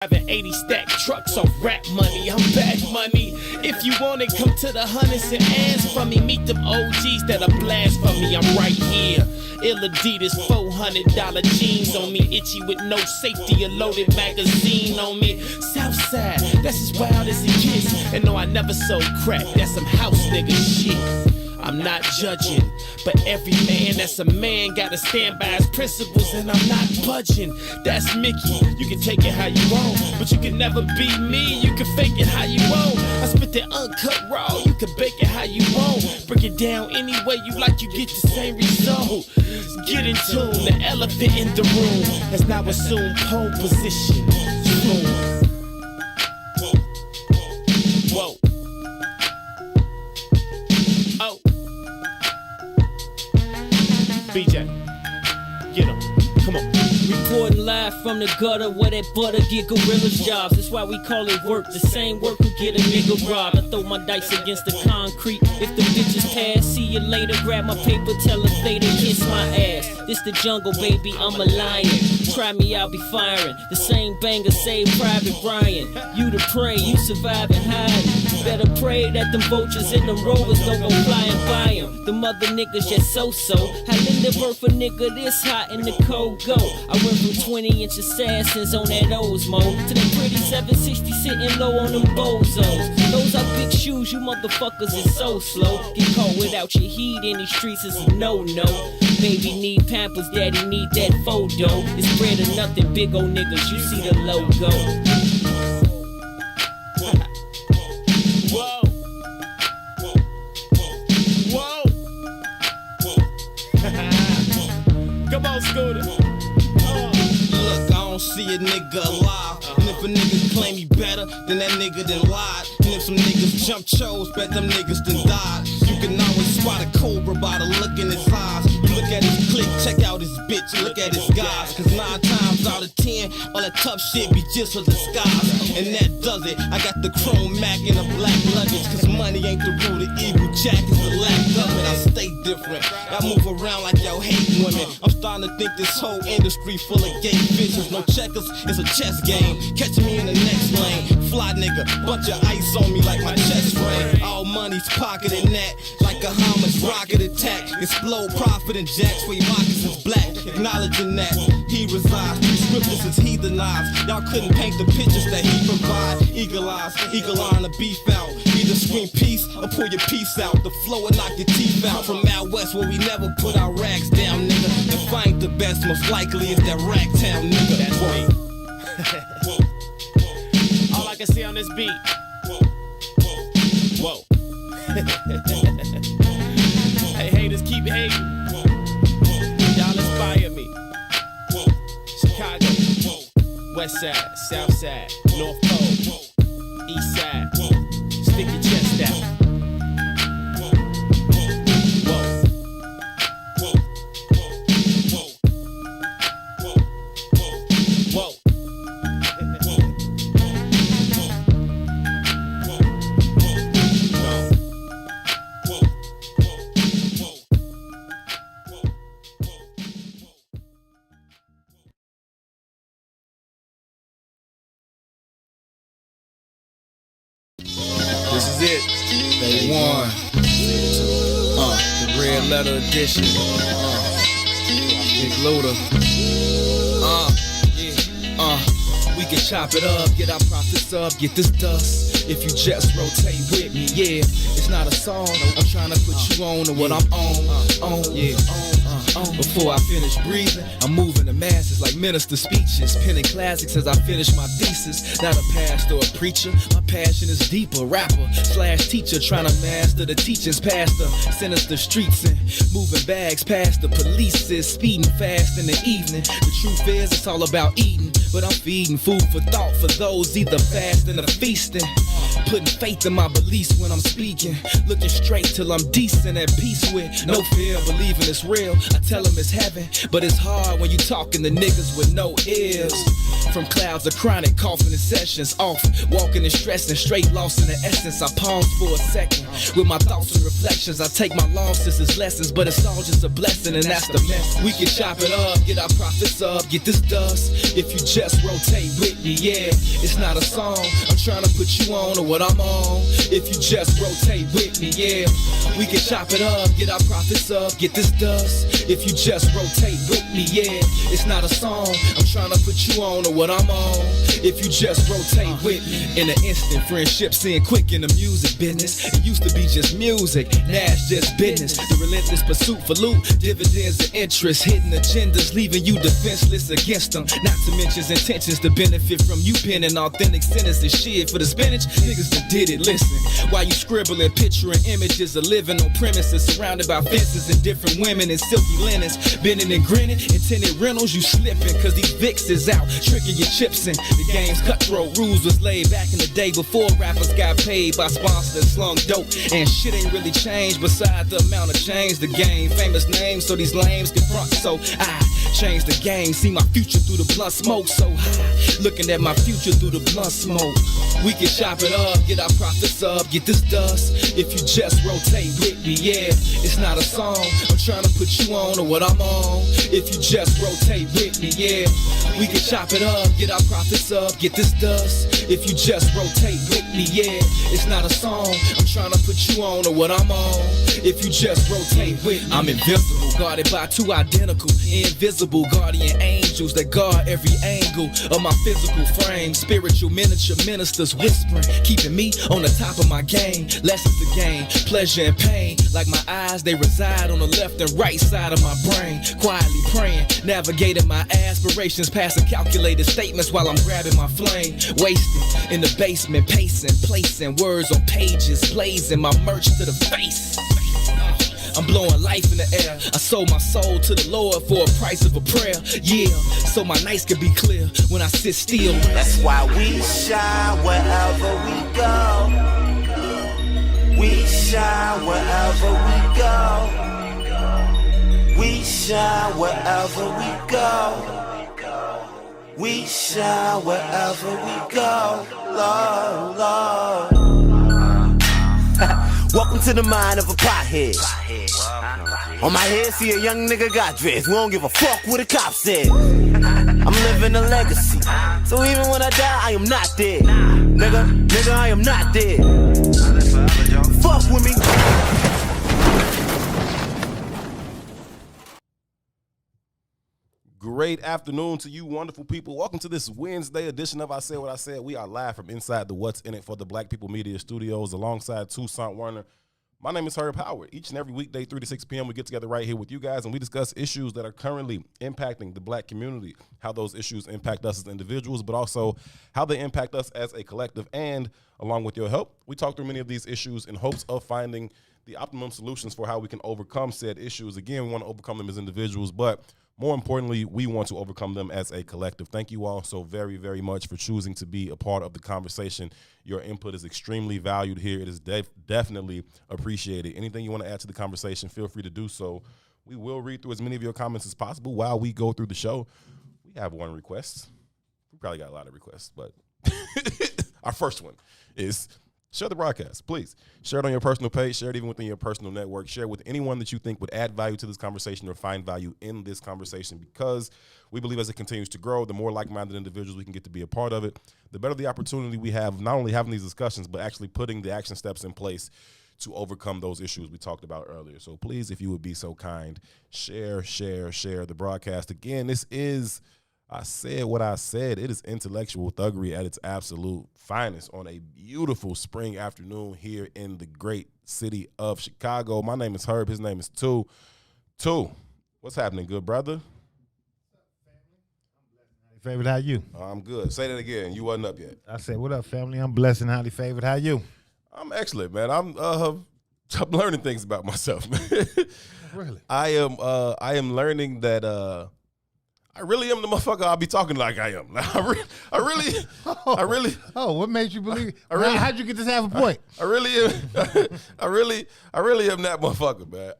Driving 80 stack trucks off rap money, I'm back money. If you want it, come to the hundreds and ask for me. Meet them OGs that'll blast for me, I'm right here. Ill Adidas, $400 jeans on me. Itchy with no safety, a loaded magazine on me. Southside, that's as wild as it gets. And no, I never sold crack, that's some house nigga shit. I'm not judging, but every man that's a man gotta stand by his principles, and I'm not budging. That's Mickey, you can take it how you want, but you can never be me, you can fake it how you want. I spit that uncut raw, you can bake it how you want. Break it down any way you like, you get the same result. Get in tune, the elephant in the room has now assumed pole position. Whoa. Oh. BJ, get him, come on. Reporting live from the gutter where that butter get gorillas jobs. That's why we call it work, the same work who get a nigga robbed. I throw my dice against the concrete. If the bitches pass, see you later, grab my paper, tell her they to kiss my ass. This the jungle, baby, I'm a lion. Try me, I'll be firing. The same banger, say Private Brian. You the prey, you survive and hide. Better pray that them vultures and them rovers don't go flying by them. The mother niggas just so-so. How Linda birth a nigga this hot in the cold go? I went from 20-inch assassins on that Osmo to the pretty 760 sitting low on them bozos. Those are big shoes, you motherfuckers is so slow. Get caught without your heat in these streets is a no-no. Baby need Pampers, daddy need that photo. It's bread or nothing, big old niggas, you see the logo. Whoa. Whoa. Come on, Scooter. Look, I don't see a nigga alive. And if a nigga claim he better, then that nigga done lied. And if some niggas jump chose, bet them niggas done died. You can always spot a cobra by the look in his eyes. You look at his clique, check out his bitch, look at his guys. Cause 9 times out of 10, all that tough shit be just a disguise. And that does it, I got the chrome Mac in a black luggage. Cause money ain't the root of evil, Jack is the lack of it. I stay different, I move around like y'all hate women. I'm starting to think this whole industry full of gay bitches. No checkers, it's a chess game. Catch me in the next lane. Fly nigga, bunch of ice on me like my chest frame. All money's pocketing that, like a homage rocket attack. Explode profit and jacks where your moccasins black. Acknowledging that he resides, these scriptures is heathenized. Y'all couldn't paint the pictures that he provide. Eagle eyes, eagle eye to beef out. Either scream peace or pull your piece out. The flow will knock your teeth out. From out west where we never put our rags down, nigga. If I ain't the best, most likely it's that Ragtown nigga. That's me. All I can see on this beat. Whoa. Hey, haters, keep hating. Y'all inspire me. Chicago, West Side, South Side, North Pole, East Side. Stick your chest out. This is it, day one. The red letter edition. Big Luda. We can chop it up, get our profits up, get this dust. If you just rotate with me, yeah. It's not a song, I'm trying to put you on to what I'm on, yeah. Before I finish breathing, I'm moving the masses like minister speeches, penning classics as I finish my thesis. Not a pastor or a preacher, my passion is deeper. Rapper / teacher, trying to master the teachings past the sinister streets and moving bags past the police is speeding fast in the evening. The truth is it's all about eating, but I'm feeding food for thought for those either fasting or feasting. Putting faith in my beliefs when I'm speaking. Looking straight till I'm decent, at peace with no fear, believing it's real. I tell them it's heaven, but it's hard when you talking to niggas with no ears. From clouds of chronic coughing and sessions off, walking and stressing, straight lost in the essence. I pause for a second with my thoughts and reflections. I take my losses as lessons, but it's all just a blessing, and that's the mess. We can chop it up, get our profits up, get this dust. If you just rotate with me, yeah, it's not a song. I'm trying to put you on to what I'm on. If you just rotate with me, yeah, we can chop it up, get our profits up, get this dust. If you just rotate with me, yeah, it's not a song. I'm trying to put you on to what I'm on. If you just rotate with me. In an instant, friendship seeing quick in the music business. It used to be just music, now it's just business. The relentless pursuit for loot, dividends and interest, hidden agendas, leaving you defenseless against them. Not to mention intentions to benefit from you penning authentic sentences. Shit for the spinach, niggas that did it. Listen, while you scribbling, picturing images of living on premises, surrounded by fences and different women in silky linens, bending and grinning, intended rentals, you slipping, cause these VIX is out, tricking your chips in. The game's cutthroat, rules was laid back in the day before rappers got paid by sponsors that slung dope. And shit ain't really changed beside the amount of change the game. Famous names so these lames can front, so I change the game. See my future through the blunt smoke so high, looking at my future through the blunt smoke. We can chop it up, get our profits up, get this dust. If you just rotate with me, yeah, it's not a song. I'm trying to put you on to what I'm on. If you just rotate with me, yeah, we can chop it up, get our profits up, get this dust. If you just rotate with me, yeah, it's not a song. I'm trying to put you on to what I'm on. If you just rotate with me, I'm invincible, guarded by two identical, invisible guardian angels that guard every angle of my physical frame. Spiritual miniature ministers whispering, keeping me on the top of my game. Lessons to gain, pleasure and pain. Like my eyes, they reside on the left and right side of my brain. Quietly praying, navigating my aspirations, passing calculated statements while I'm grabbing my flame. Wasted in the basement, pacing, placing words on pages, blazing my merch to the face. I'm blowing life in the air. I sold my soul to the Lord for a price of a prayer. Yeah, so my nights can be clear when I sit still. That's why we shine wherever we go. We shine wherever we go. We shine wherever we go. We shine wherever we go. Lord, Lord. Welcome to the mind of a pothead. On my head, see a young nigga got dressed. We don't give a fuck what the cop said. I'm living a legacy, so even when I die, I am not dead. Nigga, I am not dead. Fuck with me. Great afternoon to you wonderful people. Welcome to this Wednesday edition of I Said What I Said. We are live from inside the What's In It for the Black People Media Studios alongside Toussaint Werner. My name is Howard. Each and every weekday, 3 to 6 p.m., we get together right here with you guys, and we discuss issues that are currently impacting the black community, how those issues impact us as individuals, but also how they impact us as a collective. And along with your help, we talk through many of these issues in hopes of finding the optimum solutions for how we can overcome said issues. Again, we want to overcome them as individuals, but more importantly, we want to overcome them as a collective. Thank you all so very, very much for choosing to be a part of the conversation. Your input is extremely valued here. It is definitely appreciated. Anything you want to add to the conversation, feel free to do so. We will read through as many of your comments as possible while we go through the show. We have one request. We probably got a lot of requests, but our first one is share the broadcast, please. Share it on your personal page. Share it even within your personal network. Share it with anyone that you think would add value to this conversation or find value in this conversation, because we believe as it continues to grow, the more like-minded individuals we can get to be a part of it, the better the opportunity we have not only having these discussions, but actually putting the action steps in place to overcome those issues we talked about earlier. So please, if you would be so kind, share the broadcast. Again, this is I Said What I Said. It is intellectual thuggery at its absolute finest on a beautiful spring afternoon here in the great city of Chicago. My name is Herb. His name is Two. What's happening, good brother? Favorite, how you? I'm good. Say that again. You wasn't up yet. I said, what up, family? I'm blessed and highly favored. How you? I'm excellent, man. I'm learning things about myself, man. Really? I am learning that I really am the motherfucker I'll be talking like I am. I Oh, what made you believe? How'd you get this half a point? I really am that motherfucker, man.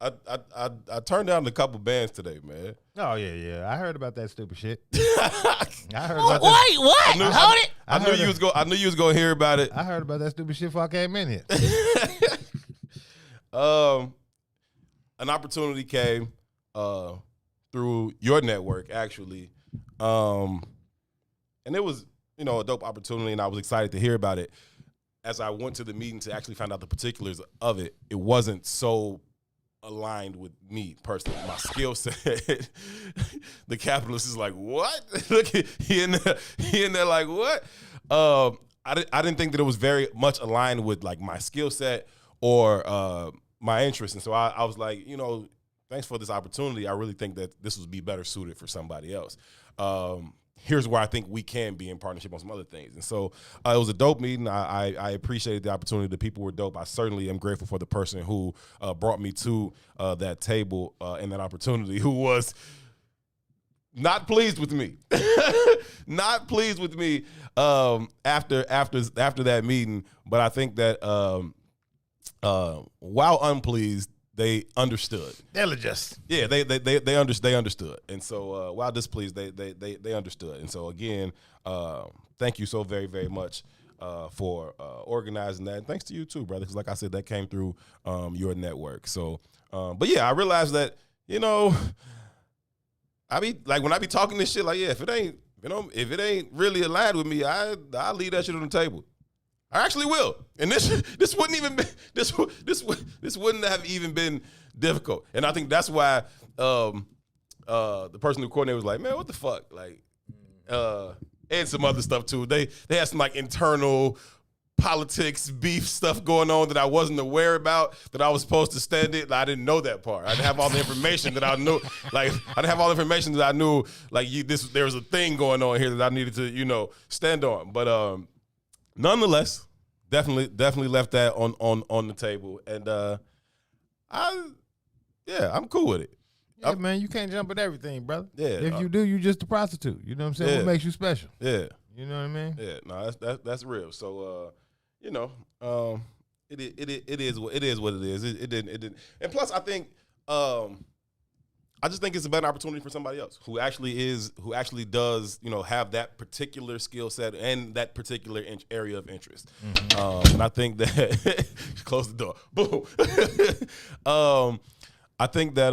I turned down a couple bands today, man. Oh yeah. I heard about that stupid shit. Wait, what? Hold it. I knew you was gonna hear about it. I heard about that stupid shit before I came in here. An opportunity came through your network, actually, and it was a dope opportunity, and I was excited to hear about it. As I went to the meeting to actually find out the particulars of it, it wasn't so aligned with me personally, my skill set. The capitalist is like, what? Look, he in there like, what? I didn't think that it was very much aligned with like my skill set or my interest, and so I was like, thanks for this opportunity. I really think that this would be better suited for somebody else. Here's where I think we can be in partnership on some other things. And so it was a dope meeting. I appreciated the opportunity. The people were dope. I certainly am grateful for the person who brought me to that table and that opportunity, who was not pleased with me. Not pleased with me after that meeting. But I think that while unpleased, they understood. They'll adjust. Yeah, they understood, and so while displeased, they understood, and so again, thank you so very very much for organizing that, and thanks to you too, brother, because like I said, that came through your network. So, but yeah, I realized that I be like when I be talking this shit, like if it ain't really aligned with me, I leave that shit on the table. I actually will, and this wouldn't even be this wouldn't have even been difficult, and I think that's why the person who coordinated was like, man, what the fuck, like, and some other stuff too. They had some like internal politics beef stuff going on that I wasn't aware about, that I was supposed to stand it. I didn't know that part. I didn't have all the information that I knew. Like I didn't have all the information that I knew. Like there was a thing going on here that I needed to stand on, but. Nonetheless, definitely left that on the table, and I'm cool with it. Yeah, man, you can't jump at everything, brother. Yeah, if you do, you just a prostitute. You know what I'm saying? Yeah. What makes you special? Yeah, you know what I mean? Yeah, no, that's real. So it is what it is. It didn't, and plus I think I just think it's a better opportunity for somebody else who actually does, have that particular skill set and that particular area of interest. Mm-hmm. And I think that close the door. Boom. I think that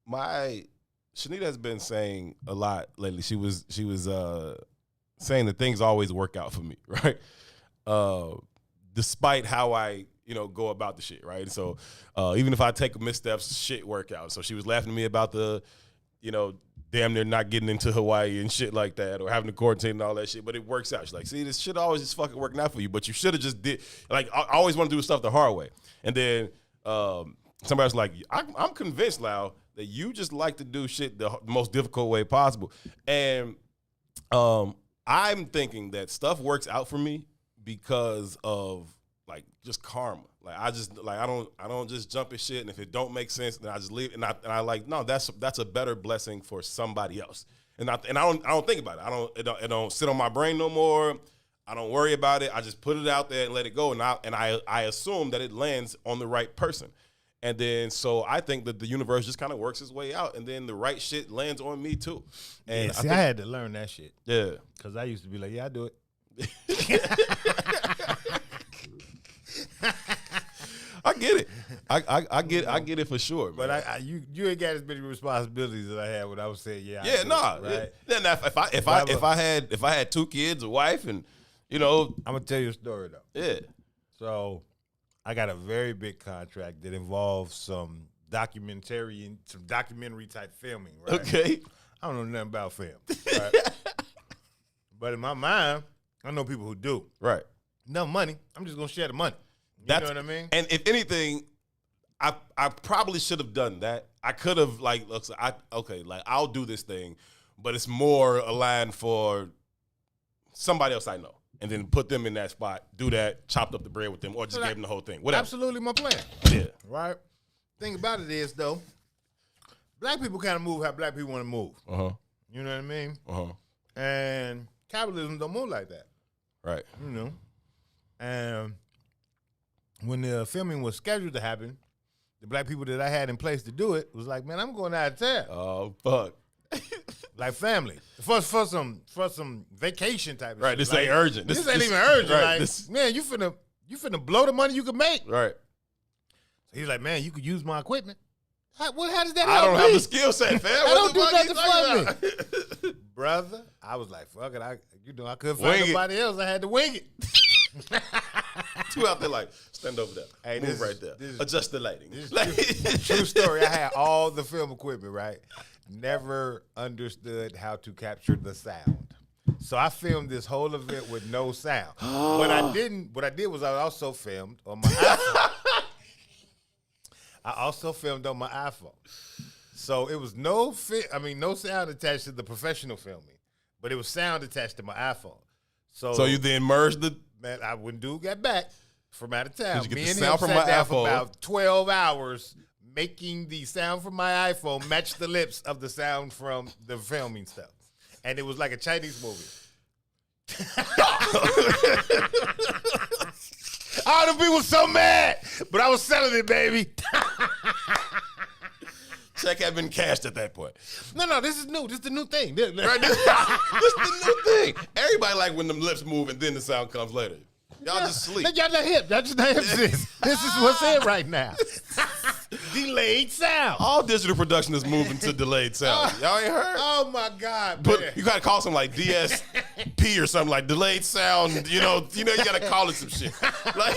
my Shanita has been saying a lot lately. She was saying that things always work out for me, right? Despite how I go about the shit, right? So even if I take missteps, shit work out. So she was laughing at me about the, damn near not getting into Hawaii and shit like that, or having to quarantine and all that shit, but it works out. She's like, see, this shit always just fucking working out for you, but you should have just did, like, I always want to do stuff the hard way. And then somebody's like, I'm convinced, Lau, that you just like to do shit the most difficult way possible. And I'm thinking that stuff works out for me because of like just karma. Like I don't just jump at shit, and if it don't make sense, then I just leave. And I like, no, that's a better blessing for somebody else. And I don't think about it. It don't sit on my brain no more. I don't worry about it. I just put it out there and let it go. And I assume that it lands on the right person. And then so I think that the universe just kind of works its way out, and then the right shit lands on me too. And I had to learn that shit. Yeah, because I used to be like, yeah, I do it. I get it. I get it for sure. Man. But you ain't got as many responsibilities as I had when I was saying, yeah. Yeah, no. Right? Then if I had 2 kids, a wife, and I'm gonna tell you a story though. Yeah. So I got a very big contract that involves some documentary type filming. Right? Okay. I don't know nothing about film. Right? But in my mind, I know people who do. Right. No money. I'm just gonna share the money. You know what I mean? And if anything, I probably should have done that. I could have I'll do this thing, but it's more aligned for somebody else I know, and then put them in that spot, do that, chopped up the bread with them, or just gave them the whole thing. Whatever. Absolutely my plan. Yeah. Right. Thing about it is though, black people kind of move how black people want to move. Uh-huh. You know what I mean? Uh-huh. And capitalism don't move like that. Right. You know? And when the filming was scheduled to happen, the black people that I had in place to do it was like, man, I'm going out of town. Oh, fuck. Like family. For some vacation type of Right, shit. this like, ain't urgent. This ain't even urgent. Right, Like, man, you finna blow the money you can make. Right. So he's like, man, you could use my equipment. How does that I help don't me? have the skill set, fam. I don't do What the nothing fuck you talking for me. Brother, I was like, fuck it. I couldn't Wing find it. nobody else. I had to wing it. Two out there like, stand over there. Hey, Move this right is- there. this is- Adjust the lighting. True story. I had all the film equipment, right? Never understood how to capture the sound. So I filmed this whole event with no sound. What I did was I also filmed on my iPhone. I also filmed on my iPhone. So it was no sound attached to the professional filming, but it was sound attached to my iPhone. So you then merged the... man, when dude got back from out of town, Did you get me the and sound him from sat my down for iPhone? about 12 hours making the sound from my iPhone match the lips of the sound from the filming stuff. And it was like a Chinese movie. All the people so mad, but I was selling it, baby. Check had been cashed at that point. No, this is new. This is the new thing. Right? This the new thing. Everybody like when them lips move and then the sound comes later. Y'all just sleep. Y'all not hip. Y'all just not hip to this. This is what's in right now. Delayed sound. All digital production is moving to delayed sound. Y'all ain't heard? Oh my God, But man. you gotta call something like DSP or something like delayed sound. You gotta call it some shit like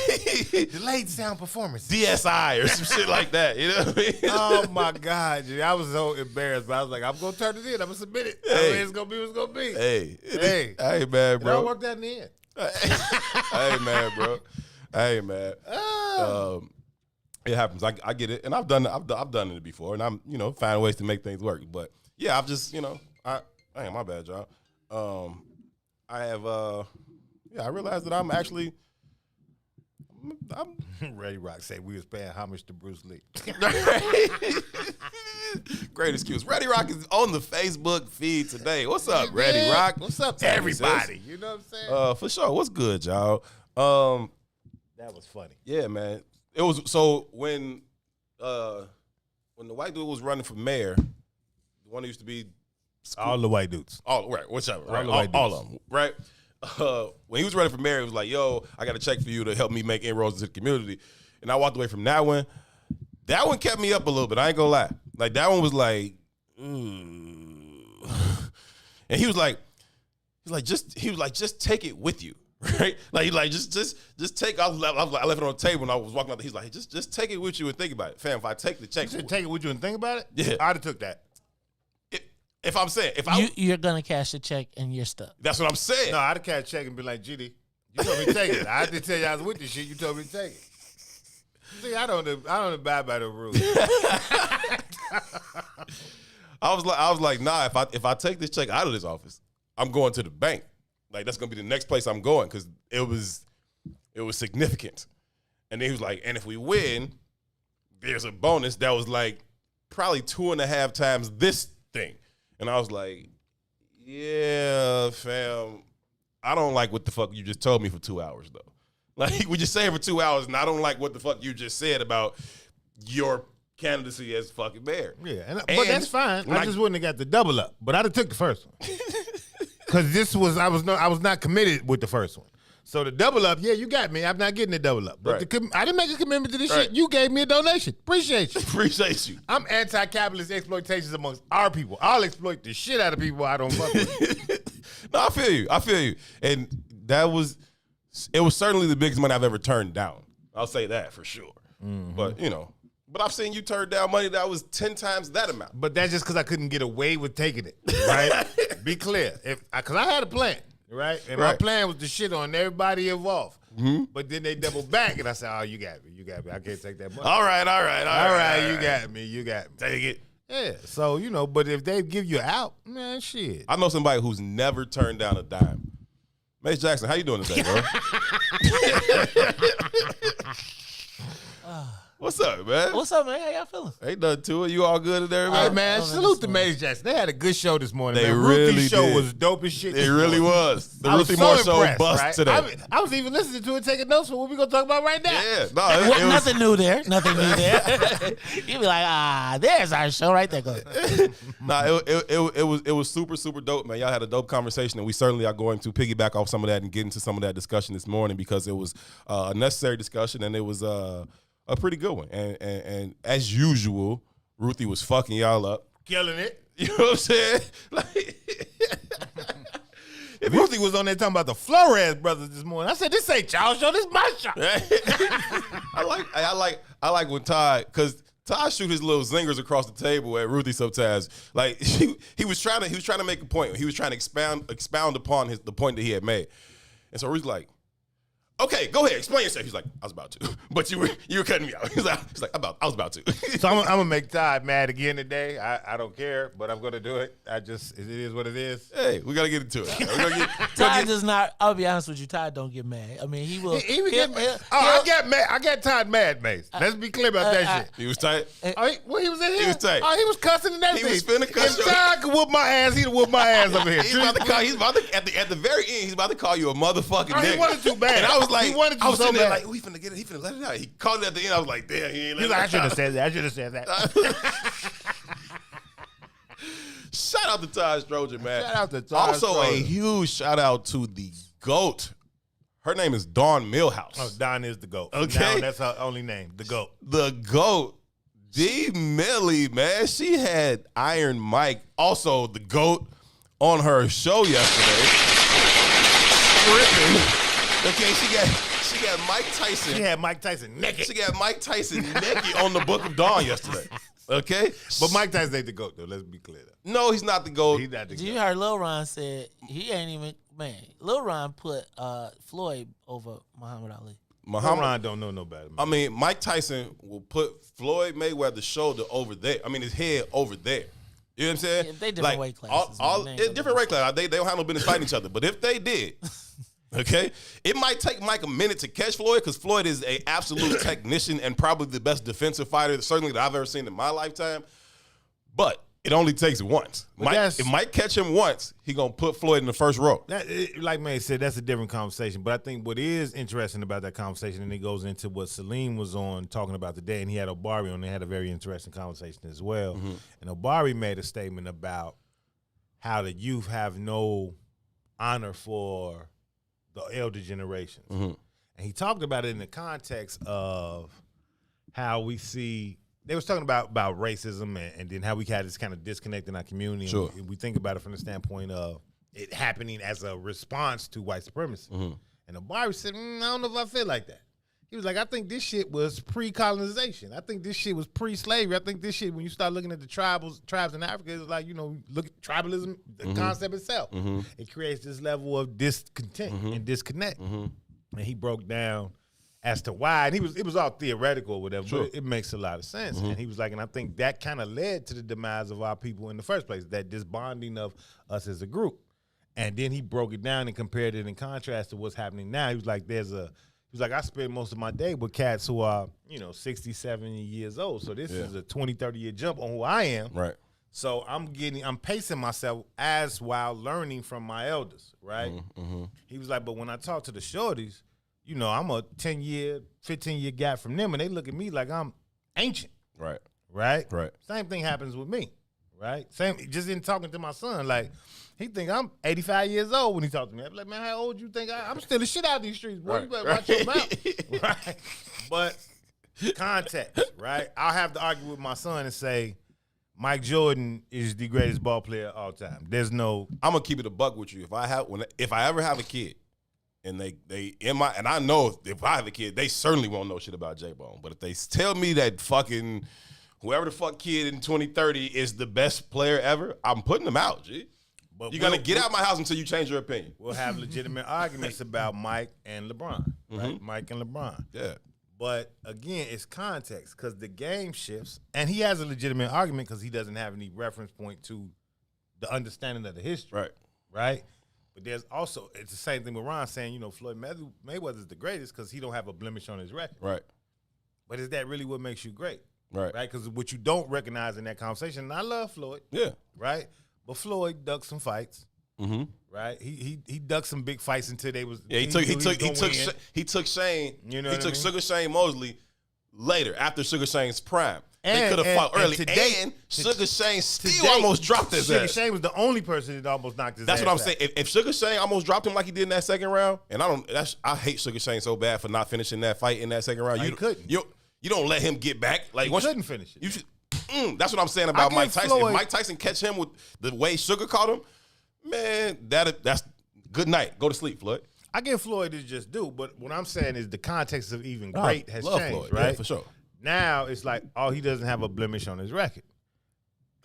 Delayed sound performance. DSI or some shit like that. You know what I mean? Oh my God, dude. I was so embarrassed, but I was like, I'm gonna turn it in. I'm gonna submit it. Hey. It's gonna be what's gonna be. Hey, Hey. hey, man, It all bro. worked out in the end. Hey, man, bro. Hey, man. It happens. I get it, and I've done it before, and I'm find ways to make things work. But yeah, I've just my bad, y'all. I have I realized that I'm Ready Rock said we was paying homage to Bruce Lee. great excuse. Ready Rock is on the Facebook feed today. What's up, Ready Rock? What's up to Hey, everybody? sis. You know what I'm saying? For sure. What's good, y'all? That was funny. Yeah, man. It was so when the white dude was running for mayor, the one who used to be All the white dudes. all right, whichever, right? the white All dudes. of them, right? When he was running for mayor, he was like, "Yo, I got a check for you to help me make inroads into the community," and I walked away from that one. That one kept me up a little bit. I ain't gonna lie. Like that one was like, and he was like, just take it with you. Right, just take. I left it on the table and I was walking out. He's like, just take it with you and think about it, fam. If I take the check, You should take it with you and think about it? Yeah. I'd have took that. if I'm saying, You're gonna cash the check and you're stuck. that's what I'm saying. No, I'd have catch a check and be like, GD, you told me to take it. I didn't tell you I was with this shit. You told me to take it. See, I don't abide by the rules. I was like, nah. If I take this check out of this office, I'm going to the bank. Like that's gonna be the next place I'm going because it was significant. And then he was like, and if we win, there's a bonus that was like probably 2.5 times this thing. And I was like, yeah, fam, I don't like what the fuck you just told me for 2 hours though. Like we just saying for 2 hours, and I don't like what the fuck you just said about your candidacy as fucking mayor. Yeah, but that's fine. when I just wouldn't have got the double up, but I'd have took the first one because I was not committed with the first one. So the double up, yeah, you got me. I'm not getting the double up, but Right. I didn't make a commitment to this Right. shit. You gave me a donation. Appreciate you. Appreciate you. I'm anti-capitalist exploitations amongst our people. I'll exploit the shit out of people I don't fuck with. No, I feel you. And it was certainly the biggest money I've ever turned down. I'll say that for sure. Mm-hmm. But I've seen you turn down money that was 10 times that amount. But that's just because I couldn't get away with taking it, right? Be clear. Because I had a plan, right? And my Right. plan was to shit on everybody involved. But then they doubled back, and I said, oh, you got me. I can't take that money. All right. All right, you got me. Take it. Yeah, so, but if they give you out, man, shit. I know somebody who's never turned down a dime. Mace Jackson, how you doing today, bro? What's up, man? What's up, man? How y'all feeling? Ain't nothing to it. You all good in there, Hey, man? man, Oh, salute to man, Maze Jackson. They had a good show this morning. They man. really Ruthie's show did. was dope as shit. It really was. The I was Ruthie so Moore show impressed, bust right? today. I was even listening to it, taking notes for what we gonna talk about right now. Yeah, no, it was, Nothing new there. Nothing new there. You be like, there's our show right there. Go. it was super, super dope, man. Y'all had a dope conversation, and we certainly are going to piggyback off some of that and get into some of that discussion this morning because it was a necessary discussion and it was a pretty good one. And as usual, Ruthie was fucking y'all up. Killing it. You know what I'm saying? Like, If Ruthie was on there talking about the Flores brothers this morning, I said, "This ain't y'all show. This my show." I like when Todd, because Todd shoot his little zingers across the table at Ruthie sometimes. Like he was trying to make a point. He was trying to expound upon the point that he had made. And so Ruthie's like, okay, go ahead, explain yourself. He's like, I was about to, but you were cutting me out. He's like, I was about to. So I'm gonna make Todd mad again today. I don't care, but I'm gonna do it. it is what it is. Hey, we gotta get into it. Todd does not. I'll be honest with you. Todd don't get mad. I mean, he will. He would get mad. I got mad. I got Todd mad, Mace. Let's be clear about that shit. He was tight. He was in here. He was tight. Oh, he was cussing and everything. He was finna cuss If you. Todd could whoop my ass, he'd have whooped my ass over here. He's about to at the very end. He's about to call you a motherfucking nigga. He wanted to bad. And I was like, he wanted to I was so sitting there bad. like, he finna get it. He finna let it out. He called it at the end. I was like, damn, he ain't let He's it like, I out. should have said that. I should have said that. Shout out to Todd Stroger, man. Shout out to Todd Also, a Stroger. huge shout out to the GOAT. Her name is Dawn Millhouse. Oh, Don is the GOAT. Okay. Now that's her only name, the GOAT. The GOAT. D. Millie, man. She had Iron Mike, also the GOAT, on her show yesterday. Okay, she got Mike Tyson. She had Mike Tyson naked. She got Mike Tyson naked on the Book of Dawn yesterday. Okay? But Mike Tyson ain't the GOAT, though. Let's be clear. No, he's not the GOAT. He's not the You GOAT. heard Lil Ron said he ain't even man. Lil Ron put Floyd over Muhammad Ali. Ron don't know no better. I mean, Mike Tyson will put Floyd Mayweather's shoulder over there. I mean, his head over there. You know what I'm saying? Yeah, they different weight classes, man. They ain't Different weight classes. They don't have no business fighting each other. But if they did, okay, it might take Mike a minute to catch Floyd because Floyd is an absolute technician and probably the best defensive fighter, certainly that I've ever seen in my lifetime. But it only takes once. If Mike catch him once, he gonna put Floyd in the first row. Like May said, that's a different conversation. But I think what is interesting about that conversation, and it goes into what Salim was on talking about today, and he had Obari on. They had a very interesting conversation as well. Mm-hmm. And Obari made a statement about how the youth have no honor for the elder generations. Mm-hmm. And he talked about it in the context of how we see. They was talking about racism and then how we had this kind of disconnect in our community. Sure. And we think about it from the standpoint of it happening as a response to white supremacy. Mm-hmm. And Obari said, I don't know if I feel like that. He was like, I think this shit was pre-colonization. I think this shit was pre-slavery. I think this shit, when you start looking at the tribes in Africa, it's like, look at tribalism, the concept itself. Mm-hmm. It creates this level of discontent and disconnect. Mm-hmm. And he broke down as to why, and it was all theoretical or whatever, Sure. but it makes a lot of sense. Mm-hmm. And he was like, and I think that kind of led to the demise of our people in the first place, that disbonding of us as a group. And then he broke it down and compared it in contrast to what's happening now. He was like, I spend most of my day with cats who are, 60, 70 years old. So this is a 20, 30-year jump on who I am. Right. So I'm pacing myself as while learning from my elders, right? Mm-hmm. He was like, but when I talk to the shorties, I'm a 10-year, 15-year gap from them, and they look at me like I'm ancient. Right. Right? Right. Same thing happens with me, right? Same, just in talking to my son, like, he think I'm 85 years old when he talks to me. I'm like, man, how old you think I'm still the shit out of these streets, boy. Right. You better watch your mouth. Right? But context, right? I'll have to argue with my son and say, Mike Jordan is the greatest ball player of all time. There's no... I'm gonna keep it a buck with you. If I ever have a kid, and and I know if I have a kid, they certainly won't know shit about J-Bone. But if they tell me that fucking whoever the fuck kid in 2030 is the best player ever, I'm putting them out, G. But You're gonna get out my house until you change your opinion. We'll have legitimate arguments about Mike and LeBron, right? Mike and LeBron. Yeah. But again, it's context because the game shifts, and he has a legitimate argument because he doesn't have any reference point to the understanding of the history, Right. right? But there's also, it's the same thing with Ron saying, Floyd Mayweather's the greatest because he don't have a blemish on his record. Right. But is that really what makes you great? Right. Right? Because what you don't recognize in that conversation, and I love Floyd. Yeah. Right? But Floyd ducked some fights. Mm-hmm. Right? He ducked some big fights until they was. Yeah, he took Shane. You know he what I took mean? Sugar Shane Mosley later after Sugar Shane's prime. They And- could have fought and early. today- And Sugar Shane still Today, almost dropped his Sugar ass. Shane was the only person that almost knocked his That's ass what I'm out. saying. If Sugar Shane almost dropped him like he did in that second round, and I hate Sugar Shane so bad for not finishing that fight in that second round. No, he couldn't. You don't let him get back. Like He once couldn't finish it. You should. That's what I'm saying about I Mike give Tyson. Floyd- If Mike Tyson catch him with the way Sugar caught him, man, that's good night. Go to sleep, Floyd. I give Floyd his just due, but what I'm saying is the context of even great has Love changed, Floyd. right? Yeah, for sure. Now it's like, oh, he doesn't have a blemish on his record.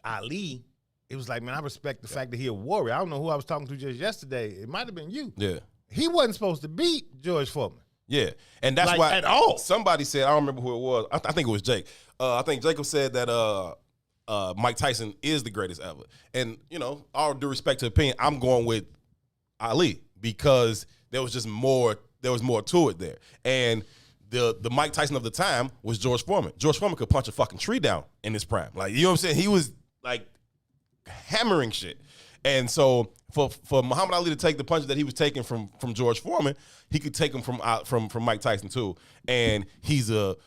Ali, it was like, man, I respect the fact that he a warrior. I don't know who I was talking to just yesterday. It might have been you. Yeah. He wasn't supposed to beat George Foreman. Yeah, and that's Like, why at all. somebody said, I don't remember who it was. I think it was Jake. I think Jacob said that Mike Tyson is the greatest ever. And, all due respect to opinion, I'm going with Ali because there was just more to it there. And the Mike Tyson of the time was George Foreman. George Foreman could punch a fucking tree down in his prime. Like, you know what I'm saying? He was like hammering shit. And so for Muhammad Ali to take the punches that he was taking from George Foreman, he could take them from Mike Tyson too. And he's a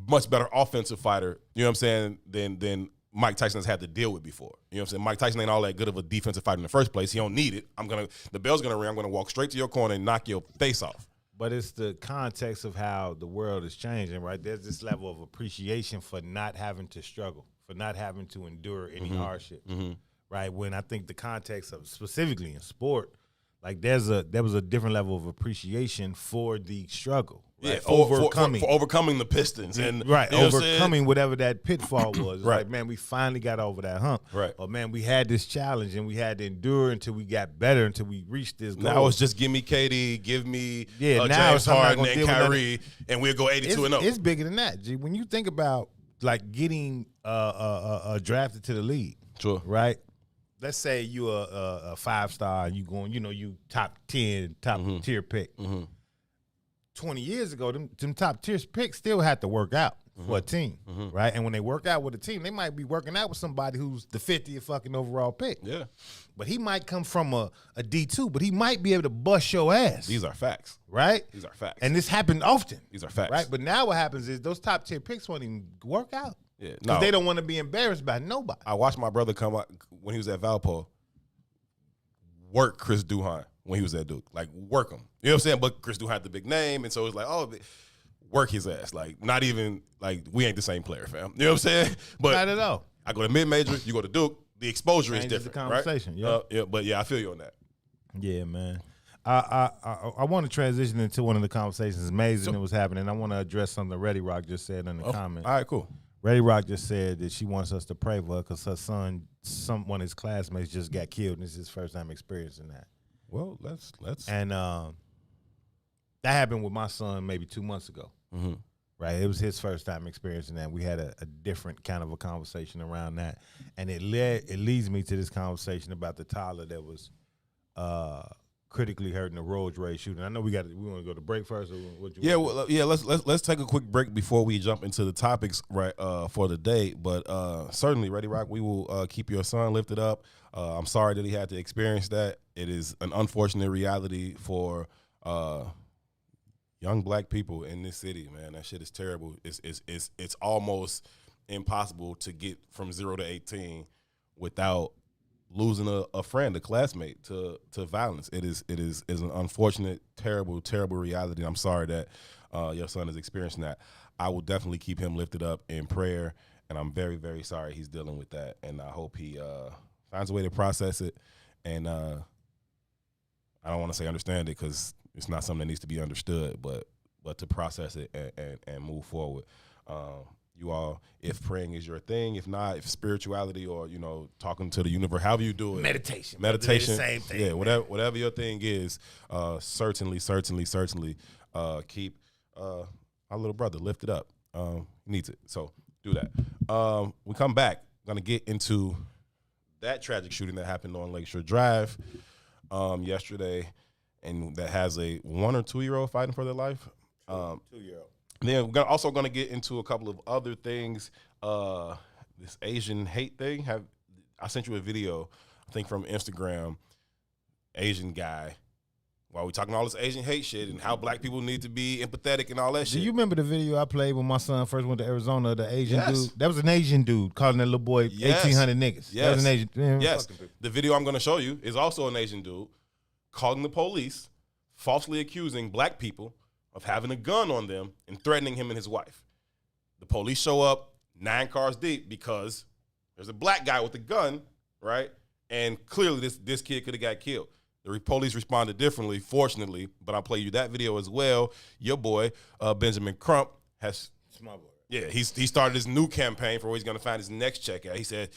much better offensive fighter, you know what I'm saying, than Mike Tyson has had to deal with before. You know what I'm saying? Mike Tyson ain't all that good of a defensive fighter in the first place. He don't need it. The bell's gonna ring. I'm gonna walk straight to your corner and knock your face off. But it's the context of how the world is changing, right? There's this level of appreciation for not having to struggle, for not having to endure any hardship, right? When I think the context of specifically in sport, like there was a different level of appreciation for the struggle, right? Yeah, for overcoming the Pistons and right, you know what I'm overcoming whatever that pitfall was. Right. Like, man, we finally got over that hump. Right. Or man, we had this challenge and we had to endure until we got better, until we reached this goal. Now it's just give me KD, give me now James it's I'm not Harden gonna and deal with Kyrie, and we'll go 82-0. It's bigger than that, G. When you think about like getting drafted to the league, Sure. right? Let's say you a 5-star and you going, you top 10, top tier pick. 20 years ago, them top tier picks still had to work out for a team, right? And when they work out with a team, they might be working out with somebody who's the 50th fucking overall pick. Yeah. But he might come from a D2, but he might be able to bust your ass. These are facts. Right? These are facts. And this happened often. These are facts. Right? But now what happens is those top tier picks won't even work out. Yeah. Because they don't want to be embarrassed by nobody. I watched my brother come out when he was at Valpo, work Chris Duhon when he was at Duke. Like, work him. You know what I'm saying? But Chris Duhon had the big name, and so it's like, oh, work his ass. Like, not even, like, we ain't the same player, fam. You know what I'm saying? But Not at all. I go to mid-major, you go to Duke, the exposure Changes is different, the conversation, right? yeah. But yeah, I feel you on that. Yeah, man. I want to transition into one of the conversations. It's amazing that was happening. I want to address something Reddy Rock just said in the comment. All right, cool. Reddy Rock just said that she wants us to pray for her because her son, one of his classmates, just got killed, and this is his first time experiencing that. Well, let's And that happened with my son maybe 2 months ago. Right, it was his first time experiencing that. We had a different kind of a conversation around that, and it leads me to this conversation about the toddler that was critically hurt in the Rolls Royce shooting. I know we want to go to break first. Or what you want? Let's take a quick break before we jump into the topics for the day. But certainly, Reddy Rock, we will keep your son lifted up. I'm sorry that he had to experience that. It is an unfortunate reality for young black people in this city, man. That shit is terrible. It's almost impossible to get from 0 to 18 without losing a friend, a classmate to violence. It is an unfortunate, terrible reality. I'm sorry that your son is experiencing that. I will definitely keep him lifted up in prayer, and I'm very, very sorry he's dealing with that. And I hope he finds a way to process it. And I don't want to say understand it because it's not something that needs to be understood, but to process it and move forward. You all, if praying is your thing, if not, if spirituality or, talking to the universe, however you do it. Meditation. Same thing. Yeah, whatever your thing is, certainly keep our little brother lifted up. He needs it. So do that. We come back, going to get into that tragic shooting that happened on Lakeshore Drive yesterday, and that has a 1 or 2 year old fighting for their life. 2-year-old. Then we're also going to get into a couple of other things. This Asian hate thing. I sent you a video, I think from Instagram, Asian guy. While we talking all this Asian hate shit and how black people need to be empathetic and all that shit. Do you remember the video I played when my son first went to Arizona? The Asian Yes. dude. That was an Asian dude calling that little boy 1,800 niggas. Yes. That was an Asian. Man, Yes. fucking people. The video I'm going to show you is also an Asian dude calling the police, falsely accusing black people of having a gun on them and threatening him and his wife. The police show up 9 cars deep because there's a black guy with a gun, right? And clearly this kid could have got killed. The police responded differently, fortunately, but I'll play you that video as well. Your boy, Benjamin Crump, has... It's my boy. Yeah, he started his new campaign for where he's going to find his next check at. He said,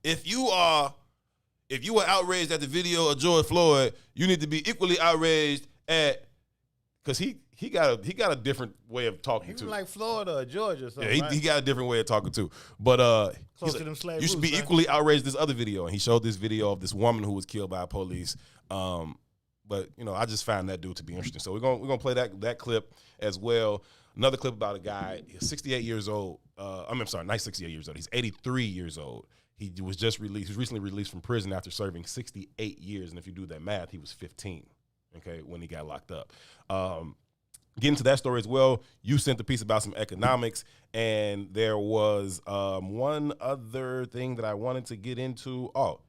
if you were outraged at the video of George Floyd, you need to be equally outraged at... Because he got a different way of talking He too. was like Florida or Georgia or something. Yeah, right? he got a different way of talking too. But Close he's to like, them slave you should be roots, man. equally outraged at this other video. And he showed this video of this woman who was killed by police. But you know, I just found that dude to be interesting. So we're gonna play that clip as well. Another clip about a guy, he's 68 years old. I'm sorry, not 68 years old. He's 83 years old. He was just released. He was recently released from prison after serving 68 years. And if you do that math, he was 15. Okay, when he got locked up. Get into that story as well. You sent the piece about some economics, and there was one other thing that I wanted to get into. Oh,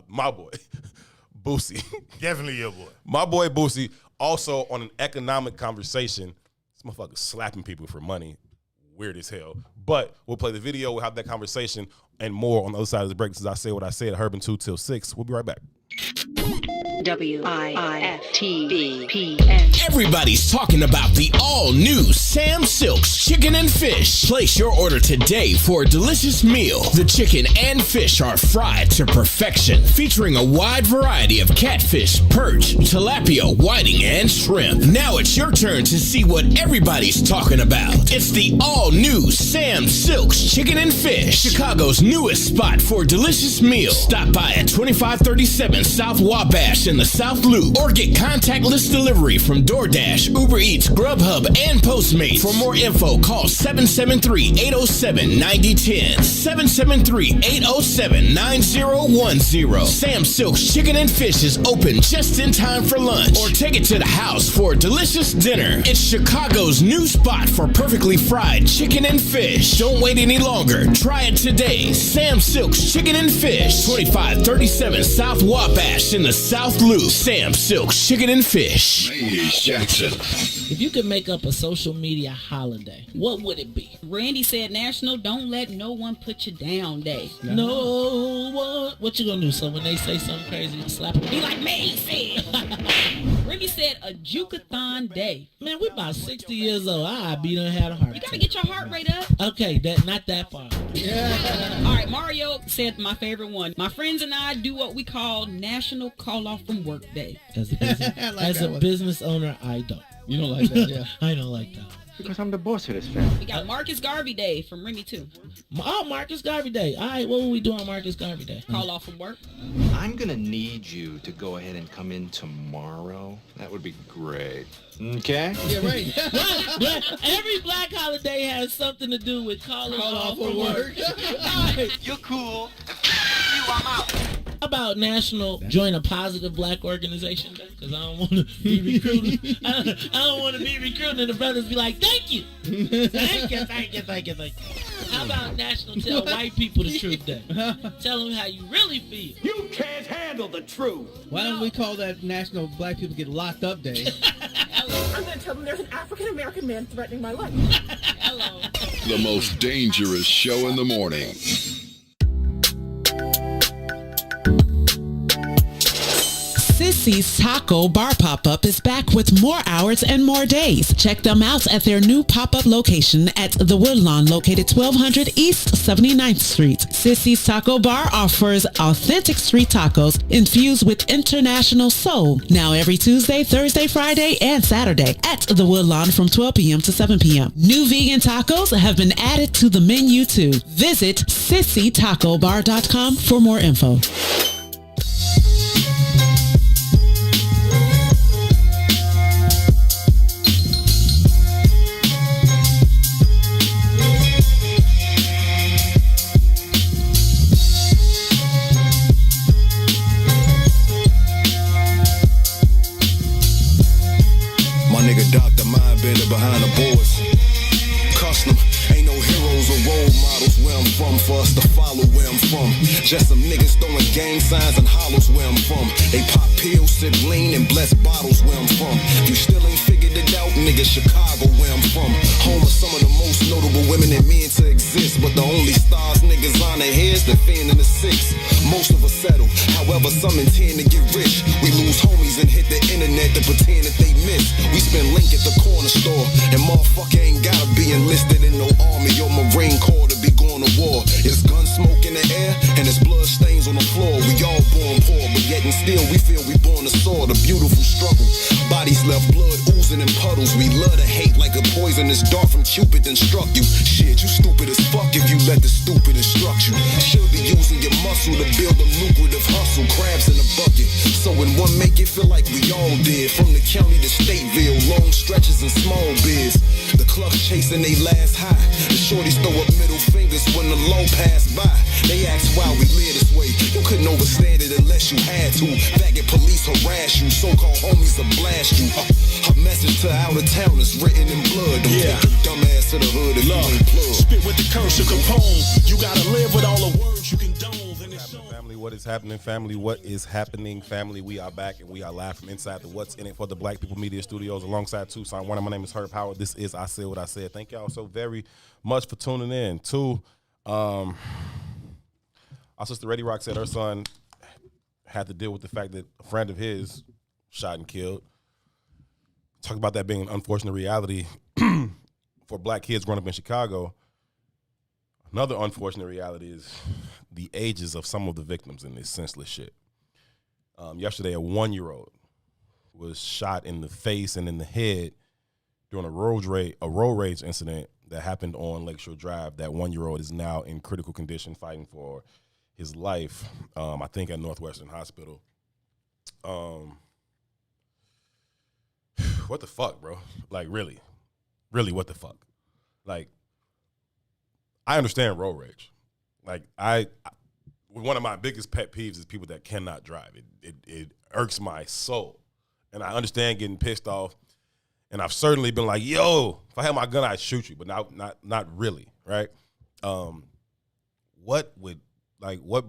my boy, Boosie. Definitely your boy. My boy Boosie, also on an economic conversation. This motherfucker slapping people for money. Weird as hell. But we'll play the video. We'll have that conversation and more on the other side of the break. Since I say what I said, Howard and 2 till 6. We'll be right back. WIFTBPN. Everybody's talking about the all-new Sam Silk's Chicken and Fish. Place your order today for a delicious meal. The chicken and fish are fried to perfection, featuring a wide variety of catfish, perch, tilapia, whiting, and shrimp. Now it's your turn to see what everybody's talking about. It's the all-new Sam Silk's Chicken and Fish, Chicago's newest spot for delicious meals. Stop by at 2537 South Wabash in the South Loop, or get contactless delivery from DoorDash, Uber Eats, Grubhub, and Postmates. For more info, call 773-807-9010, 773-807-9010. Sam Silk's Chicken and Fish is open just in time for lunch, or take it to the house for a delicious dinner. It's Chicago's new spot for perfectly fried chicken and fish. Don't wait any longer. Try it today. Sam Silk's Chicken and Fish, 2537 South Wabash in the South Loop. Sam Silk's Chicken and Fish. Jackson. If you could make up a social media holiday, what would it be? Randy said National Don't Let No One Put You Down Day. No one. What you gonna do? So when they say something crazy, you slap them? Be like me said. Ricky said a Jukathon Day. Man, we about 60 years old. I be done had a heart You attack. gotta get your heart rate up. Okay, not that far. All right, Mario said my favorite one. My friends and I do what we call National Call Off from Work Day. As a business owner, I don't. You don't like that, yeah? I don't like that. Because I'm the boss of this family. We got Marcus Garvey Day from Remy too. Oh, Marcus Garvey Day. All right, what will we do on Marcus Garvey Day? Call off from work. I'm gonna need you to go ahead and come in tomorrow. That would be great. Okay? Yeah, right. Every black holiday has something to do with calling off from work. Right. You're cool. You, I'm out. How about National Join a Positive Black Organization Day? Because I don't want to be recruited. I don't want to be recruited and the brothers be like, thank you. Thank you. How about National Tell White People the Truth Day? Tell them how you really feel. You can't handle the truth. Why don't we call that National Black People Get Locked Up Day? I'm going to tell them there's an African-American man threatening my life. Hello. The most dangerous show in the morning. Sissy's Taco Bar Pop-Up is back with more hours and more days. Check them out at their new pop-up location at The Woodlawn, located 1200 East 79th Street. Sissy's Taco Bar offers authentic street tacos infused with international soul. Now every Tuesday, Thursday, Friday, and Saturday at The Woodlawn from 12 p.m. to 7 p.m. New vegan tacos have been added to the menu too. Visit sissytacobar.com for more info. Just some niggas throwing gang signs and hollows where I'm from. They pop pills, sip lean, and bless bottles where I'm from. You still ain't figured it out, nigga, Chicago where I'm from. Home of some of the most notable women and men to exist. But the only stars niggas on their heads, the fan and the six. Most of us settle, however some intend to get rich. We lose homies and hit the internet to pretend that they miss. We spend link at the corner store, and motherfucker ain't gotta be enlisted in no army or Marine Corps to be going to war. It's gun smoke in the air, and it's blood stains on the floor. We all born poor, but yet and still we feel we born to soar. The beautiful struggle, bodies left blood oozing in puddles. We love to hate like a poisonous dart from Cupid then struck you. Shit, you stupid as fuck if you let the stupid instruct you. Should be using your muscle to build a lucrative hustle. Crabs in a bucket, so when one make it feel like we all did. From the county to Stateville, long stretches and small biz. The clubs chasing they last high. The shorties throw up middle fingers when the low pass by. They ask why we live this way. You couldn't overstand it unless you had to. Faggot police harass you, so-called homies will blast you. A message to out of towners written in blood. Don't take your dumb ass to the hood if you ain't plugged. Spit with the curse of Capone. You gotta live with all the words you condone. Family, what is happening, family? What is happening, family? We are back and we are live from inside the What's in It for the Black People Media Studios alongside Toussaint Werner. My name is Howard. This is I Said What I Said. Thank y'all so very much for tuning in. Our sister Reddy Rock said her son had to deal with the fact that a friend of his shot and killed. Talk about that being an unfortunate reality for black kids growing up in Chicago. Another unfortunate reality is the ages of some of the victims in this senseless shit. Yesterday, a 1-year-old was shot in the face and in the head during a road rage incident that happened on Lakeshore Drive. That 1-year-old is now in critical condition, fighting for his life, I think at Northwestern Hospital. What the fuck, bro? Like, really, what the fuck? Like, I understand road rage. Like, one of my biggest pet peeves is people that cannot drive. It irks my soul. And I understand getting pissed off. And I've certainly been like, yo, if I had my gun, I'd shoot you. But not really, right? What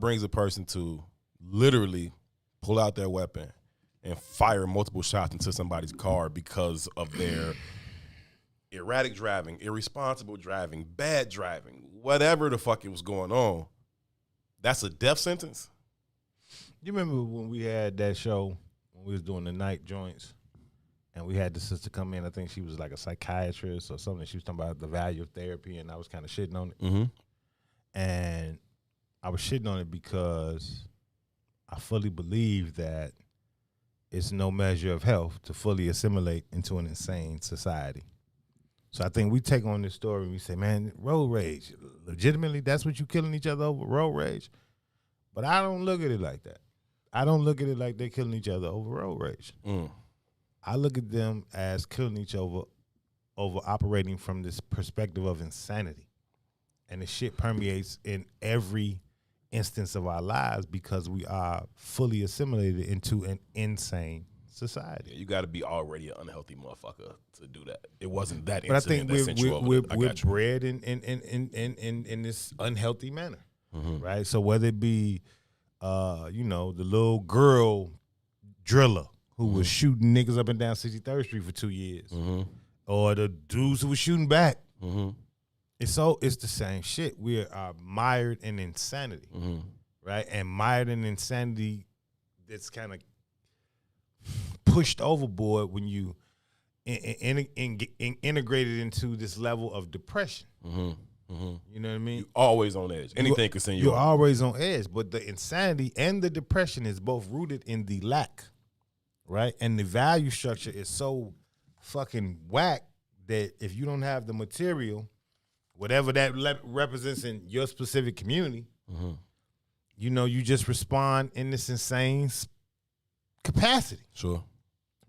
brings a person to literally pull out their weapon and fire multiple shots into somebody's car because of their erratic driving, irresponsible driving, bad driving, whatever the fuck it was going on? That's a death sentence? You remember when we had that show, when we was doing the night joints, and we had the sister come in, I think she was like a psychiatrist or something. She was talking about the value of therapy, and I was kind of shitting on it. Mm-hmm. And I was shitting on it because I fully believe that it's no measure of health to fully assimilate into an insane society. So I think we take on this story and we say, man, road rage, legitimately, that's what you killing each other over, road rage? But I don't look at it like that. I don't look at it like they're killing each other over road rage. I look at them as killing each other over operating from this perspective of insanity. And the shit permeates in every instance of our lives because we are fully assimilated into an insane society. Yeah, you got to be already an unhealthy motherfucker to do that. It wasn't that but incident that sent you over. We're bred in this unhealthy manner, right? So whether it be, the little girl driller who was shooting niggas up and down 63rd Street for 2 years, or the dudes who was shooting back, it's the same shit. We are mired in insanity, right? And mired in insanity that's kind of pushed overboard when you integrated into this level of depression. You know what I mean? You're always on edge. Anything can send you You're always on edge. But the insanity and the depression is both rooted in the lack, right? And the value structure is so fucking whack that if you don't have the material, whatever that represents in your specific community, you just respond in this insane capacity. Sure.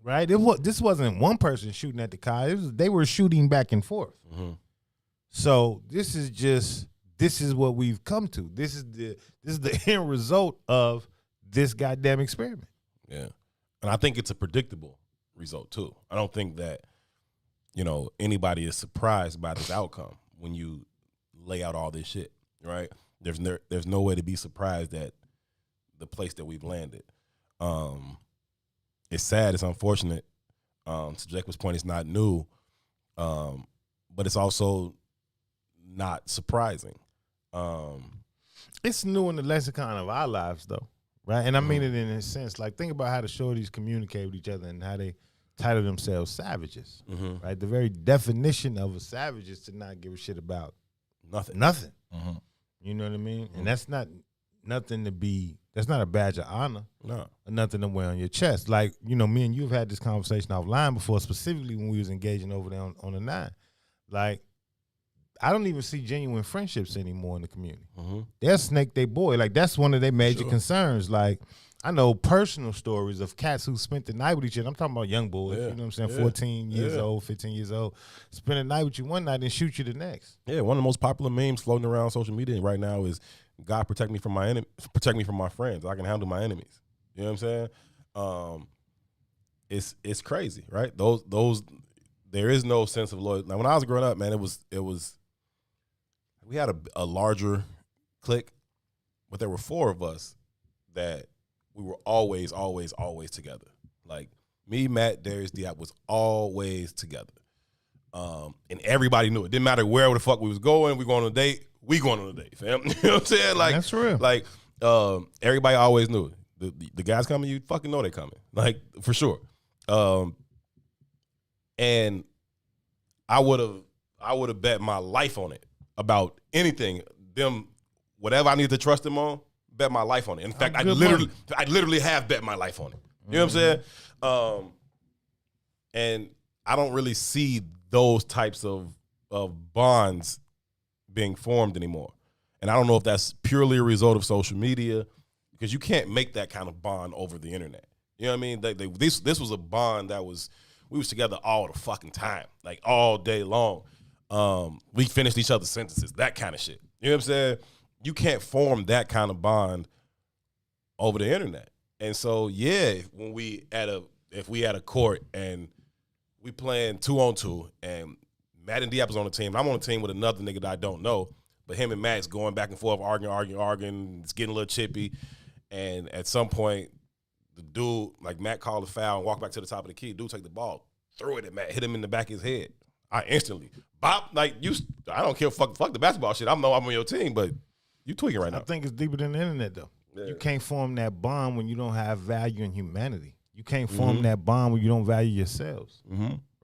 Right? This wasn't one person shooting at the car. They were shooting back and forth. So this is what we've come to. This is the end result of this goddamn experiment. Yeah. And I think it's a predictable result too. I don't think that, anybody is surprised by this outcome when you lay out all this shit, right? there's no way to be surprised at the place that we've landed. It's sad, it's unfortunate. To Jacob's point, it's not new, but it's also not surprising. It's new in the lexicon of our lives, though, right? And I mean it in a sense. Like, think about how the shorties communicate with each other and how they title themselves savages, right? The very definition of a savage is to not give a shit about nothing. You know what I mean? And that's not nothing to be. That's not a badge of honor. No, or nothing to wear on your chest. Like, you know, me and you have had this conversation offline before, specifically when we was engaging over there on the 9. Like, I don't even see genuine friendships anymore in the community. They'll snake their boy. Like, that's one of their major concerns. Like, I know personal stories of cats who spent the night with each other. I'm talking about young boys, you know what I'm saying? 14 years old, 15 years old. Spend the night with you one night and shoot you the next. Yeah, one of the most popular memes floating around social media right now is God protect me from my enemy, protect me from my friends. I can handle my enemies. You know what I'm saying? It's crazy, right? Those there is no sense of loyalty. Now, when I was growing up, man, it was we had a larger clique, but there were 4 of us that we were always together. Like me, Matt, Darius, Diop was always together. And everybody knew it. Didn't matter where the fuck we was going. We going on a date. We going on a date, fam. You know what I'm saying? Like, that's real. Like, everybody always knew it. The guys coming, you fucking know they coming. Like, for sure. And I would have bet my life on it about anything. Them, whatever I need to trust them on, bet my life on it. In fact, I literally have bet my life on it. You know what I'm saying? And I don't really see those types of bonds being formed anymore. And I don't know if that's purely a result of social media, because you can't make that kind of bond over the internet. You know what I mean? This was a bond that we was together all the fucking time, like all day long. We finished each other's sentences, that kind of shit. You know what I'm saying? You can't form that kind of bond over the internet. And so, yeah, if we had a court and we playing 2-on-2 and Matt and Diop is on the team, I'm on the team with another nigga that I don't know, but him and Matt's going back and forth, arguing. It's getting a little chippy. And at some point, the dude, like Matt called a foul and walked back to the top of the key. Dude take the ball, threw it at Matt, hit him in the back of his head. I instantly, bop, like, I don't care, fuck the basketball shit. I know I'm on your team, but you tweaking right now. I think it's deeper than the internet, though. Yeah. You can't form that bond when you don't have value in humanity. You can't form that bond when you don't value yourselves,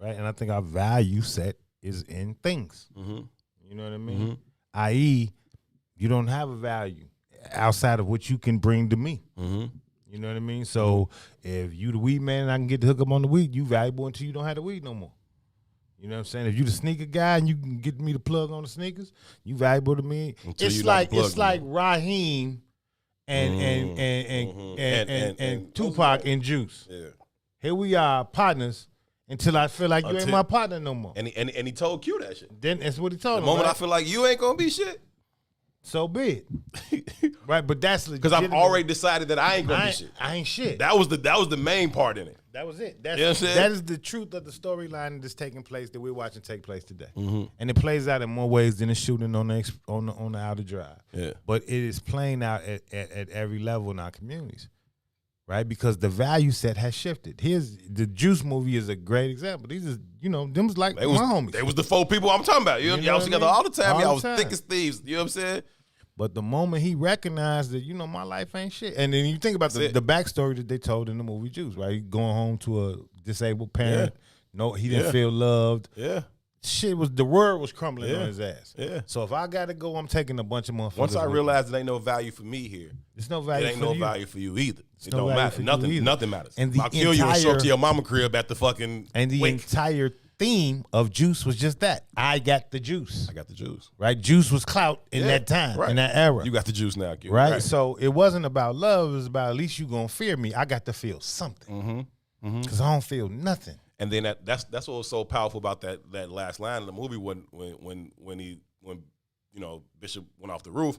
right? And I think our value set is in things. You know what I mean? I.e., you don't have a value outside of what you can bring to me. You know what I mean? So if you the weed man and I can get the hook up on the weed, you valuable until you don't have the weed no more. You know what I'm saying? If you the sneaker guy and you can get me the plug on the sneakers, you valuable to me. It's like Raheem and Tupac and Juice. Yeah. Here we are, partners, until I feel like you ain't my partner no more. And he told Q that shit. Then that's what he told him. The moment right? I feel like you ain't gonna be shit, so be it. Right, but that's because I've already decided that I ain't gonna be shit. I ain't shit. That was the main part in it. That was it. You know what I'm saying? That is the truth of the storyline that's taking place that we're watching take place today, and it plays out in more ways than a shooting on the outer drive. Yeah, but it is playing out at every level in our communities, right? Because the value set has shifted. The Juice movie is a great example. These is them was like my homies. They was the 4 people I'm talking about. Y'all was together all the time. Y'all was thick as thieves. You know what I'm saying? But the moment he recognized that, my life ain't shit. And then you think about the backstory that they told in the movie Juice, right? He going home to a disabled parent. Yeah. No, he didn't feel loved. Yeah. The world was crumbling on his ass. Yeah. So if I got to go, I'm taking a bunch of motherfuckers. Once I realized there ain't no value for me here, there's no value. It ain't no value for you either. It don't matter. Nothing matters. And I'll kill you and show up to your mama crib at the fucking And the entire theme of Juice was just that. I got the juice. I got the juice. Right? Juice was clout in that time, in that era. You got the juice now, Q. Right? So it wasn't about love. It was about at least you going to fear me. I got to feel something. Because I don't feel nothing. And then that's what was so powerful about that last line of the movie when Bishop went off the roof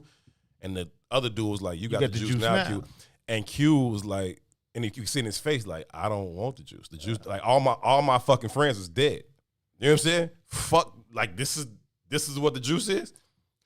and the other dude was like, you got the juice now, Q. And Q was like, and you see in his face, like, I don't want the juice. The juice, like all my fucking friends is dead. You know what I'm saying? Fuck, like this is what the juice is.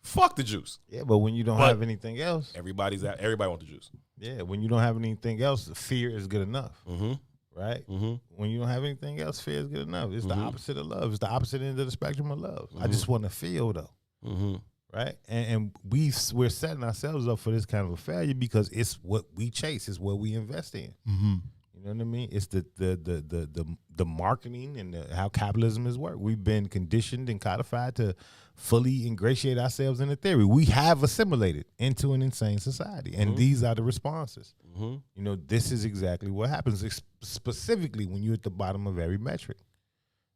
Fuck the juice. Yeah, but when you don't But have anything else, everybody want the juice. yeah, when you don't have anything else, fear is good enough. Mm-hmm. Right? Mm-hmm. When you don't have anything else, fear is good enough. It's the opposite of love. It's the opposite end of the spectrum of love. I just want to feel though. Mm-hmm. Right? And we're setting ourselves up for this kind of a failure because it's what we chase, it's what we invest in. Mm-hmm. You know what I mean? It's the marketing and how capitalism is work. We've been conditioned and codified to fully ingratiate ourselves in the theory. We have assimilated into an insane society, and these are the responses. Mm-hmm. You know, this is exactly what happens, specifically when you're at the bottom of every metric,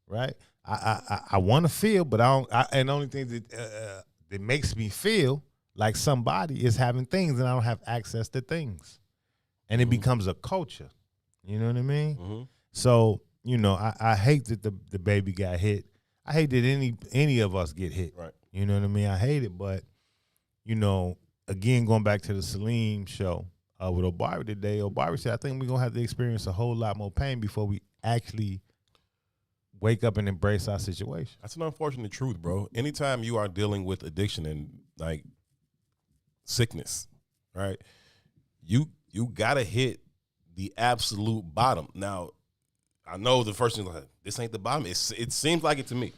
right? I want to feel, but I don't. And the only thing that makes me feel like somebody is having things, and I don't have access to things, and it becomes a culture. You know what I mean? Mm-hmm. So, you know, I hate that the baby got hit. I hate that any of us get hit. Right. You know what I mean? I hate it, but, you know, again, going back to the Salim show with Obari today, Obari said, I think we're going to have to experience a whole lot more pain before we actually wake up and embrace our situation. That's an unfortunate truth, bro. Anytime you are dealing with addiction and, like, sickness, right, you got to hit the absolute bottom. Now, I know the first thing is like, this ain't the bottom. It seems like it to me,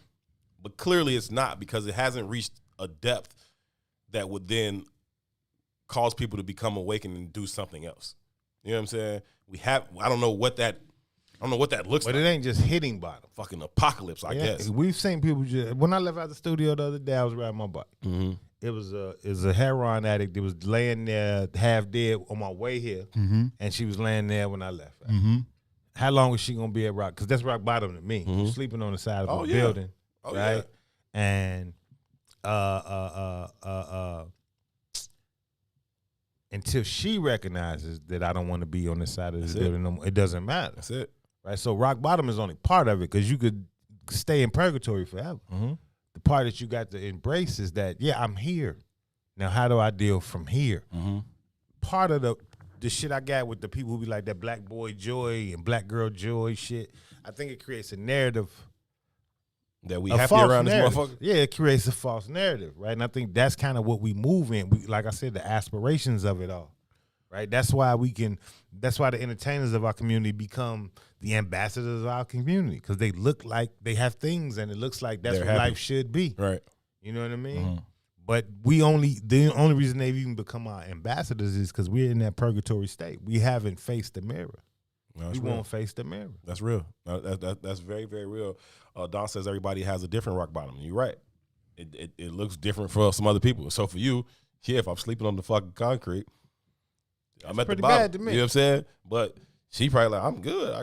but clearly it's not, because it hasn't reached a depth that would then cause people to become awakened and do something else. You know what I'm saying? I don't know what that looks like. But it ain't just hitting bottom. Fucking apocalypse, I guess. We've seen people when I left out the studio the other day, I was riding my bike. Mm-hmm. It was a heroin addict that was laying there half dead on my way here, and she was laying there when I left. Mm-hmm. How long was she gonna be at rock? Because that's rock bottom to me. Sleeping on the side of a building, right? Yeah. And until she recognizes that I don't want to be on the side of this building no more, it doesn't matter. That's it, right? So rock bottom is only part of it, because you could stay in purgatory forever. Mm-hmm. The part that you got to embrace is that, yeah, I'm here. Now, how do I deal from here? Mm-hmm. Part of the shit I got with the people who be like that black boy joy and black girl joy shit, I think it creates a narrative that we happy around this motherfucker. Yeah, it creates a false narrative, right? And I think that's kind of what we move in. Like I said, the aspirations of it all, right? That's why the entertainers of our community become the ambassadors of our community, because they look like they have things, and it looks like that's what life should be. Right. You know what I mean? Mm-hmm. But the only reason they've even become our ambassadors is because we're in that purgatory state. We haven't faced the mirror. We won't face the mirror. That's real. That's very, very real. Don says everybody has a different rock bottom. You're right. It looks different for some other people. So for you, if I'm sleeping on the fucking concrete, I'm at the bottom. Bad to me. You know what I'm saying? But she probably like, I'm good.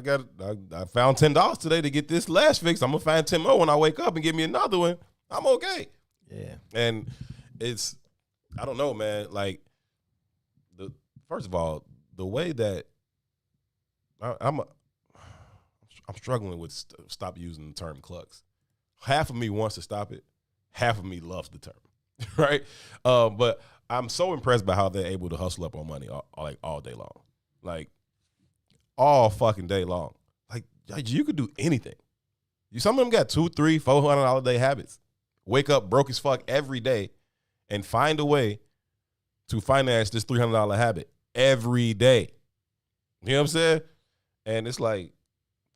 I found $10 today to get this lash fixed. I'm gonna find 10 more when I wake up and give me another one. I'm okay. Yeah. And I don't know, man. Like, first of all, the way that I'm struggling with stop using the term clucks. Half of me wants to stop it. Half of me loves the term, right? But I'm so impressed by how they're able to hustle up on money all day long, like all fucking day long. Like you could do anything. Some of them got $200, $300, $400 a day habits. Wake up broke as fuck every day and find a way to finance this $300 habit every day. You know what I'm saying? And it's like,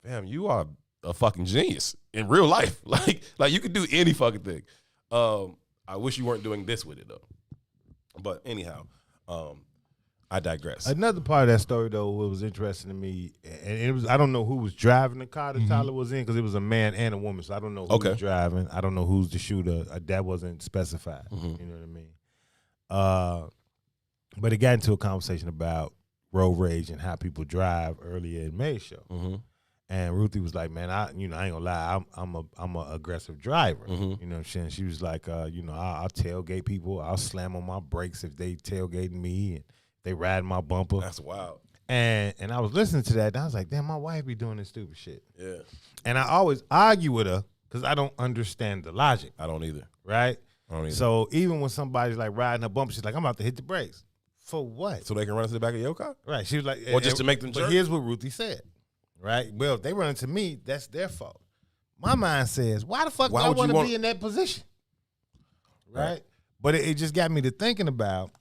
fam, you are a fucking genius in real life. Like you could do any fucking thing. I wish you weren't doing this with it though. But anyhow, I digress. Another part of that story though, what was interesting to me, and it was, I don't know who was driving the car that Tyler was in, because it was a man and a woman, so I don't know who was driving. I don't know who's the shooter. That wasn't specified. You know what I mean? But it got into a conversation about road rage and how people drive earlier in May's show. And Ruthie was like, man, I ain't gonna lie, I'm a aggressive driver. You know what I'm saying? She was like, I'll tailgate people, I'll slam on my brakes if they tailgating me and they ride my bumper. That's wild. And I was listening to that, and I was like, damn, my wife be doing this stupid shit. Yeah. And I always argue with her because I don't understand the logic. I don't either. Right? I don't either. So even when somebody's like riding a bumper, she's like, I'm about to hit the brakes. For what? So they can run into the back of your car? Right. She was like, or just to make them jerk? But here's what Ruthie said. Right? Well, if they run into me, that's their fault. My mind says, why the fuck do I want to be in that position? Right? But it just got me to thinking about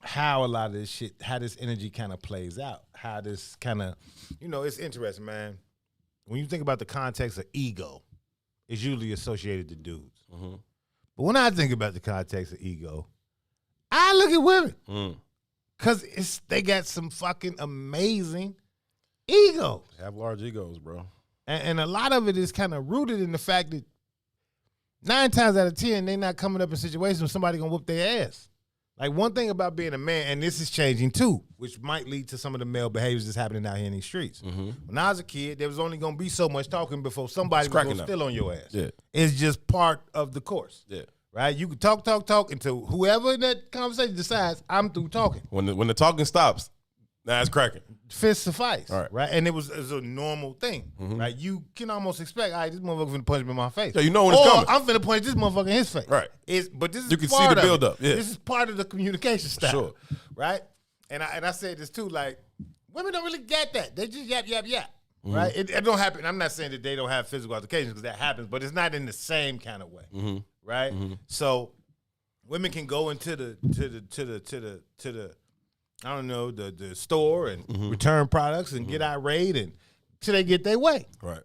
how a lot of this shit, how this energy kind of plays out, how this kind of, it's interesting, man. When you think about the context of ego, it's usually associated to dudes. Mm-hmm. But when I think about the context of ego, I look at women. Because they got some fucking amazing ego. They have large egos, bro. And a lot of it is kind of rooted in the fact that 9 times out of 10, they not coming up in situations where somebody gonna whoop their ass. Like one thing about being a man, and this is changing too, which might lead to some of the male behaviors that's happening out here in these streets. Mm-hmm. When I was a kid, there was only gonna be so much talking before somebody was gonna steal on your ass. Yeah. It's just part of the course. Yeah. Right? You can talk until whoever in that conversation decides I'm through talking. When the talking stops, now it's cracking. Fist suffice. All right. Right? And it was a normal thing. Mm-hmm. Right? You can almost expect, all right, this motherfucker finna punch me in my face. Yeah, you know when it's coming. I'm finna punch this motherfucker in his face. Right. But this is You can part see the of build it. up. Yeah. This is part of the communication style. Sure. Right? And I said this too, like, women don't really get that. They just yap. Mm-hmm. Right? It don't happen. I'm not saying that they don't have physical altercations because that happens, but it's not in the same kind of way. Mm-hmm. Right? Mm-hmm. So women can go into the I don't know, the store and return products and get irate and till they get their way. Right.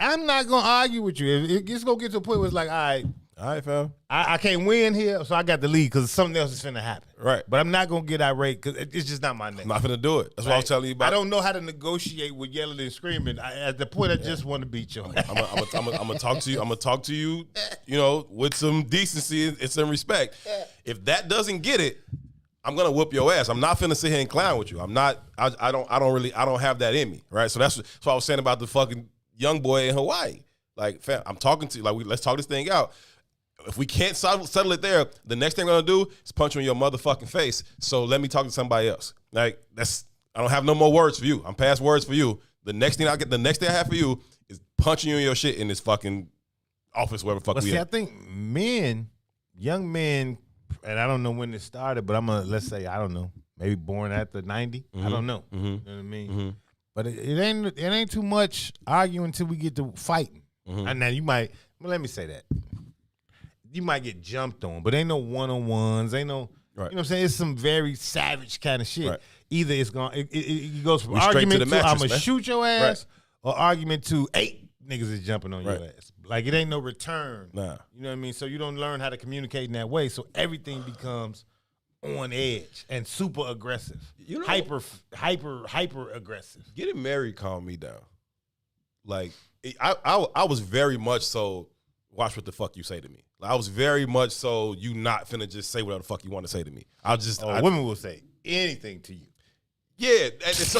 I'm not gonna argue with you. It's gonna get to a point where it's like, all right, fam. I can't win here, so I got the lead because something else is finna happen. Right. But I'm not gonna get irate because it's just not my name. I'm not finna do it. That's what I was telling you about. I don't know how to negotiate with yelling and screaming. At the point, I just want to beat you. I'm gonna talk to you. I'm gonna talk to you. With some decency and some respect. If that doesn't get it, I'm gonna whoop your ass. I'm not finna sit here and clown with you. I'm not. I don't have that in me. Right. So that's what I was saying about the fucking young boy in Hawaii. Like, fam, I'm talking to you. Like, let's talk this thing out. If we can't settle it there, the next thing I'm gonna do is punch you in your motherfucking face. So let me talk to somebody else. Like, I don't have no more words for you. I'm past words for you. The next thing I have for you is punching you in your shit in this fucking office, wherever the fuck we at. at. I think young men, and I don't know when it started, but let's say, I don't know, maybe born after 90. I don't know. Mm-hmm. You know what I mean? Mm-hmm. But it ain't too much arguing until we get to fighting. Mm-hmm. And now let me say that. You might get jumped on, but ain't no one-on-ones. Ain't no, Right. you know what I'm saying? It's some very savage kind of shit. Right. Either it goes from We straight argument to to, the mattress, I'm going to man. shoot your ass, Right. or argument to 8 niggas is jumping on Right. your ass. Like, it ain't no return. Nah. You know what I mean? So you don't learn how to communicate in that way. So everything becomes on edge and super aggressive. Hyper aggressive. Getting married calmed me down. Like, I was very much so, watch what the fuck you say to me. Like, I was very much so, you not finna just say whatever the fuck you want to say to me. Women will say anything to you. Yeah, and so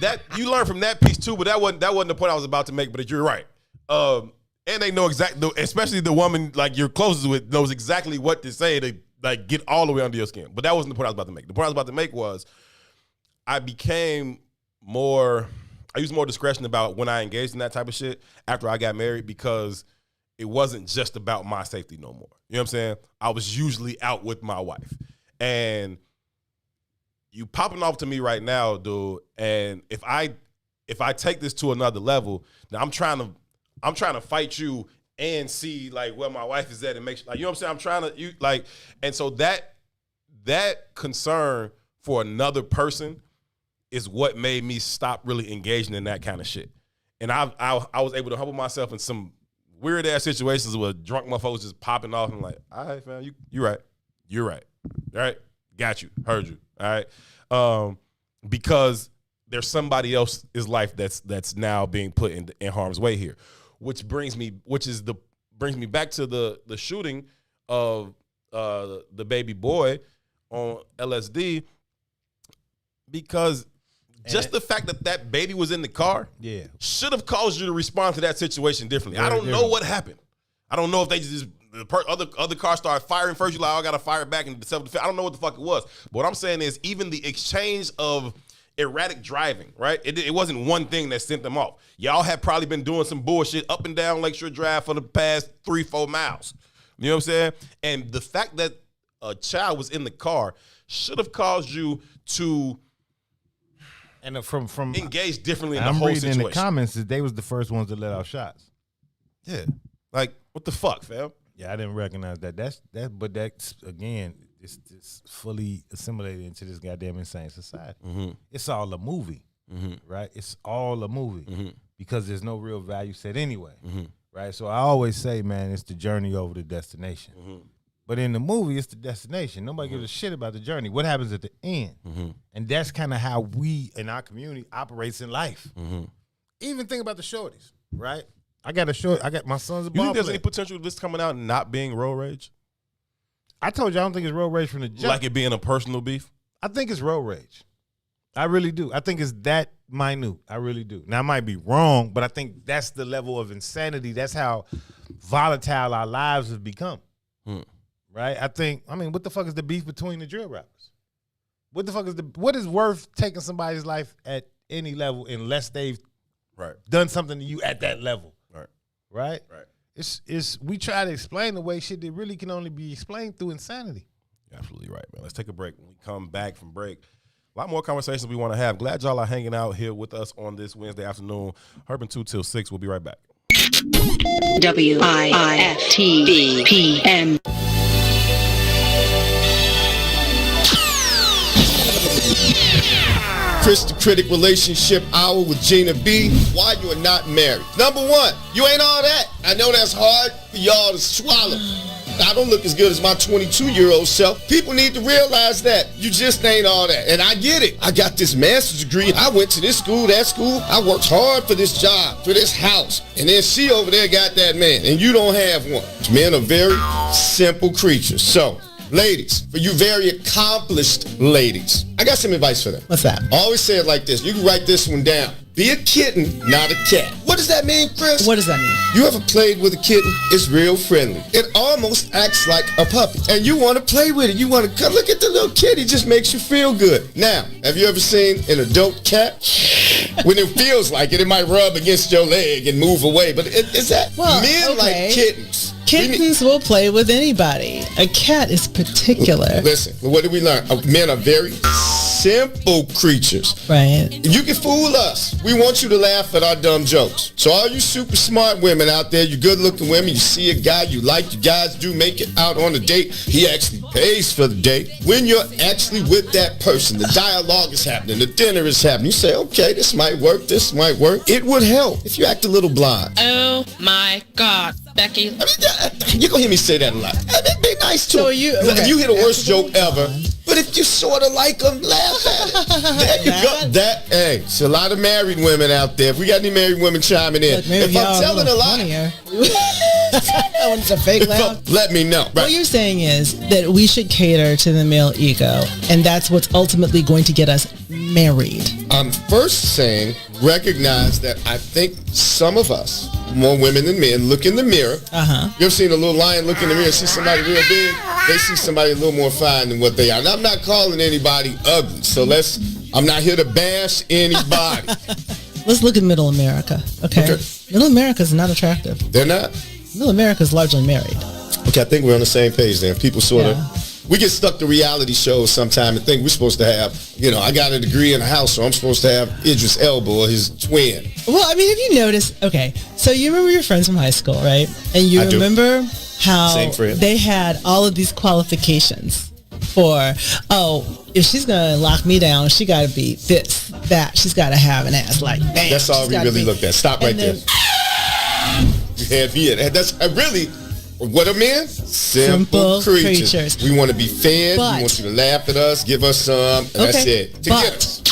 that you learn from that piece too. But that wasn't the point I was about to make. But you're right. And they know exactly, especially the woman like you're closest with knows exactly what to say to like get all the way under your skin. But that wasn't the point I was about to make. The point I was about to make was I used more discretion about when I engaged in that type of shit after I got married because it wasn't just about my safety no more. You know what I'm saying? I was usually out with my wife. And you popping off to me right now, dude, and if I take this to another level, now I'm trying to fight you and see like where my wife is at and make sure, like, you know what I'm saying? And so that concern for another person is what made me stop really engaging in that kind of shit. And I was able to humble myself in some weird ass situations where drunk motherfuckers just popping off and like, all right, fam, you're right. All right, got you, heard you. All right, because there's somebody else's life that's now being put in harm's way here, which brings me back to the shooting of the baby boy on LSD, because just the fact that baby was in the car should have caused you to respond to that situation differently. I don't know what happened. I don't know if they just other cars started firing first. You're like, oh, I got to fire back in self-defense. I don't know what the fuck it was. But what I'm saying is even the exchange of erratic driving, right? It wasn't one thing that sent them off. Y'all had probably been doing some bullshit up and down Lakeshore Drive for the past 3-4 miles. You know what I'm saying? And the fact that a child was in the car should have caused you to from engage differently in the whole situation. I'm reading in the comments that they was the first ones to let out shots. Yeah. Like, what the fuck, fam? Yeah, I didn't recognize that. But that's again, it's fully assimilated into this goddamn insane society. Mm-hmm. It's all a movie, right? It's all a movie because there's no real value set anyway, right? So I always say, man, it's the journey over the destination. But in the movie, it's the destination. Nobody gives a shit about the journey. What happens at the end? And that's kind of how we in our community operates in life. Even think about the shorties, right? I got my son's a ball You think there's player. any potential of this coming out and not being road rage? I told you I don't think it's road rage from the jump. Like it being a personal beef? I think it's road rage. I really do. I think it's that minute. I really do. Now, I might be wrong, but I think that's the level of insanity. That's how volatile our lives have become. Right? I mean, what the fuck is the beef between the drill rappers? What is worth taking somebody's life at any level unless they've done something to you at that level? Right? It's we try to explain the way shit that really can only be explained through insanity. You're absolutely right, man. Let's take a break. When we come back from break, a lot more conversations we want to have. Glad y'all are hanging out here with us on this Wednesday afternoon. Herb and 2 till 6. We'll be right back. WIFTV-PM. Chris the Critic Relationship Hour with Gina B. Why you are not married. Number one, you ain't all that. I know that's hard for y'all to swallow. I don't look as good as my 22-year-old self. People need to realize that. You just ain't all that. And I get it. I got this master's degree. I went to this school, that school. I worked hard for this job, for this house. And then she over there got that man. And you don't have one. Men are very simple creatures. So, ladies, for you very accomplished ladies, I got some advice for them. What's that? I always say it like this. You can write this one down. Be a kitten, not a cat. What does that mean, Chris? What does that mean? You ever played with a kitten? It's real friendly. It almost acts like a puppy. And you want to play with it. You want to look at the little kitty. It just makes you feel good. Now, have you ever seen an adult cat? When it feels like it, it might rub against your leg and move away. But is that men like kittens? Kittens will play with anybody. A cat is particular. Listen, what did we learn? Men are very simple creatures. Right. You can fool us. We want you to laugh at our dumb jokes. So all you super smart women out there, you good looking women, you see a guy you like, you guys do make it out on a date, he actually pays for the date. When you're actually with that person, the dialogue is happening, the dinner is happening, you say, okay, this might work. It would help if you act a little blind. Oh my God, Becky. I mean, you're going to hear me say that a lot. I mean, be nice to him. If you hear the worst joke ever, but if you sort of like them, laugh at it. There you go. Hey, it's a lot of married women out there. If we got any married women chiming in, if I'm telling a lie, that one's a fake laugh. Let me know. Right. What you're saying is that we should cater to the male ego, and that's what's ultimately going to get us married. I'm first saying recognize that I think some of us, more women than men, look in the mirror. You ever seen a little lion look in the mirror and see somebody real big? They see somebody a little more fine than what they are. And I'm not calling anybody ugly, so I'm not here to bash anybody. Let's look at Middle America, okay? Middle America is not attractive. They're not? Middle America is largely married. Okay, I think we're on the same page then. People sort of... We get stuck to reality shows sometime and think we're supposed to have, I got a degree in a house, so I'm supposed to have Idris Elba or his twin. Well, I mean, if you notice, okay, so you remember your friends from high school, right? And you remember how they had all of these qualifications for, if she's going to lock me down, she got to be this, that. She's got to have an ass like that. That's all we really looked at. Stop right there. You had me at. That's really... What are men? Simple creatures. We want to be fed. We want you to laugh at us, give us some, and that's it. To get us.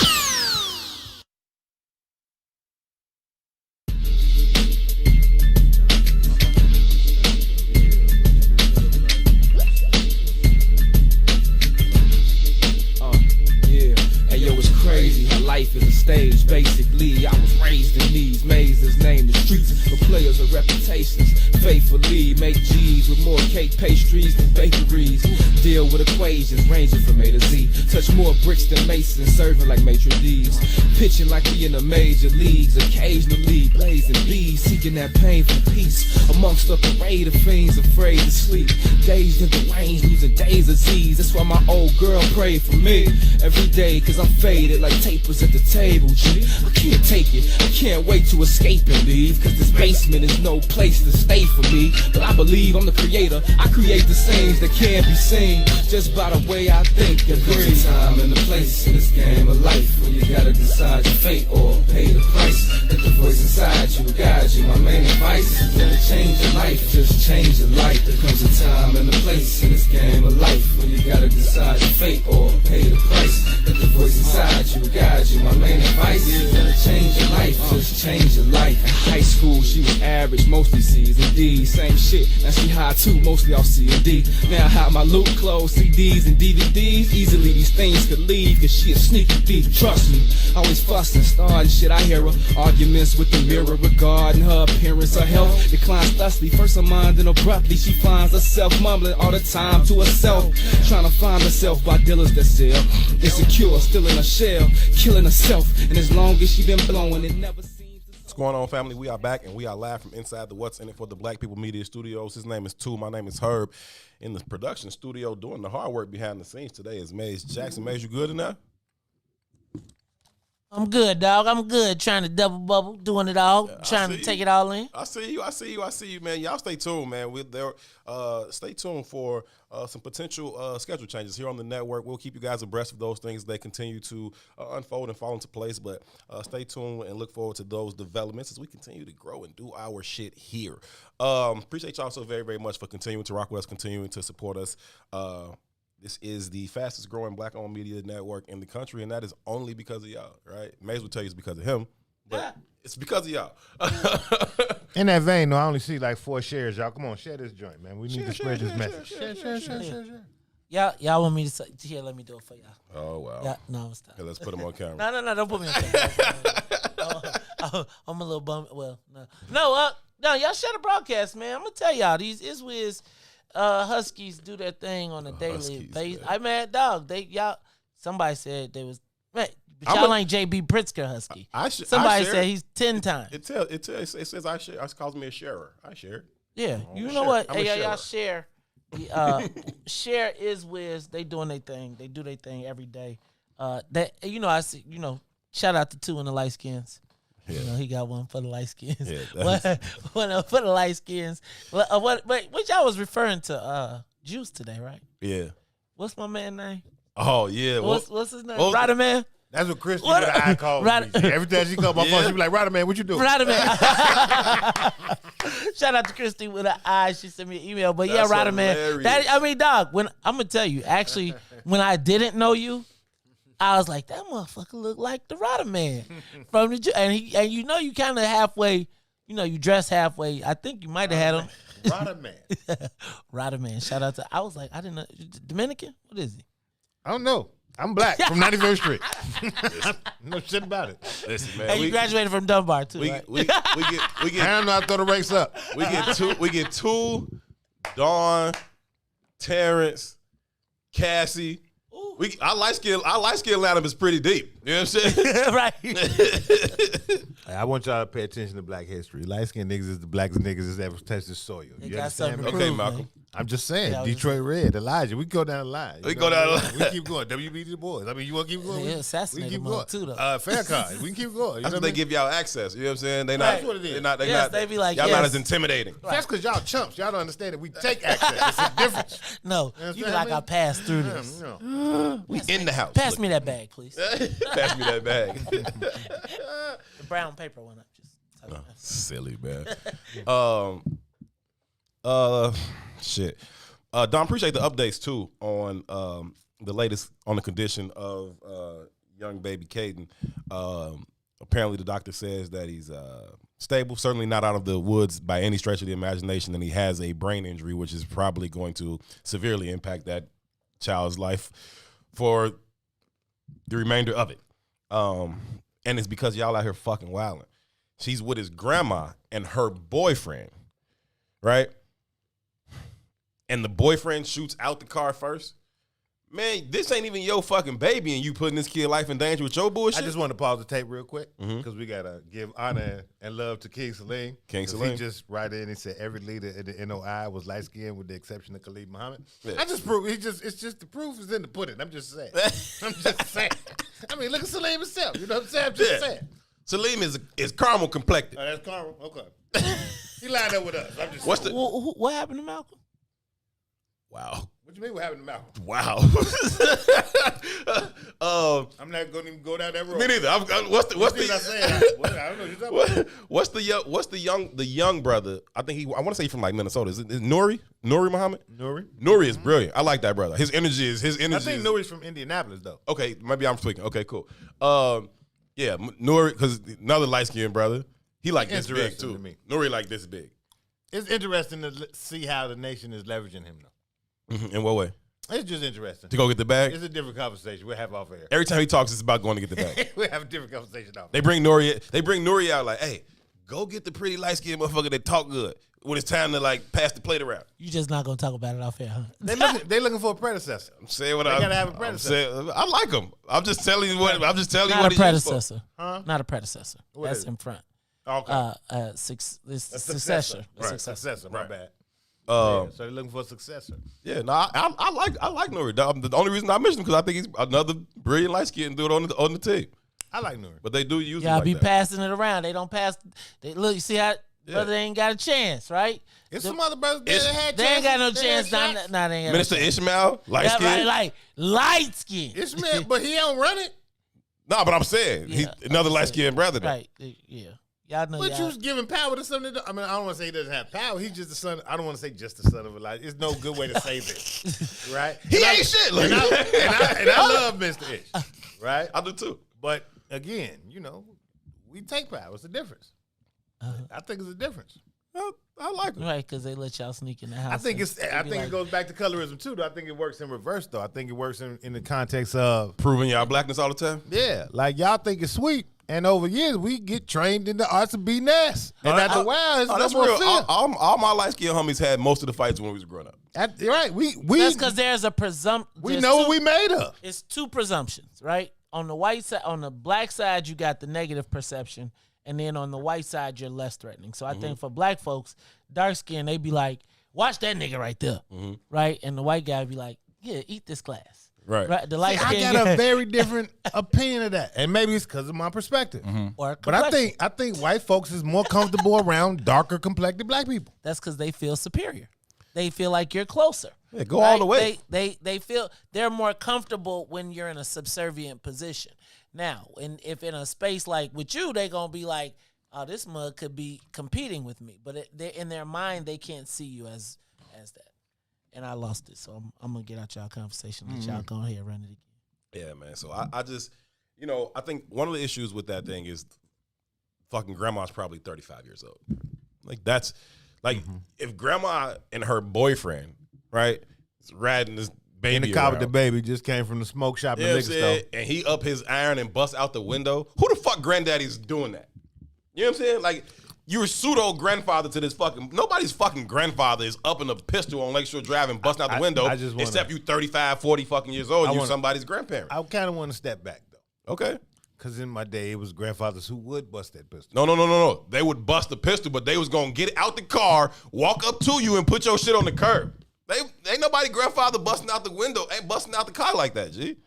Life is a stage, basically. I was raised in these mazes, named the streets for players of reputations. Faithfully make G's with more cake pastries than bakeries. Deal with equations ranging from A to Z. Touch more bricks than masons, serving like maitre d's. Pitching like we in the major leagues. Occasionally blazing bees, seeking that painful peace amongst a parade of fiends afraid to sleep. Dazed and deranged, losing days of Z's. That's why my old girl prayed for me every day, cause I'm faded like tapers was at the table, G. I can't take it, I can't wait to escape and leave, cause this basement is no place to stay for me. But I believe I'm the creator, I create the scenes that can't be seen, just by the way I think and breathe. There's a time and a place in this game of life where you gotta decide your fate or pay the price. Let the voice inside you guide you. My main advice is never change your life, just change your life. There comes a time and a place in this game of life where you gotta decide your fate or pay the price. Let the voice inside you guide you. My main advice is never change your life, just change your life. In high school, she was average, mostly C's and D's. Same shit, now she high too, mostly off C and D. Now I have my loot clothes, CDs and DVDs. Easily these things could leave, cause she a sneaky thief, trust me. Always fussing, starting shit, I hear her. Arguments with the mirror regarding her appearance, her health declines thusly. First her mind, then abruptly she finds herself mumbling all the time to herself, trying to find herself by dealers that sell. Insecure, still in a shell, killing herself. And as long as she been blowing, it never seems. What's going on, family? We are back, and we are live from inside the What's in It for the Black People Media Studios. His name is Tu. My name is Herb. In the production studio, doing the hard work behind the scenes today is Maze Jackson. Maze, you good enough? I'm good, dog. I'm good. Trying to double bubble, doing it all, trying to take it all in. I see you, man. Y'all stay tuned, man. Stay tuned for some potential schedule changes here on the network. We'll keep you guys abreast of those things. They continue to unfold and fall into place, but stay tuned and look forward to those developments as we continue to grow and do our shit here. Appreciate y'all so very, very much for continuing to rock with us, continuing to support us. This is the fastest growing black-owned media network in the country, and that is only because of y'all, right? Maze will tell you it's because of him, but it's because of y'all. In that vein, though, I only see like 4 shares, y'all. Come on, share this joint, man. We need to spread this message. Share. Y'all want me to say, here, let me do it for y'all. Oh, wow. Yeah, no, stop. Hey, let's put him on camera. No, don't put me on camera. I'm a little bummed. Well, no, y'all share the broadcast, man. I'm going to tell y'all, these Izwiz Huskies do their thing on a daily basis. I mean, dog, somebody said they was, man, but y'all ain't JB Pritzker Husky. Somebody said he's 10 times. It says I share. It calls me a sharer. I share. Yeah, you know what? Hey, y'all share. Share Izwiz. They doing their thing. They do their thing every day. I see. Shout out to 2 in the light skins. Yeah. He got one for the light skins. Yeah, one for the light skins. Which I was referring to Juice today, right? Yeah. What's my man's name? Oh, yeah. What's his name? Ryder Man? That's what Christy with an eye calls me. Every time she calls my phone, she be like, Ryder Man, what you doing? Ryder Man. Shout out to Christy with an eye. She sent me an email. But that's Ryder Man. Dog, when I'm going to tell you, actually, when I didn't know you, I was like, that motherfucker look like the Ryder Man from the and you kind of halfway, you dress halfway. I think you might have had him. Ryder Man. Ryder Man. Shout out to. I was like, I didn't know. Dominican? What is he? I don't know. I'm black from 91st Street. No shit about it. Listen, man. Hey, you graduated from Dunbar too, right? We get. I don't know how to throw the ranks up. We get two. Dawn, Terrence, Cassie. Our light skill lineup is pretty deep. You know what I'm saying? Right. I want y'all to pay attention to black history. Light skinned niggas is the blackest niggas that's ever touched the soil. You understand me? Okay, Malcolm. Man. I'm just saying, Detroit Red, Elijah. We go down the line. We keep going. WB the boys. I mean, you want to keep going? Yeah, assassinate them all too, though. Fair card. We can keep going. That's what they give y'all access. You know what I'm saying? That's what it is. They be like, y'all not as intimidating. Right. That's because y'all chumps. Y'all don't understand that we take access. It's a difference. No, you be like, I passed through this. We in the house. Pass me that bag, please. Pass me that bag. The brown paper one up. Silly, man. Shit. Don, appreciate the updates too on the latest on the condition of young baby Caden. Apparently, the doctor says that he's stable, certainly not out of the woods by any stretch of the imagination, and he has a brain injury, which is probably going to severely impact that child's life for the remainder of it. And it's because y'all out here fucking wilding. She's with his grandma and her boyfriend, right? And the boyfriend shoots out the car first. Man, this ain't even your fucking baby, and you putting this kid life in danger with your bullshit. I just want to pause the tape real quick because we gotta give honor and love to King Salim. King Salim. He just right in and said every leader in the NOI was light skinned with the exception of Khalid Muhammad. Yeah. I just prove it's just the proof is in the pudding. I'm just saying. I mean, look at Salim himself. You know what I'm saying? I'm just saying. Salim is caramel complected. Oh, that's caramel. Okay. He lined up with us. I'm just. What happened to Malcolm? Wow. What you mean? What happened to Malcolm? Wow. I'm not going to even go down that road. Me neither. I don't know what you're talking about. What's the young brother? I want to say he's from like Minnesota. Is Nuri Muhammad? Nuri is brilliant. I like that brother. His energy. I think Nuri's from Indianapolis though. Okay, maybe I'm tweaking. Okay, cool. Yeah, Nuri, because another light skinned brother. He like this big too. Nuri like this big. It's interesting to see how the nation is leveraging him though. In what way? It's just interesting. To go get the bag? It's a different conversation. We'll have off air. Every time he talks, it's about going to get the bag. We'll have a different conversation off. They bring Nuri out like, hey, go get the pretty light-skinned motherfucker that talk good when it's time to like pass the plate around. You just not going to talk about it off air, huh? They looking for a predecessor. I'm saying what they gotta have a predecessor. I like him. I'm just telling you what Not a predecessor. Huh? Not a predecessor. What That's is it? in front. Okay. Successor. Successor. My bad. So they're looking for a successor. Yeah, no, I like Nuri. The only reason I mentioned him because I think he's another brilliant light skinned dude on the team. I like Nuri, but they do use him y'all like be that. passing it around. They don't pass. Look, you see how brother ain't got a chance, right? It's some other brothers that had. They ain't got no chance. Nah, they ain't got Minister no chance. Ishmael, light skin, right, like light skin. Ishmael, but he don't run it. No, but I'm saying he's another light skinned brother. Though. Right? Yeah. Y'all know. But you was giving power to something. I mean, I don't want to say he doesn't have power. He's just the son. I don't want to say just the son of a light. There's no good way to say this, right? He ain't shit. Like and I love Mr. Ish, right? I do too. But again, we take power. It's a difference. I think it's a difference. I like him. Right, because they let y'all sneak in the house. I think it goes back to colorism too. Though I think it works in reverse. Though I think it works in the context of proving y'all blackness all the time. Yeah, like y'all think it's sweet. And over years, we get trained in the arts of being ass. And after a while, it's that's no more real. fear. All my light skinned homies had most of the fights when we was growing up. Right. That's because there's a presumption. We know what we made of. It's two presumptions, right? On the white side, on the black side, you got the negative perception, and then on the white side, you're less threatening. So I think for black folks, dark skin, they be like, "Watch that nigga right there," right? And the white guy be like, "Yeah, eat this glass." Right. The light I got a very different opinion of that, and maybe it's because of my perspective. But I think white folks is more comfortable around darker complected black people. That's because they feel superior. They feel like you're closer. Yeah, go all the way. They feel they're more comfortable when you're in a subservient position. Now, if in a space like with you, they gonna be like, "Oh, this mug could be competing with me," but in their mind, they can't see you as that. And I lost it, so I'm gonna get out y'all conversation. Let y'all go ahead and run it again. Yeah, man. So I just, I think one of the issues with that thing is fucking grandma's probably 35 years old. Like that's like if grandma and her boyfriend, right, is riding this baby in the car with the around, baby just came from the smoke shop and liquor store, and he up his iron and bust out the window. Who the fuck granddaddy's doing that? You know what I'm saying? Like. You're pseudo grandfather to this fucking. Nobody's fucking grandfather is up in a pistol on Lakeshore Drive and busting out the window. Except you 35, 40 fucking years old. You're somebody's grandparent. I kind of want to step back though. Okay. Because in my day, it was grandfathers who would bust that pistol. No. They would bust the pistol, but they was gonna get out the car, walk up to you, and put your shit on the curb. They ain't nobody grandfather busting out the window, ain't busting out the car like that, G.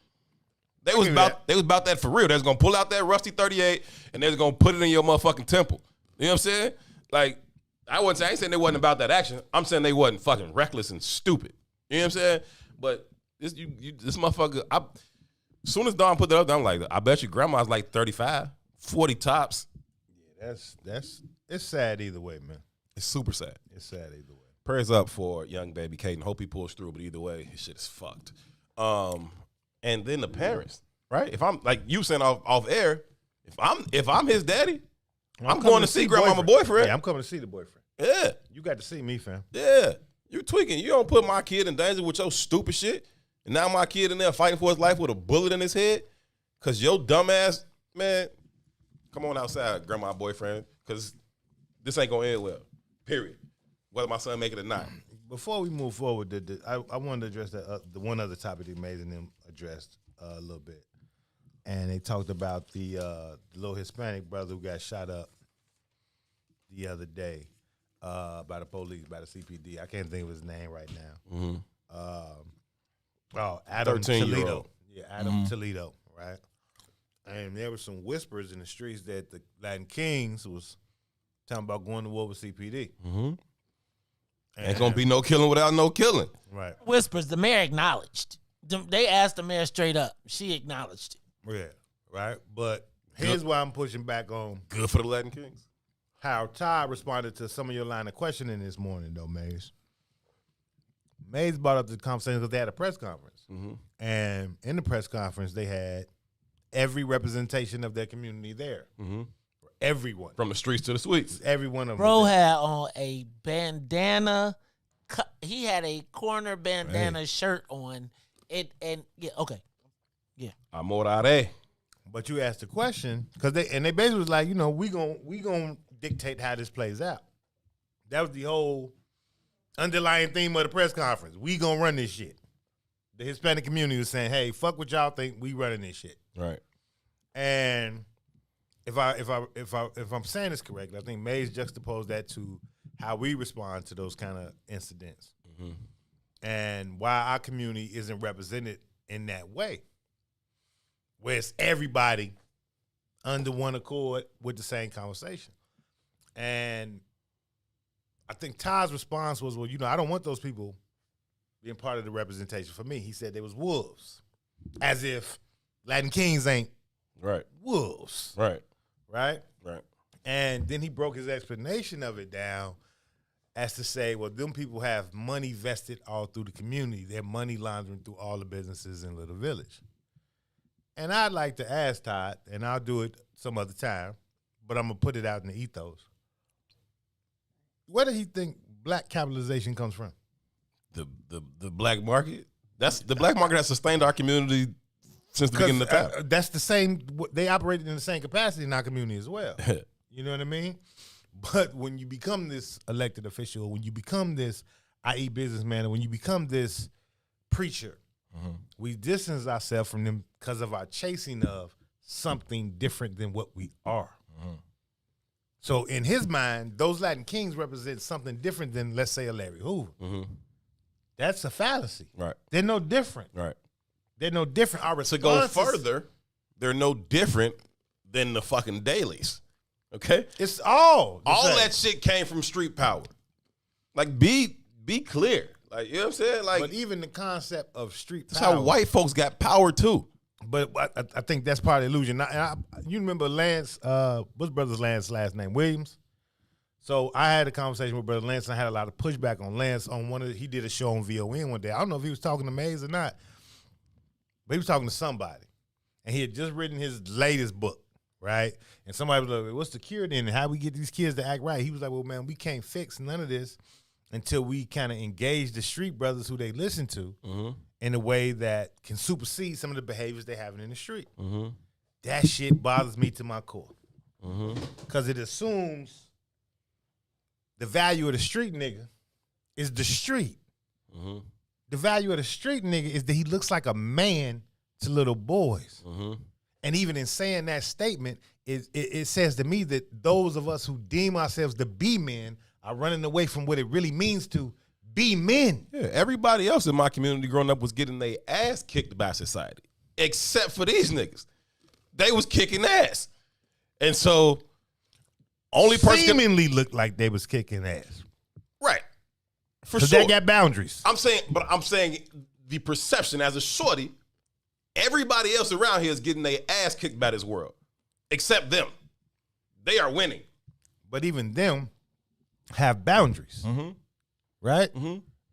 They was about that for real. They was gonna pull out that rusty 38 and they was gonna put it in your motherfucking temple. You know what I'm saying? Like, I ain't saying they wasn't about that action. I'm saying they wasn't fucking reckless and stupid. You know what I'm saying? But this motherfucker, as soon as Dawn put that up there, I'm like, I bet you grandma's like 35, 40 tops. Yeah, it's sad either way, man. It's super sad. It's sad either way. Prayers up for young baby Caden. Hope he pulls through, but either way, his shit is fucked. And then the parents, right? If I'm like you saying off air, if I'm his daddy, I'm going to see grandmama boyfriend. Yeah, I'm coming to see the boyfriend. Yeah. You got to see me, fam. Yeah. You tweaking. You don't put my kid in danger with your stupid shit. And now my kid in there fighting for his life with a bullet in his head. Because your dumb ass, man, come on outside, grandma boyfriend. Because this ain't going to end well. Period. Whether my son make it or not. before we move forward, I wanted to address the one other topic that Maze and them addressed a little bit. And they talked about the little Hispanic brother who got shot up the other day by the police, by the CPD. I can't think of his name right now. Adam Toledo. Yeah, Adam Toledo, right? And there were some whispers in the streets that the Latin Kings was talking about going to war with CPD. Ain't gonna be no killing without no killing. Right. Whispers, the mayor acknowledged. They asked the mayor straight up. She acknowledged it. Yeah, right. But here's why I'm pushing back on. Good for the Latin Kings. How Ty responded to some of your line of questioning this morning, though, Maze. Maze brought up the conversation because they had a press conference. And in the press conference, they had every representation of their community there. Everyone. From the streets to the suites. Every one of them. Bro had on a bandana. He had a corner bandana shirt on. Amorare. But you asked the question because they basically was like, we gonna dictate how this plays out. That was the whole underlying theme of the press conference. We gonna run this shit. The Hispanic community was saying, "Hey, fuck what y'all think. We running this shit." Right. And if I'm saying this correctly, I think Mays juxtaposed that to how we respond to those kind of incidents, and why our community isn't represented in that way, where it's everybody under one accord with the same conversation. And I think Ty's response was, well, I don't want those people being part of the representation for me. He said they was wolves, as if Latin Kings ain't wolves. Right. And then he broke his explanation of it down as to say, well, them people have money vested all through the community. They're money laundering through all the businesses in Little Village. And I'd like to ask Todd, and I'll do it some other time, but I'm going to put it out in the ethos. Where do he think black capitalization comes from? The black market? That's the black market has sustained our community since the beginning of time. That's the same. They operated in the same capacity in our community as well. You know what I mean? But when you become this elected official, when you become this i.e. businessman, and when you become this preacher, we distance ourselves from them because of our chasing of something different than what we are. So in his mind, those Latin Kings represent something different than, let's say, a Larry Hoover. That's a fallacy. Right. They're no different. Right. They're no different. Our to go further, they're no different than the fucking dailies. Okay? It's all that shit came from street power. Like, be clear. Like, you know what I'm saying? Like, but even the concept of street that's power. how white folks got power too. But I think that's part of the illusion. You remember Lance, what's Brother Lance's last name? Williams? So I had a conversation with Brother Lance, and I had a lot of pushback on Lance on he did a show on VON one day. I don't know if he was talking to Maze or not, but he was talking to somebody. And he had just written his latest book, right? And somebody was like, what's the cure then? And how we get these kids to act right? He was like, well, man, we can't fix none of this until we kind of engage the street brothers who they listen to in a way that can supersede some of the behaviors they're having in the street. That shit bothers me to my core. Because it assumes the value of the street nigga is the street. The value of the street nigga is that he looks like a man to little boys. And even in saying that statement, it says to me that those of us who deem ourselves to be men are running away from what it really means to be men. Yeah, everybody else in my community growing up was getting their ass kicked by society, except for these niggas. They was kicking ass. And so only person seemingly looked like they was kicking ass. Right. For sure. They got boundaries. I'm saying the perception as a shorty, everybody else around here is getting their ass kicked by this world, except them. They are winning. But even them have boundaries. Right?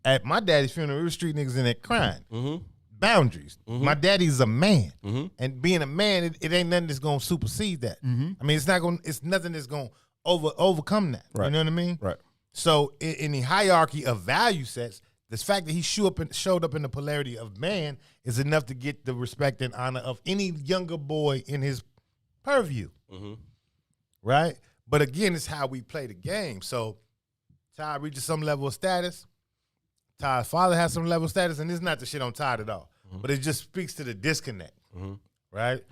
At my daddy's funeral, there were street niggas in there crying. Boundaries. My daddy's a man. And being a man, it ain't nothing that's gonna supersede that. I mean, it's nothing that's gonna overcome that. Right. You know what I mean? Right. So in the hierarchy of value sets, this fact that he showed up in the polarity of man is enough to get the respect and honor of any younger boy in his purview. Right? But again, it's how we play the game. So Ty reaches some level of status, Ty's father has some level of status, and it's not the shit on Ty at all. But it just speaks to the disconnect, right?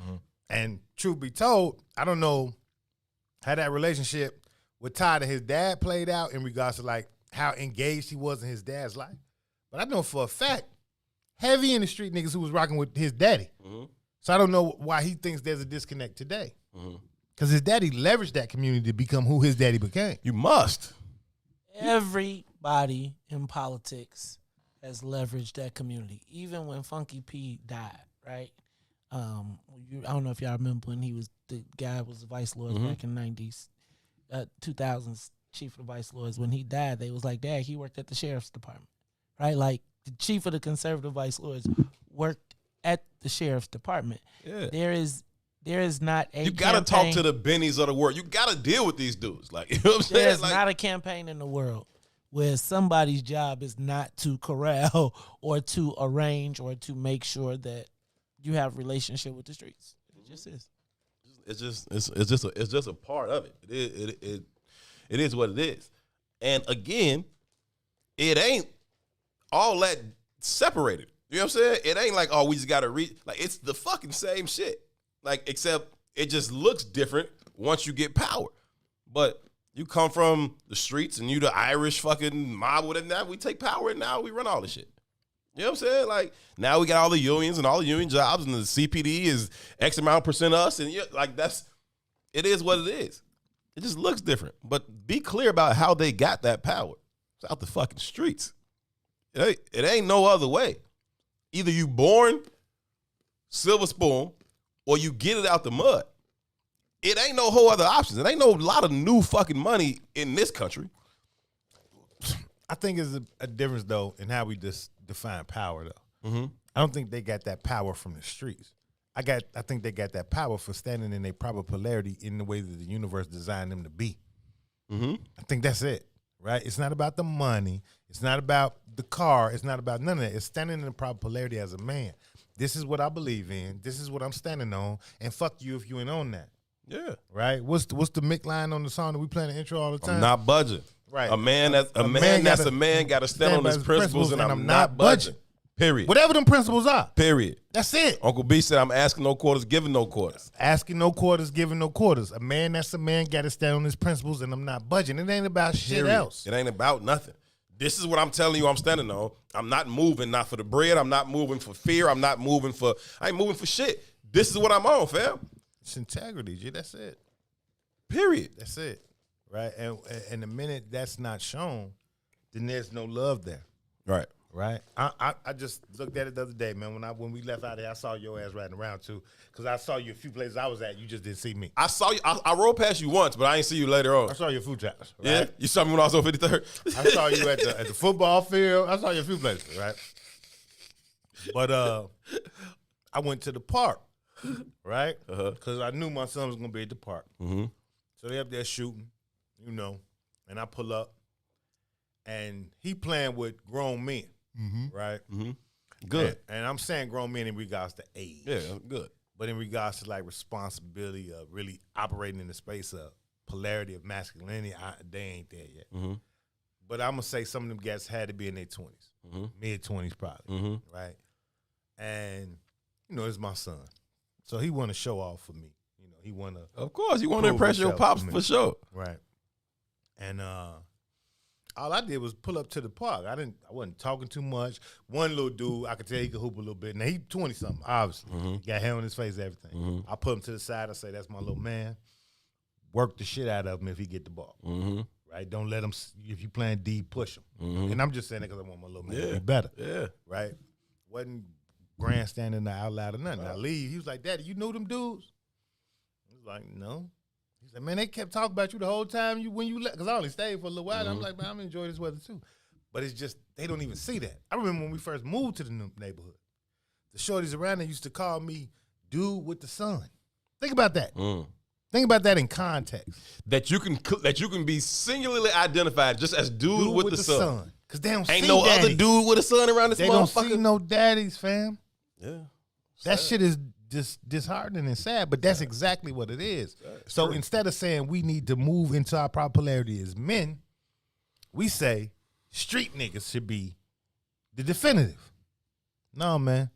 And truth be told, I don't know how that relationship with Ty and his dad played out in regards to like how engaged he was in his dad's life. But I know for a fact, heavy in the street niggas who was rocking with his daddy. So I don't know why he thinks there's a disconnect today. Because his daddy leveraged that community to become who his daddy became. You must. Everybody in politics has leveraged that community. Even when Funky P died, right? I don't know if y'all remember when the guy was the vice lord back in the 90s, 2000s, chief of the vice lords. When he died, they was like, Dad, he worked at the sheriff's department, right? Like the chief of the conservative vice lords worked at the sheriff's department. Yeah. There is not a You gotta talk to the Bennies of the world. You gotta deal with these dudes. Like, you know what I'm saying? There's Like, not a campaign in the world where somebody's job is not to corral or to arrange or to make sure that you have a relationship with the streets. It just is. It's just a part of it. It is what it is. And again, it ain't all that separated. You know what I'm saying? It ain't like, oh, we just gotta read. Like, it's the fucking same shit. Like, except it just looks different once you get power. But you come from the streets and you the Irish fucking mob with it. Now we take power and now we run all this shit. You know what I'm saying? Like, now we got all the unions and all the union jobs and the CPD is X amount % us. And like, it is what it is. It just looks different. But be clear about how they got that power. It's out the fucking streets. It ain't no other way. Either you born silver spoon or you get it out the mud. It ain't no whole other options. It ain't no lot of new fucking money in this country. I think there's a difference, though, in how we just define power, though. I don't think they got that power from the streets. I think they got that power for standing in their proper polarity in the way that the universe designed them to be. I think that's it, right? It's not about the money. It's not about the car. It's not about none of that. It's standing in the proper polarity as a man. This is what I believe in. This is what I'm standing on. And fuck you if you ain't on that. Yeah. Right? What's the Mick line on the song that we play in the intro all the time? I'm not budging. Right. A man that's a man got to stand on his principles, and I'm not budging. Period. Whatever them principles are. Period. That's it. Uncle B said, I'm asking no quarters, giving no quarters. Asking no quarters, giving no quarters. A man that's a man got to stand on his principles, and I'm not budging. It ain't about shit else. It ain't about nothing. This is what I'm telling you I'm standing on. I'm not moving, not for the bread. I'm not moving for fear. I ain't moving for shit. This is what I'm on, fam. It's integrity, G. That's it. Period. That's it. Right? And the minute that's not shown, then there's no love there. Right. Right? I just looked at it the other day, man. When we left out there, I saw your ass riding around too. Because I saw you a few places I was at, you just didn't see me. I saw you. I rode past you once, but I ain't see you later on. I saw you a few times. Right? Yeah? You saw me when I was on 53rd? I saw you at the football field. I saw you a few places, right? But I went to the park, right? Because I knew my son was going to be at the park. So they up there shooting, you know, and I pull up, and he playing with grown men, right? Good. And I'm saying grown men in regards to age. Yeah, good. But in regards to, like, responsibility of really operating in the space of polarity of masculinity, they ain't there yet. But I'm going to say some of them guys had to be in their 20s, mid-20s probably, right? And, you know, it's my son. So he want to show off for me. You know, he want to. Of course, you want to impress your pops for sure. Right. And all I did was pull up to the park. I wasn't talking too much. One little dude, I could tell he could hoop a little bit. Now he 20-something, obviously. Got hair on his face, everything. I put him to the side. I say, that's my little man. Work the shit out of him if he get the ball. Right? Don't let him, if you playing D, push him. And I'm just saying that because I want my little man to be better. Yeah. Right? Wasn't grandstanding out loud or nothing. I leave. He was like, Daddy, you know them dudes? I was like, no. He said, man, they kept talking about you the whole time when you left. Because I only stayed for a little while. I'm like, man, I'm enjoying this weather too. But it's just, they don't even see that. I remember when we first moved to the new neighborhood, the shorties around there used to call me dude with the sun. Think about that. Think about that in context. That you can be singularly identified just as dude with the sun. Because they don't ain't see no daddies. other dude with a sun around this they motherfucker. They don't see no daddies, fam. Yeah. That shit is just disheartening and sad, but that's exactly what it is. So instead of saying we need to move into our proper polarity as men, we say street niggas should be the definitive. No, man.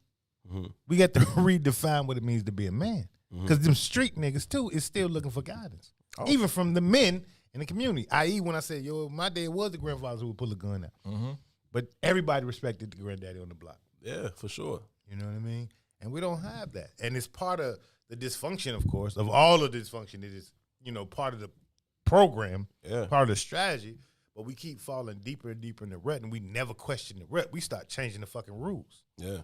We got to redefine what it means to be a man. Because them street niggas, too, is still looking for guidance. Even from the men in the community. I.e., when I said, yo, my dad was the grandfather who would pull a gun out. But everybody respected the granddaddy on the block. Yeah, for sure. You know what I mean? And we don't have that. And it's part of the dysfunction, of course, of all of the dysfunction. It is, part of the program, part of the strategy. But we keep falling deeper and deeper in the rut, and we never question the rut. We start changing the fucking rules. Yeah.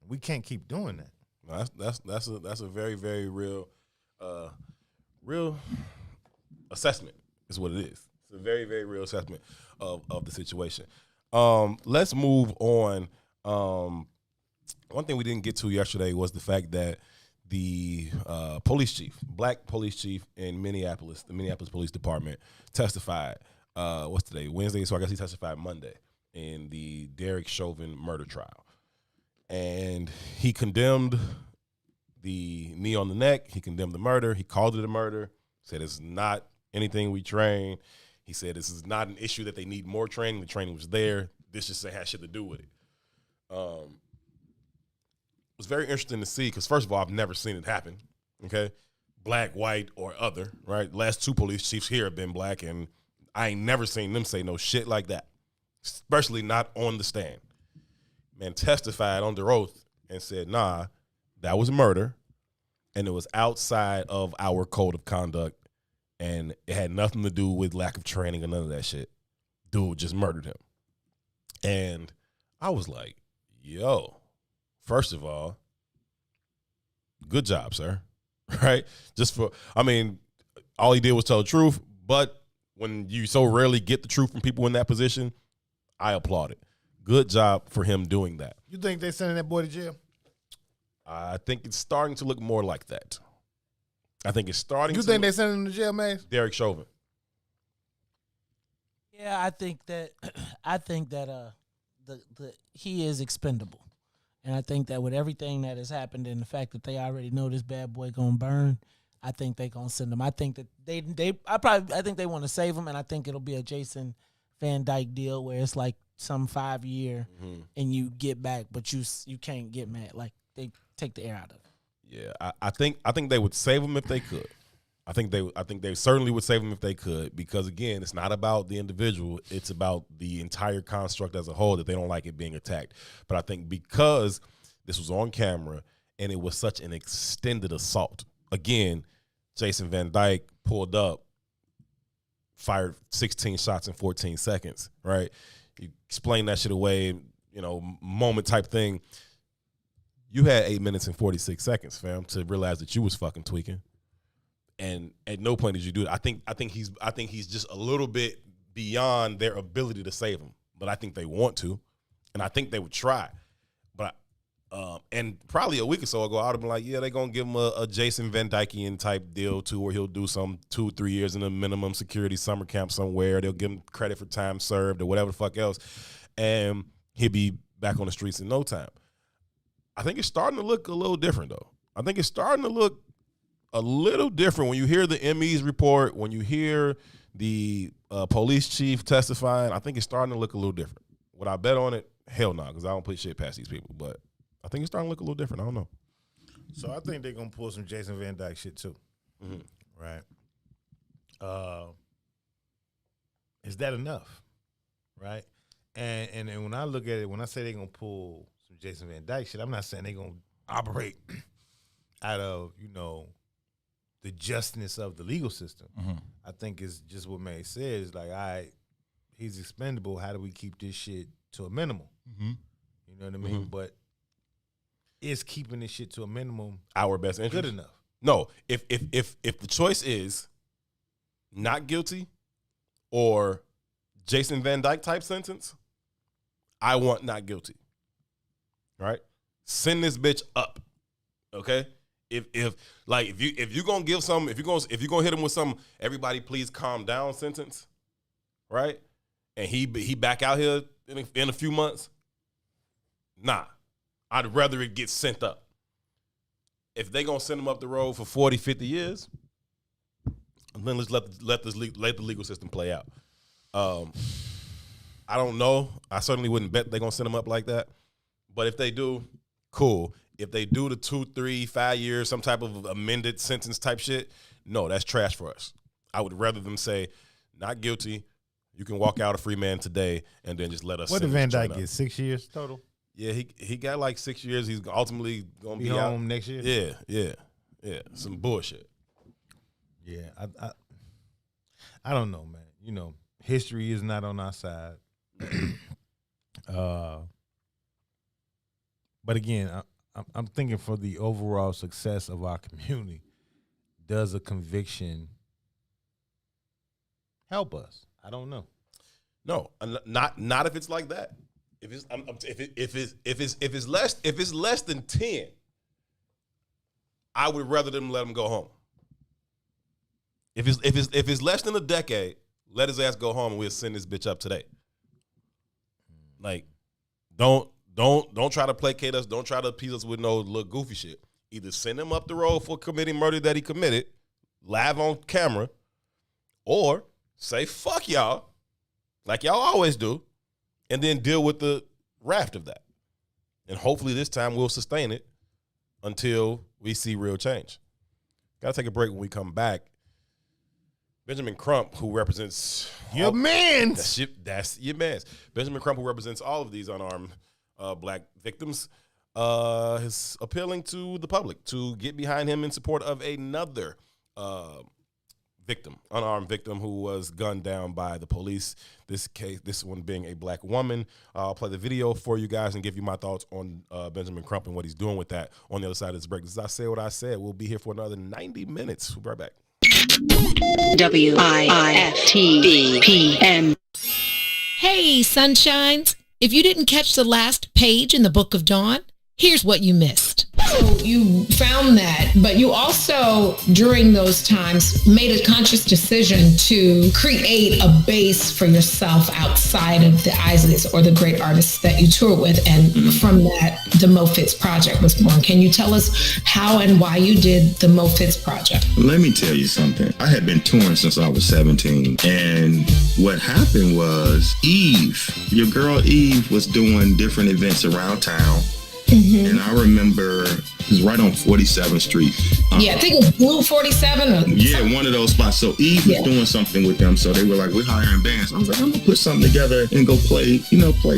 We can't keep doing that. No, that's a very, very real assessment is what it is. It's a very, very real assessment of the situation. Let's move on. One thing we didn't get to yesterday was the fact that the police chief, black police chief in Minneapolis, the Minneapolis Police Department, testified. What's today? Wednesday, so I guess he testified Monday in the Derek Chauvin murder trial. And he condemned the knee on the neck. He condemned the murder. He called it a murder. Said it's not anything we train. He said this is not an issue that they need more training. The training was there. This just had shit to do with it. It was very interesting to see because, first of all, I've never seen it happen. Okay, black, white, or other. Right. The last two police chiefs here have been black, and I ain't never seen them say no shit like that, especially not on the stand. Man testified under oath and said, nah, that was murder, and it was outside of our code of conduct, and it had nothing to do with lack of training or none of that shit. Dude just murdered him. And I was like, yo, first of all, good job, sir. Right? All he did was tell the truth, but when you so rarely get the truth from people in that position, I applaud it. Good job for him doing that. You think they sending that boy to jail? I think it's starting to look more like that. I think it's starting. You think they sending him to jail, man? Derek Chauvin. Yeah, I think that he is expendable, and I think that with everything that has happened and the fact that they already know this bad boy gonna burn, I think they gonna send him. I think that I think they want to save him, and I think it'll be a Jason Van Dyke deal where it's like some 5-year and you get back, but you can't get mad. Like they take the air out of it. Yeah, I think they would save him if they could. I think they certainly would save him if they could, because again, it's not about the individual, it's about the entire construct as a whole that they don't like it being attacked. But I think because this was on camera and it was such an extended assault, again, Jason Van Dyke pulled up, fired 16 shots in 14 seconds, right? You explain that shit away, moment type thing. You had 8 minutes and 46 seconds, fam, to realize that you was fucking tweaking. And at no point did you do it. I think he's just a little bit beyond their ability to save him. But I think they want to, and I think they would try. But and probably a week or so ago, I would have been like, yeah, they're gonna give him a Jason Van Dykean type deal too, where he'll do some 2-3 years in a minimum security summer camp somewhere. They'll give him credit for time served or whatever the fuck else, and he'll be back on the streets in no time. I think it's starting to look a little different though. I think it's starting to look a little different when you hear the ME's report, when you hear the police chief testifying. I think it's starting to look a little different. Would I bet on it? Hell no, because I don't put shit past these people. But I think it's starting to look a little different. I don't know. So I think they're going to pull some Jason Van Dyke shit too. Right? Is that enough? Right? And when I look at it, when I say they're going to pull some Jason Van Dyke shit, I'm not saying they're going to operate out of, the justness of the legal system. I think it's just what May said. It's like, all right, he's expendable. How do we keep this shit to a minimum? You know what I mean? But is keeping this shit to a minimum our best interest? Good enough? No. If the choice is not guilty or Jason Van Dyke type sentence, I want not guilty. Right? Send this bitch up. Okay? If you gonna give some, if you gonna hit him with some everybody please calm down sentence, right? And he back out here in a few months, nah. I'd rather it get sent up. If they gonna send him up the road for 40, 50 years, then let's let the legal system play out. I don't know. I certainly wouldn't bet they're gonna send him up like that. But if they do, cool. If they do the 2, 3, 5 years, some type of amended sentence type shit, no, that's trash for us. I would rather them say, not guilty. You can walk out a free man today, and then just let us. What did Van Dyke get? 6 years total? Yeah, he got like 6 years. He's ultimately gonna be home out next year. Yeah. Some bullshit. Yeah, I don't know, man. You know, history is not on our side. But again, I'm thinking for the overall success of our community, does a conviction help us? I don't know. No, not if it's like that. If it's less than 10, I would rather them let him go home. If it's less than a decade, let his ass go home and we'll send this bitch up today. Like, don't try to placate us. Don't try to appease us with no little goofy shit. Either send him up the road for committing murder that he committed, live on camera, or say fuck y'all, like y'all always do, and then deal with the raft of that. And hopefully this time we'll sustain it until we see real change. Got to take a break. When we come back, Benjamin Crump, who represents your man. That's your man. Benjamin Crump, who represents all of these unarmed black victims, is appealing to the public to get behind him in support of another unarmed victim who was gunned down by the police. This one being a black woman. I'll play the video for you guys and give you my thoughts on Benjamin Crump and what he's doing with that on the other side of this break. This is I Say What I Said. We'll be here for another 90 minutes. We'll be right back. WIFTBPM. Hey, sunshines. If you didn't catch the last page in the Book of Dawn, here's what you missed. So you found that, but you also, during those times, made a conscious decision to create a base for yourself outside of the eyes of this or the great artists that you tour with. And from that, the Mo Fitz Project was born. Can you tell us how and why you did the Mo Fitz Project? Let me tell you something. I had been touring since I was 17. And what happened was Eve, your girl Eve, was doing different events around town. Mm-hmm. And I remember it was right on 47th Street. Yeah, I think it was Blue 47. Yeah, one of those spots. So Eve was doing something with them. So they were like, we're hiring bands. I was like, I'm going to put something together and go play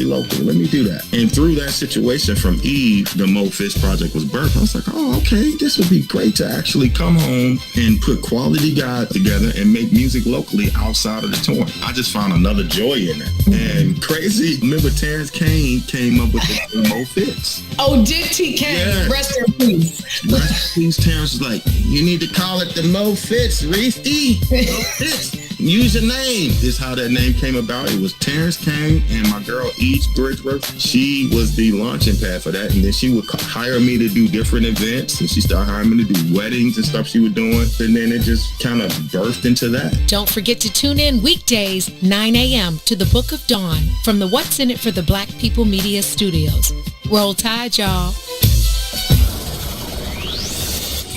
local. Let me do that. And through that situation from Eve, the Mo Fitz Project was birthed. I was like, oh, okay, this would be great to actually come home and put quality guys together and make music locally outside of the touring. I just found another joy in it. And crazy, remember Terrence Kane came up with the Mo Fitz. Oh, did he? Kane? Rest in peace. Rest in peace. Terrence was like, you need to call it the Mo Fitz, Reese E. Mo Fitz. Use your name. This is how that name came about. It was Terrence Kane and my girl Eve Bridgeworth. She was the launching pad for that. And then she would hire me to do different events. And she started hiring me to do weddings and stuff she was doing. And then it just kind of birthed into that. Don't forget to tune in weekdays, 9 a.m. to the Book of Dawn from the What's in It for the Black People Media Studios. Roll Tide, y'all.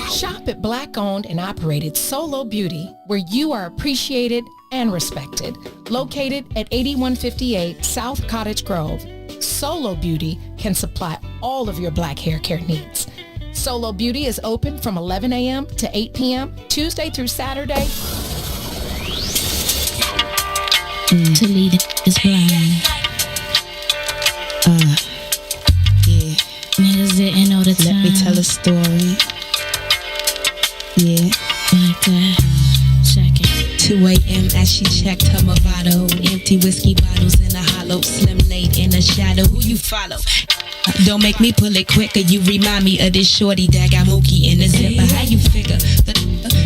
Shop at Black-owned and operated Solo Beauty, where you are appreciated and respected. Located at 8158 South Cottage Grove, Solo Beauty can supply all of your black hair care needs. Solo Beauty is open from 11 a.m. to 8 p.m., Tuesday through Saturday. Talita is blind. Yeah. Niggas didn't know the time. Let me tell a story. Yeah. Like that. Check it. 2 a.m. as she checked her Movado. Empty whiskey bottles in a hollow. Slim laid in a shadow. Who you follow? Don't make me pull it quicker. You remind me of this shorty that got Mookie in the zipper. How you figure the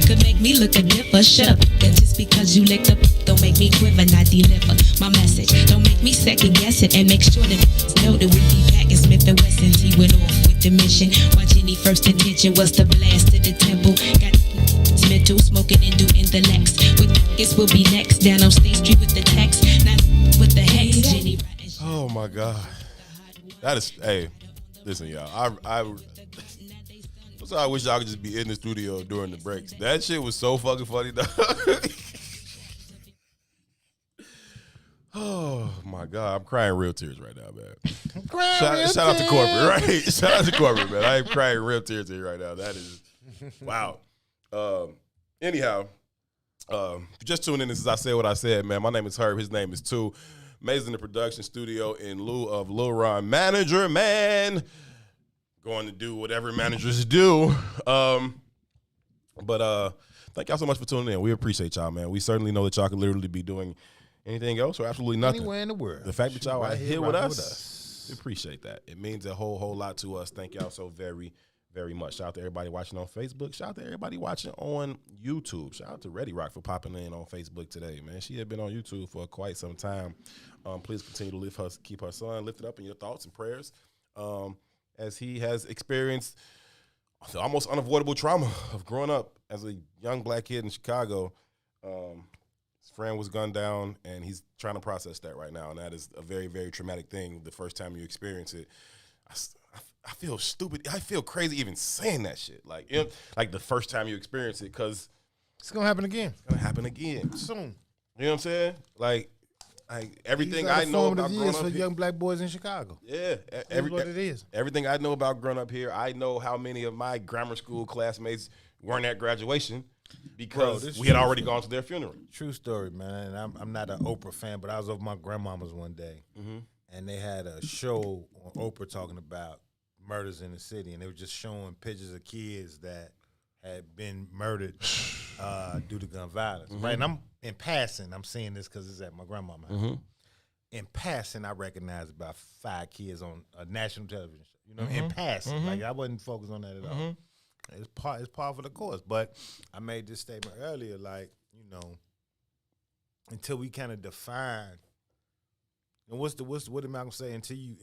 could make me look a dipper? Shut up. Just because you licked up, don't make me quiver, not deliver my message. Don't make me second guess it and make sure that know that we be back in Smith and Wesson. He went off with the mission. Watching the first attention was the blast to the temple. Got mental smoking and doing the Lex. With this will be next down on State Street with the text. Not with the hex. Jenny. Oh my God. That is, hey, listen, y'all. I wish y'all could just be in the studio during the breaks. That shit was so fucking funny, dog. Oh my my God, I'm crying real tears right now, man. Shout out to corporate, right? Shout out to corporate, man. I am crying real tears here right now. That is wow. Anyhow, just tune in. This is I Said What I Said, man. My name is Herb. His name is Tu. Mays in the production studio in lieu of Lil Ron, manager, man. Going to do whatever managers do. But thank y'all so much for tuning in. We appreciate y'all, man. We certainly know that y'all can literally be doing anything else or absolutely nothing. Anywhere in the world. The fact that y'all are here with us, we appreciate that. It means a whole lot to us. Thank y'all so very, very much. Shout out to everybody watching on Facebook. Shout out to everybody watching on YouTube. Shout out to Ready Rock for popping in on Facebook today, man. She had been on YouTube for quite some time. Please continue to keep her son lifted up in your thoughts and prayers as he has experienced the almost unavoidable trauma of growing up as a young black kid in Chicago. His friend was gunned down, and he's trying to process that right now, and that is a very, very traumatic thing the first time you experience it. I feel stupid. I feel crazy even saying that shit. Like, you know, like the first time you experience it, because it's going to happen again. It's going to happen again. Soon. You know what I'm saying? Like everything I know about growing up for here. young black boys in Chicago. Yeah. What it is. Everything I know about growing up here, I know how many of my grammar school classmates weren't at graduation because we had already gone to their funeral. True story, man. And I'm not an Oprah fan, but I was over my grandmama's one day, and they had a show on Oprah talking about murders in the city, and they were just showing pictures of kids that had been murdered due to gun violence. Right, and I'm in passing. I'm seeing this because it's at my grandmama's house. In passing, I recognized about 5 kids on a national television show. You know, in passing, like I wasn't focused on that at all. It's part of the course. But I made this statement earlier, like, you know, until we kind of define. And what did Malcolm say? Until you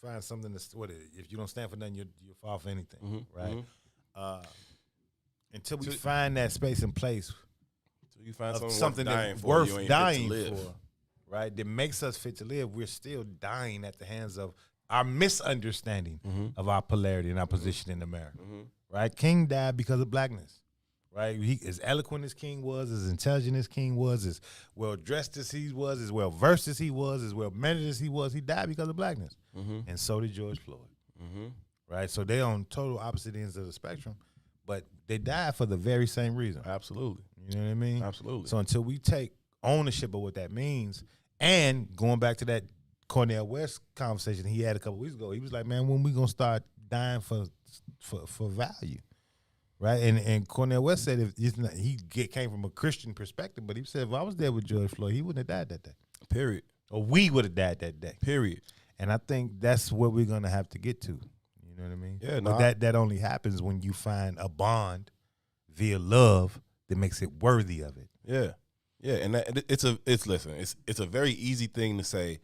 find something that's if you don't stand for nothing, you fall for anything, right? Until we find that space and place, until you find something that's worth dying for, right? That makes us fit to live. We're still dying at the hands of our misunderstanding of our polarity and our position in America, right? King died because of blackness. Right, as eloquent as King was, as intelligent as King was, as well dressed as he was, as well versed as he was, as well mannered as he was, he died because of blackness, and so did George Floyd. Right, so they on total opposite ends of the spectrum, but they died for the very same reason. Absolutely, you know what I mean? Absolutely. So until we take ownership of what that means, and going back to that Cornel West conversation he had a couple weeks ago, he was like, "Man, when we gonna start dying for value?" Right, and Cornel West said he came from a Christian perspective, but he said if I was there with George Floyd, he wouldn't have died that day. Period. Or we would have died that day. Period. And I think that's where we're gonna have to get to. You know what I mean? Yeah. But that only happens when you find a bond via love that makes it worthy of it. Yeah. Yeah. And it's a very easy thing to say.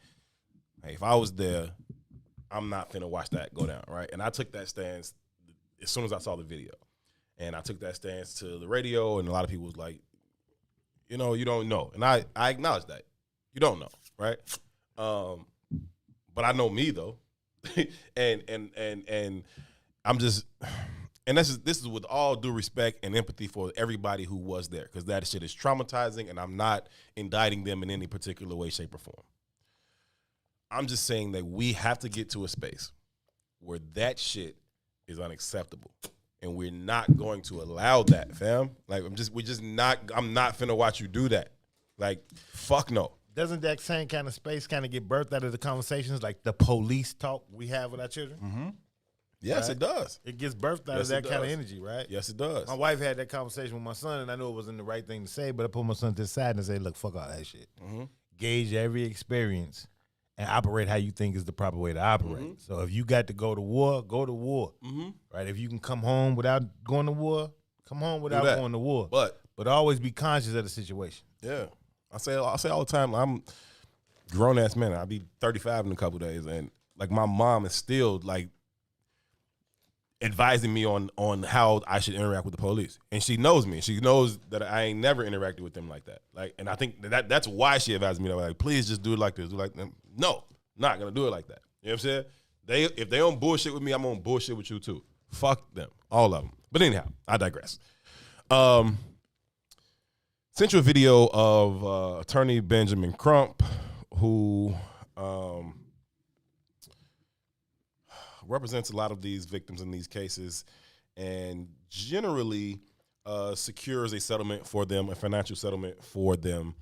Hey, if I was there, I'm not finna watch that go down, right? And I took that stance as soon as I saw the video. And I took that stance to the radio, and a lot of people was like, you know, you don't know. And I acknowledge that. You don't know, right? But I know me, though. and I'm just, and this is with all due respect and empathy for everybody who was there, because that shit is traumatizing, and I'm not indicting them in any particular way, shape, or form. I'm just saying that we have to get to a space where that shit is unacceptable. And we're not going to allow that, fam. Like, I'm not finna watch you do that. Like, fuck no. Doesn't that same kind of space kind of get birthed out of the conversations, like the police talk we have with our children? Yes, right? It does. It gets birthed out of that kind of energy, right? Yes, it does. My wife had that conversation with my son, and I knew it wasn't the right thing to say, but I put my son to the side and said, look, fuck all that shit. Gauge every experience and operate how you think is the proper way to operate. So if you got to go to war, go to war. Right? If you can come home without going to war, come home without going to war. But always be conscious of the situation. Yeah. I say all the time, I'm a grown-ass man. I'll be 35 in a couple days. And, like, my mom is still, like, advising me on how I should interact with the police. And she knows me. She knows that I ain't never interacted with them like that. Like, and I think that's why she advised me, like, please just do it like this. Do like them. No, not gonna do it like that. You know what I'm saying? If they on bullshit with me, I'm on bullshit with you too. Fuck them, all of them. But anyhow, I digress. So sent you a video of attorney Benjamin Crump, who represents a lot of these victims in these cases and generally secures a settlement for them, a financial settlement for them.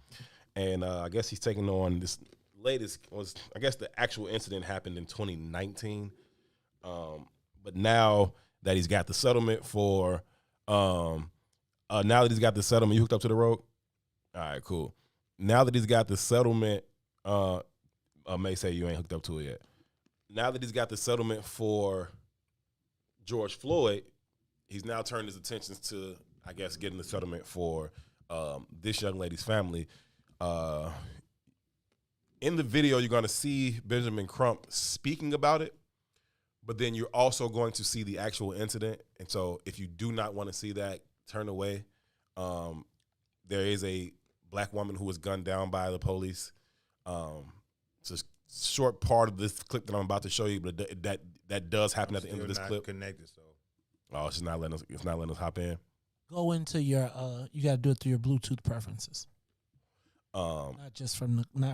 And I guess he's taking on this latest I guess the actual incident happened in 2019. But now that he's got the settlement for, you hooked up to the road? All right, cool. Now that he's got the settlement, may say you ain't hooked up to it yet. Now that he's got the settlement for George Floyd, he's now turned his attentions to, I guess, getting the settlement for this young lady's family. In the video, you're going to see Benjamin Crump speaking about it, but then you're also going to see the actual incident. And so if you do not want to see that, turn away. There is a black woman who was gunned down by the police. It's a short part of this clip that I'm about to show you, but that does happen at the end of this clip. Connected, so. Oh, it's not letting us hop in. Go into your you got to do it through your Bluetooth preferences. Not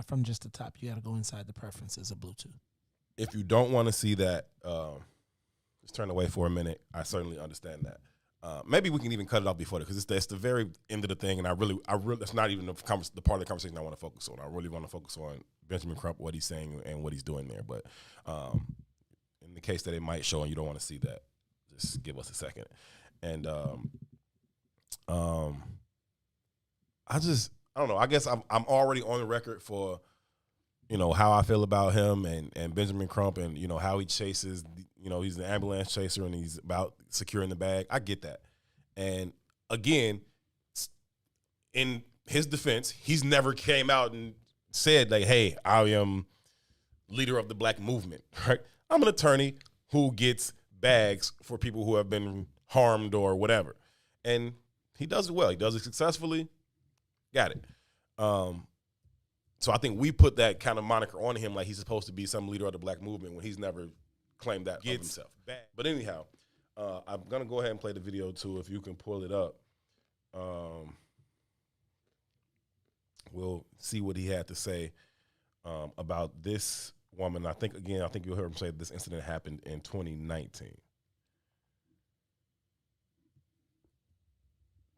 from just the top. You got to go inside the preferences of Bluetooth. If you don't want to see that, just turn away for a minute. I certainly understand that. Maybe we can even cut it off before that, because it's the very end of the thing, and I really, that's not even the part of the conversation I want to focus on. I really want to focus on Benjamin Crump, what he's saying and what he's doing there. But in the case that it might show and you don't want to see that, just give us a second. And I don't know. I guess I'm already on the record for, how I feel about him and Benjamin Crump, and, how he chases, he's an ambulance chaser and he's about securing the bag. I get that. And again, in his defense, he's never came out and said, like, hey, I am leader of the black movement, right? I'm an attorney who gets bags for people who have been harmed or whatever. And he does it well. He does it successfully. Got it. So I think we put that kind of moniker on him, like he's supposed to be some leader of the black movement, when he's never claimed that of himself. But anyhow, I'm going to go ahead and play the video too, if you can pull it up. We'll see what he had to say about this woman. I think you'll hear him say this incident happened in 2019.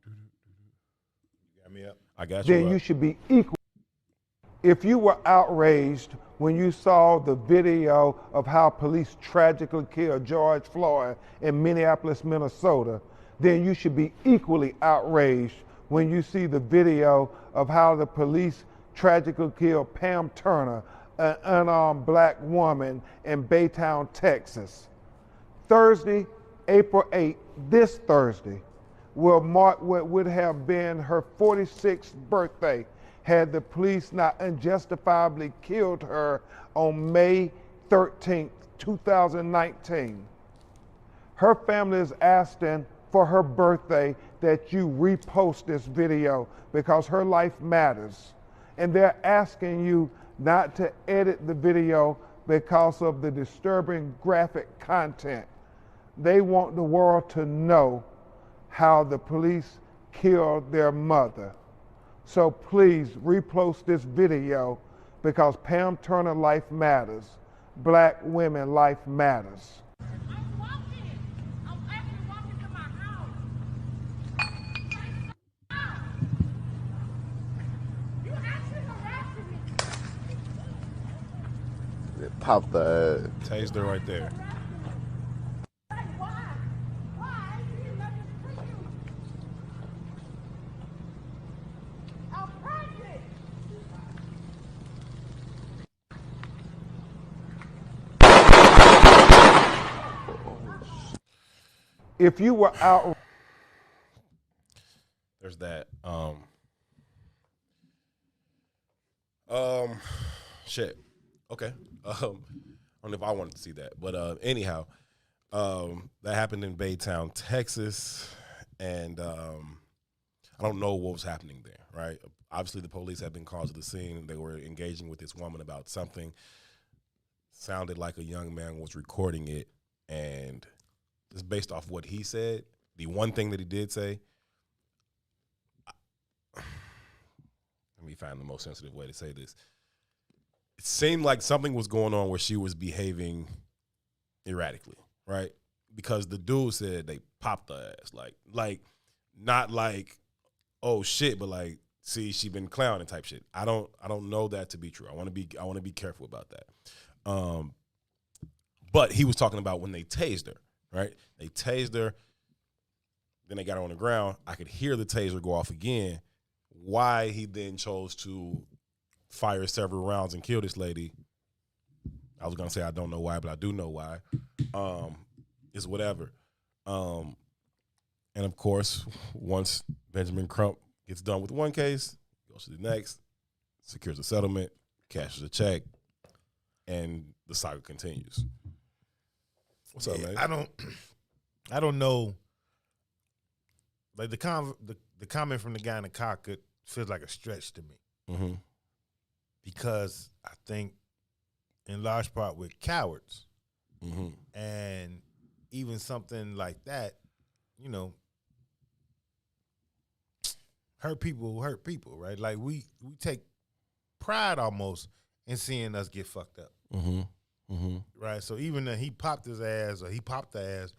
You got me up? I got you. Then you should be equal. If you were outraged when you saw the video of how police tragically killed George Floyd in Minneapolis, Minnesota, then you should be equally outraged when you see the video of how the police tragically killed Pam Turner, an unarmed black woman in Baytown, Texas. Thursday, April 8th, this Thursday, will mark what would have been her 46th birthday had the police not unjustifiably killed her on May 13th, 2019. Her family is asking for her birthday that you repost this video because her life matters. And they're asking you not to edit the video because of the disturbing graphic content. They want the world to know how the police killed their mother. So please repost this video because Pam Turner life matters. Black women life matters. Pop the taser right there. If you were out, there's that. Shit. Okay. I don't know if I wanted to see that, but anyhow, that happened in Baytown, Texas, and I don't know what was happening there. Right. Obviously, the police had been called to the scene. They were engaging with this woman about something. Sounded like a young man was recording it, and just based off what he said, the one thing that he did say, me find the most sensitive way to say this. It seemed like something was going on where she was behaving erratically, right? Because the dude said they popped her ass, like not like, oh shit, but like, see, she been clowning type shit. I don't know that to be true. I want to be careful about that. But he was talking about when they tased her, right? They tased her, then they got her on the ground. I could hear the taser go off again. Why he then chose to fire several rounds and kill this lady, I was gonna say I don't know why, but I do know why. Is whatever. And of course, once Benjamin Crump gets done with one case, goes to the next, secures a settlement, cashes a check, and the saga continues. What's up, man? I don't know. Like the comment from the guy in the cockpit feels like a stretch to me. Mm-hmm. Because I think, in large part, we're cowards. Mm-hmm. And even something like that, you know, hurt people, right? Like we take pride almost in seeing us get fucked up. Mm-hmm. Mm-hmm. Right? So even though he popped his ass or he popped the ass,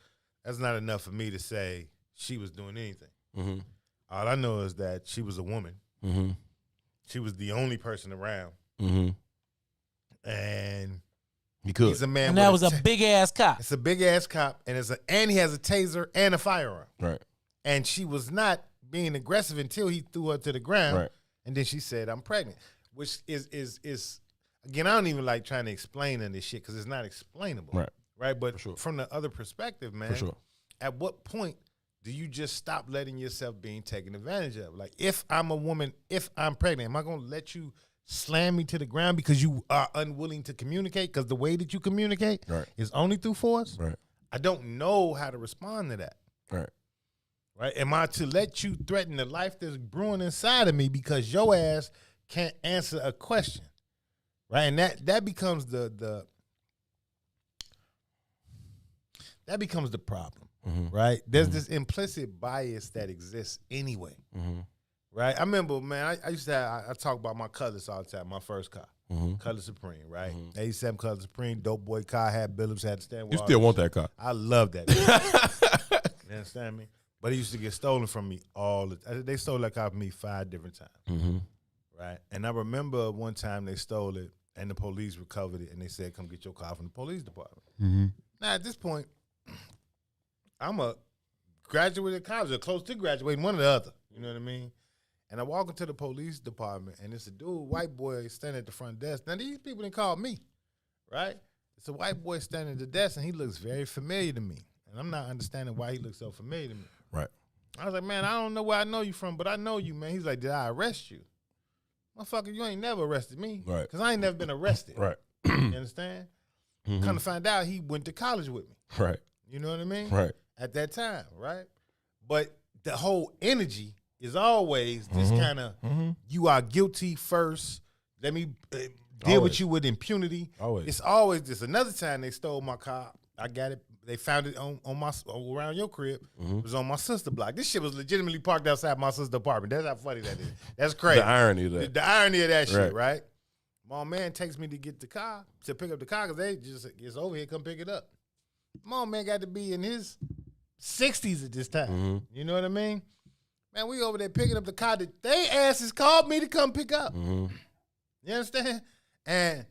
that's not enough for me to say she was doing anything. Mm-hmm. All I know is that she was a woman. Mm-hmm. She was the only person around. Mm-hmm. And he's a man. And that was a big ass cop. It's a big ass cop, and he has a taser and a firearm. Right. And she was not being aggressive until he threw her to the ground. Right. And then she said, "I'm pregnant," which is again, I don't even like trying to explain this shit because it's not explainable. Right. Right. But from the other perspective, man, For sure. At what point do you just stop letting yourself being taken advantage of? Like, if I'm a woman, if I'm pregnant, am I going to let you slam me to the ground because you are unwilling to communicate? Because the way that you communicate is only through force. Right. I don't know how to respond to that. Right. Right. Am I to let you threaten the life that's brewing inside of me because your ass can't answer a question? Right. And that becomes the problem. Mm-hmm. Right. There's this implicit bias that exists anyway. Mm-hmm. Right. I remember, man, I used to I talk about my Colors all the time, my first car. Mm-hmm. Color Supreme, right? 87 Color Supreme, dope boy car, had Billups, had to stand. You still want that car? I love that. You understand me? But it used to get stolen from me all the time. They stole that car from me 5 different times. Mm-hmm. Right? And I remember one time they stole it and the police recovered it and they said, come get your car from the police department. Mm-hmm. Now, at this point, I'm a graduate of college or close to graduating, one or the other. You know what I mean? And I walk into the police department, and it's a dude, white boy, standing at the front desk. Now, these people didn't call me, right? It's a white boy standing at the desk, and he looks very familiar to me. And I'm not understanding why he looks so familiar to me. Right. I was like, man, I don't know where I know you from, but I know you, man. He's like, did I arrest you? Motherfucker, you ain't never arrested me. Right. Because I ain't never been arrested. Right. You understand? Mm-hmm. Kind of find out he went to college with me. Right. You know what I mean? Right. At that time, right? But the whole energy is always this kind of, you are guilty first. Let me deal with you with impunity. Always. It's always this. Another time they stole my car. I got it. They found it on my around your crib. It was on my sister block. This shit was legitimately parked outside my sister's apartment. That's how funny that is. That's crazy. The irony of that. The irony of that shit, right? My man takes me to get the car, to pick up the car, because they just, it's over here, come pick it up. My man got to be in his 60s at this time. You know what I mean? Man, we over there picking up the car that they asses called me to come pick up. You understand? And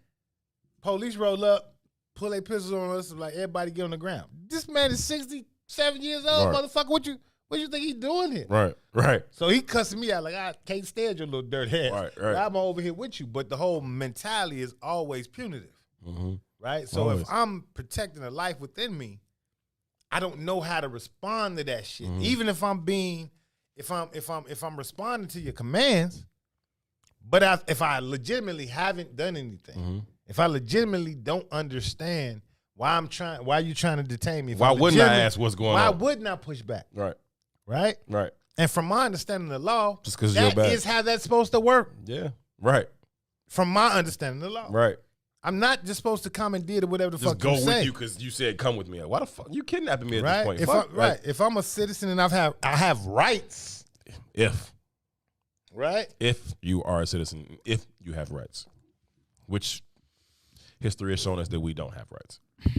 police roll up, pull their pistols on us, like, everybody get on the ground. This man is 67 years old, motherfucker. What you think he doing here? Right. So he cussing me out like, I can't stand your little dirt ass. Right. I'm over here with you. But the whole mentality is always punitive. Right? So Always. if I'm protecting a life within me, I don't know how to respond to that shit. Even if I'm being, if I'm responding to your commands, but if I legitimately haven't done anything, if I legitimately don't understand why you trying to detain me, Why wouldn't I ask what's going on? Why wouldn't I push back? Right? And from my understanding of the law, just because you're bad, that is how that's supposed to work. Yeah. Right. From my understanding of the law. Right. I'm not just supposed to commandeer to whatever the Just fuck go you say. with you because you said come with me. Why the fuck you kidnapping me at Right? this point? If Fuck, If I'm a citizen and I have rights. If. Right? If you are a citizen, if you have rights, which history has shown us that we don't have rights. You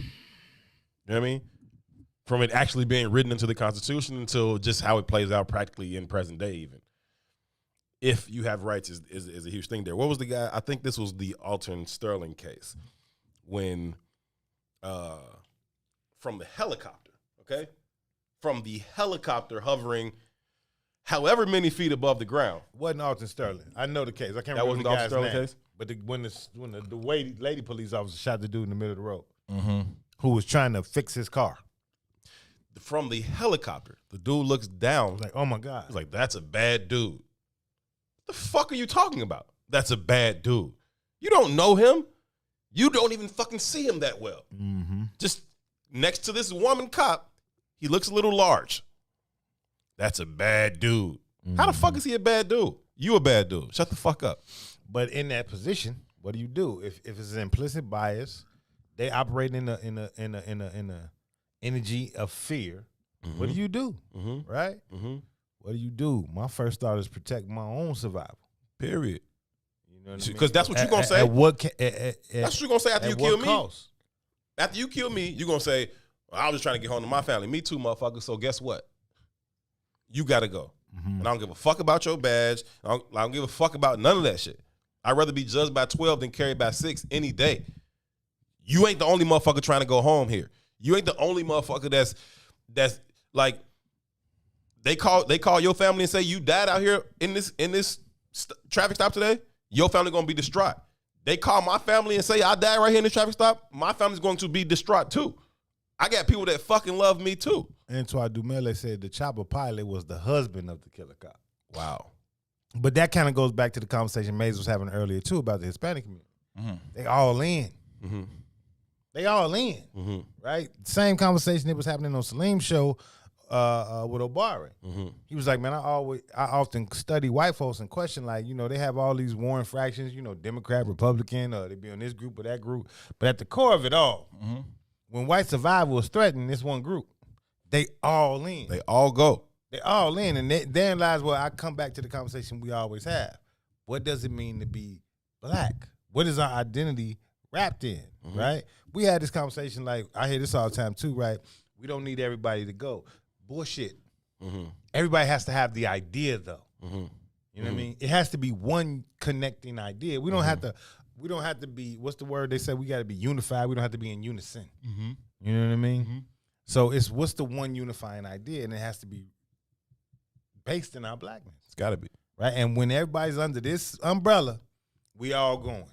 know what I mean? From it actually being written into the Constitution until just how it plays out practically in present day even. If you have rights is a huge thing there. What was the guy? I think this was the Alton Sterling case when from the helicopter, okay? From the helicopter hovering however many feet above the ground. Wasn't Alton Sterling. I know the case. I can't That remember wasn't the Alton guy's Sterling name. case? But when the lady police officer shot the dude in the middle of the road who was trying to fix his car. From the helicopter, the dude looks down. Like, oh my God. He's like, that's a bad dude. What the fuck are you talking about? That's a bad dude. You don't know him. You don't even fucking see him that well. Just next to this woman cop, he looks a little large. That's a bad dude. How the fuck is he a bad dude? You a bad dude. Shut the fuck up. But in that position, what do you do? If it's an implicit bias, they operate in a energy of fear. What do you do? Right? What do you do? My first thought is protect my own survival. Period. You know what I mean? Because that's what you're gonna say. That's what you're gonna say after you kill me. Cost? After you kill me, you're gonna say, well, I was just trying to get home to my family. Me too, motherfucker. So guess what? You gotta go. And I don't give a fuck about your badge. I don't give a fuck about none of that shit. I'd rather be judged by 12 than carried by 6 any day. You ain't the only motherfucker trying to go home here. You ain't the only motherfucker that's like they call your family and say you died out here in this traffic stop today. Your family gonna be distraught. They call my family and say I died right here in this traffic stop. My family's going to be distraught too. I got people that fucking love me too. Antoine Dumele said the chopper pilot was the husband of the killer cop. Wow. But that kind of goes back to the conversation Maze was having earlier too about the Hispanic community. They all in. They all in. Right? Same conversation that was happening on Salim's show with Obari. He was like, man, I often study white folks and question, like, you know, they have all these warring fractions, you know, Democrat, Republican, or they be on this group or that group. But at the core of it all, when white survival is threatened, this one group, they all in. They all go. They all in. And therein lies where I come back to the conversation we always have. What does it mean to be black? What is our identity wrapped in, right? We had this conversation, like, I hear this all the time too, right? We don't need everybody to go. Bullshit. Everybody has to have the idea, though. You know what I mean? It has to be one connecting idea. We don't have to be, what's the word they say? We got to be unified. We don't have to be in unison. You know what I mean? So it's what's the one unifying idea, and it has to be based in our blackness. It's got to be. Right? And when everybody's under this umbrella, we all going.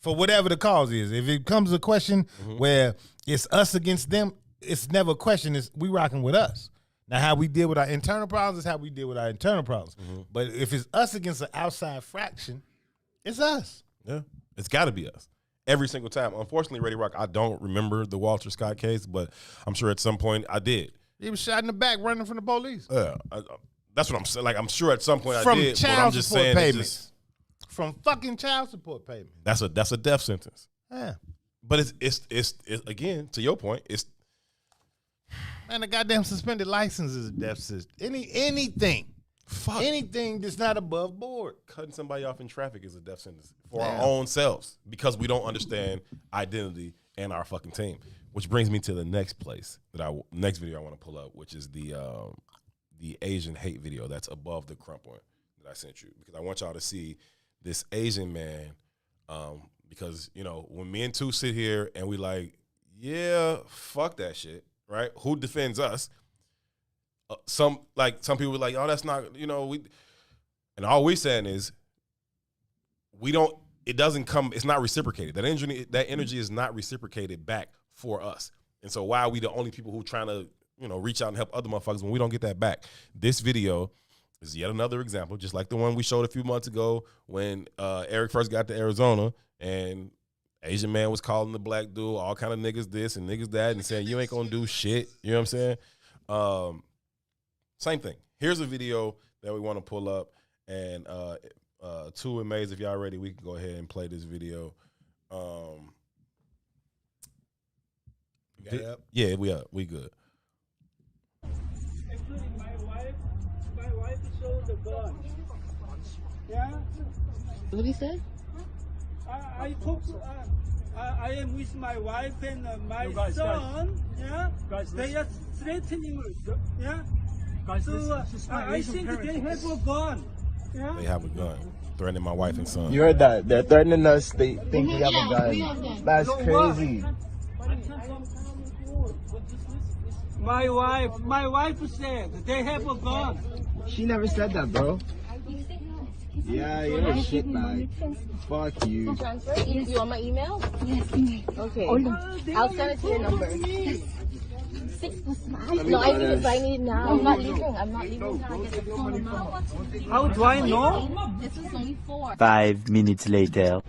For whatever the cause is. If it comes a question where it's us against them, it's never a question. It's we rocking with us. Now, how we deal with our internal problems is how we deal with our internal problems. But if it's us against an outside fraction, it's us. Yeah, it's got to be us. Every single time. Unfortunately, Ready Rock, I don't remember the Walter Scott case, but I'm sure at some point I did. He was shot in the back running from the police. Yeah, that's what I'm saying. Like, I'm sure at some point from I did. Child but I'm just support saying payments. From fucking child support payments. That's a death sentence. Yeah. But it's again, to your point, it's man, the goddamn suspended license is a death sentence. Anything. Fuck. Anything that's not above board. Cutting somebody off in traffic is a death sentence for our own selves because we don't understand identity and our fucking team. Which brings me to the next next video I want to pull up, which is the Asian hate video that's above the crump one that I sent you, because I want y'all to see this Asian man. Because, you know, when me and Two sit here and we like, yeah, fuck that shit, right? Who defends us? Some people were like, oh, that's not, you know, and all we saying is it's not reciprocated. That energy is not reciprocated back for us. And so why are we the only people who trying to, you know, reach out and help other motherfuckers when we don't get that back? This video is yet another example, just like the one we showed a few months ago when Eric first got to Arizona and Asian man was calling the black dude all kind of niggas this and niggas that and saying you ain't gonna do shit. You know what I'm saying? Same thing. Here's a video that we want to pull up, and Two and Maze, if y'all ready, we can go ahead and play this video. You got it up? Yeah, we up. We good. Including my wife is showing the gun. Yeah. What did he say? I talk. I am with my wife and my son. Yeah. They are threatening us. Yeah. So I think they have a gun. Yeah. They have a gun. Threatening my wife and son. You heard that? They're threatening us. They think we have a gun. That's crazy. My wife said they have a gun. She never said that, bro. Yeah, you're a shitbag. Fuck you. Transfer? You want my email? Yes. Okay. I'll send it to your number. 6 plus 5. No, I need it right now. I'm not leaving. How do I know? This was only 4. 5 minutes later.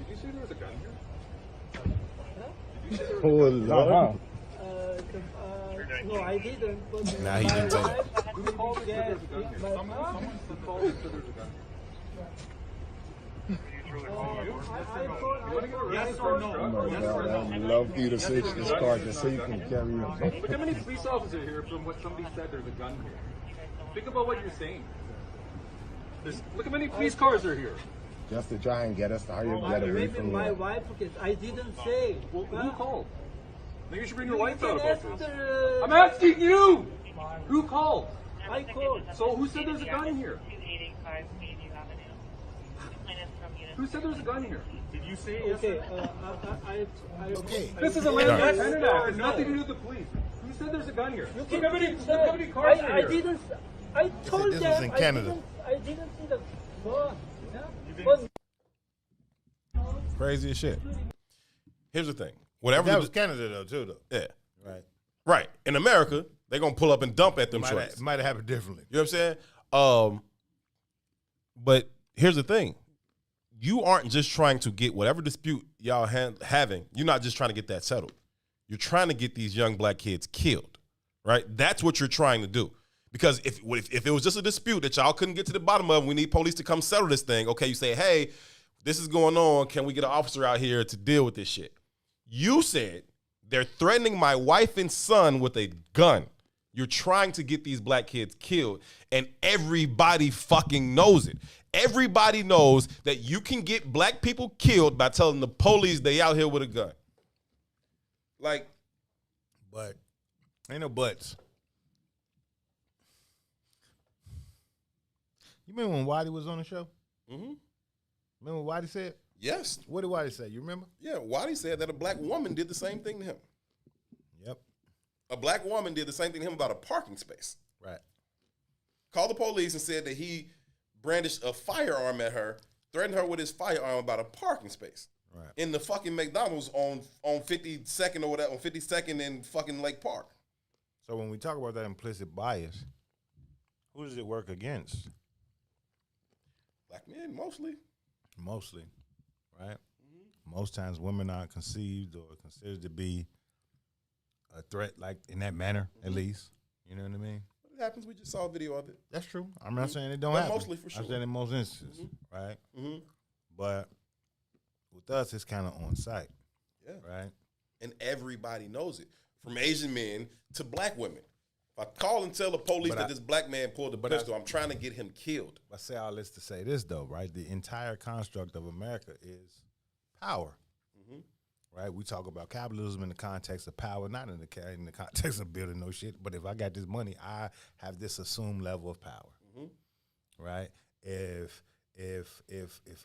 Oh, Lord. No, I didn't. Nah, he didn't say that. Yes or no? I'd love for you to search this car just so you can carry on. Look how many police officers here from what somebody said there's a gun here. Think about what you're saying. Look how many police cars are here. Just to try and get us to hurry up and get away from my you. wife, I didn't say. Well, who called? Maybe you should bring your wife out about this. I'm asking you! Who called? I called. So who said there's a gun here? Who said there's a gun here? Did you say yes? Okay. This is a landmark Canada Act. It has nothing to do with the police. Who said there's a gun here? Look how many cars are here. I didn't. I told them. This was in Canada. I didn't see the gun. Yeah? Crazy as shit. Here's the thing. Whatever that was Canada though, too, though. Yeah. Right. Right. In America, they're gonna pull up and dump at them trucks. Might have happened differently. You know what I'm saying? But here's the thing. You aren't just trying to get whatever dispute y'all having. You're not just trying to get that settled. You're trying to get these young black kids killed, right? That's what you're trying to do. Because if it was just a dispute that y'all couldn't get to the bottom of, we need police to come settle this thing. Okay, you say, hey, this is going on. Can we get an officer out here to deal with this shit? You said they're threatening my wife and son with a gun. You're trying to get these black kids killed, and everybody fucking knows it. Everybody knows that you can get black people killed by telling the police they out here with a gun. Like, but ain't no buts. You remember when Waddy was on the show? Mm-hmm. Remember what Waddy said? Yes. What did Waddy say? You remember? Yeah, Waddy said that a black woman did the same thing to him. Yep. A black woman did the same thing to him about a parking space. Right. Called the police and said that he brandished a firearm at her, threatened her with his firearm about a parking space. Right. In the fucking McDonald's on 52nd or whatever, on 52nd in fucking Lake Park. So when we talk about that implicit bias, who does it work against? Black men, mostly. Mostly, right? Mm-hmm. Most times women are conceived or considered to be a threat, like in that manner, at least. You know what I mean? It happens. We just saw a video of it. That's true. I'm not saying it don't but happen. Mostly for sure. I'm saying in most instances, right? Mm-hmm. But with us, it's kind of on site. Yeah. Right? And everybody knows it. From Asian men to black women. If I call and tell the police that this black man pulled a pistol, I'm trying to get him killed. I say all this to say this, though, right? The entire construct of America is power. Mm-hmm. Right? We talk about capitalism in the context of power, not in the context of building no shit. But if I got this money, I have this assumed level of power. Mm-hmm. Right? If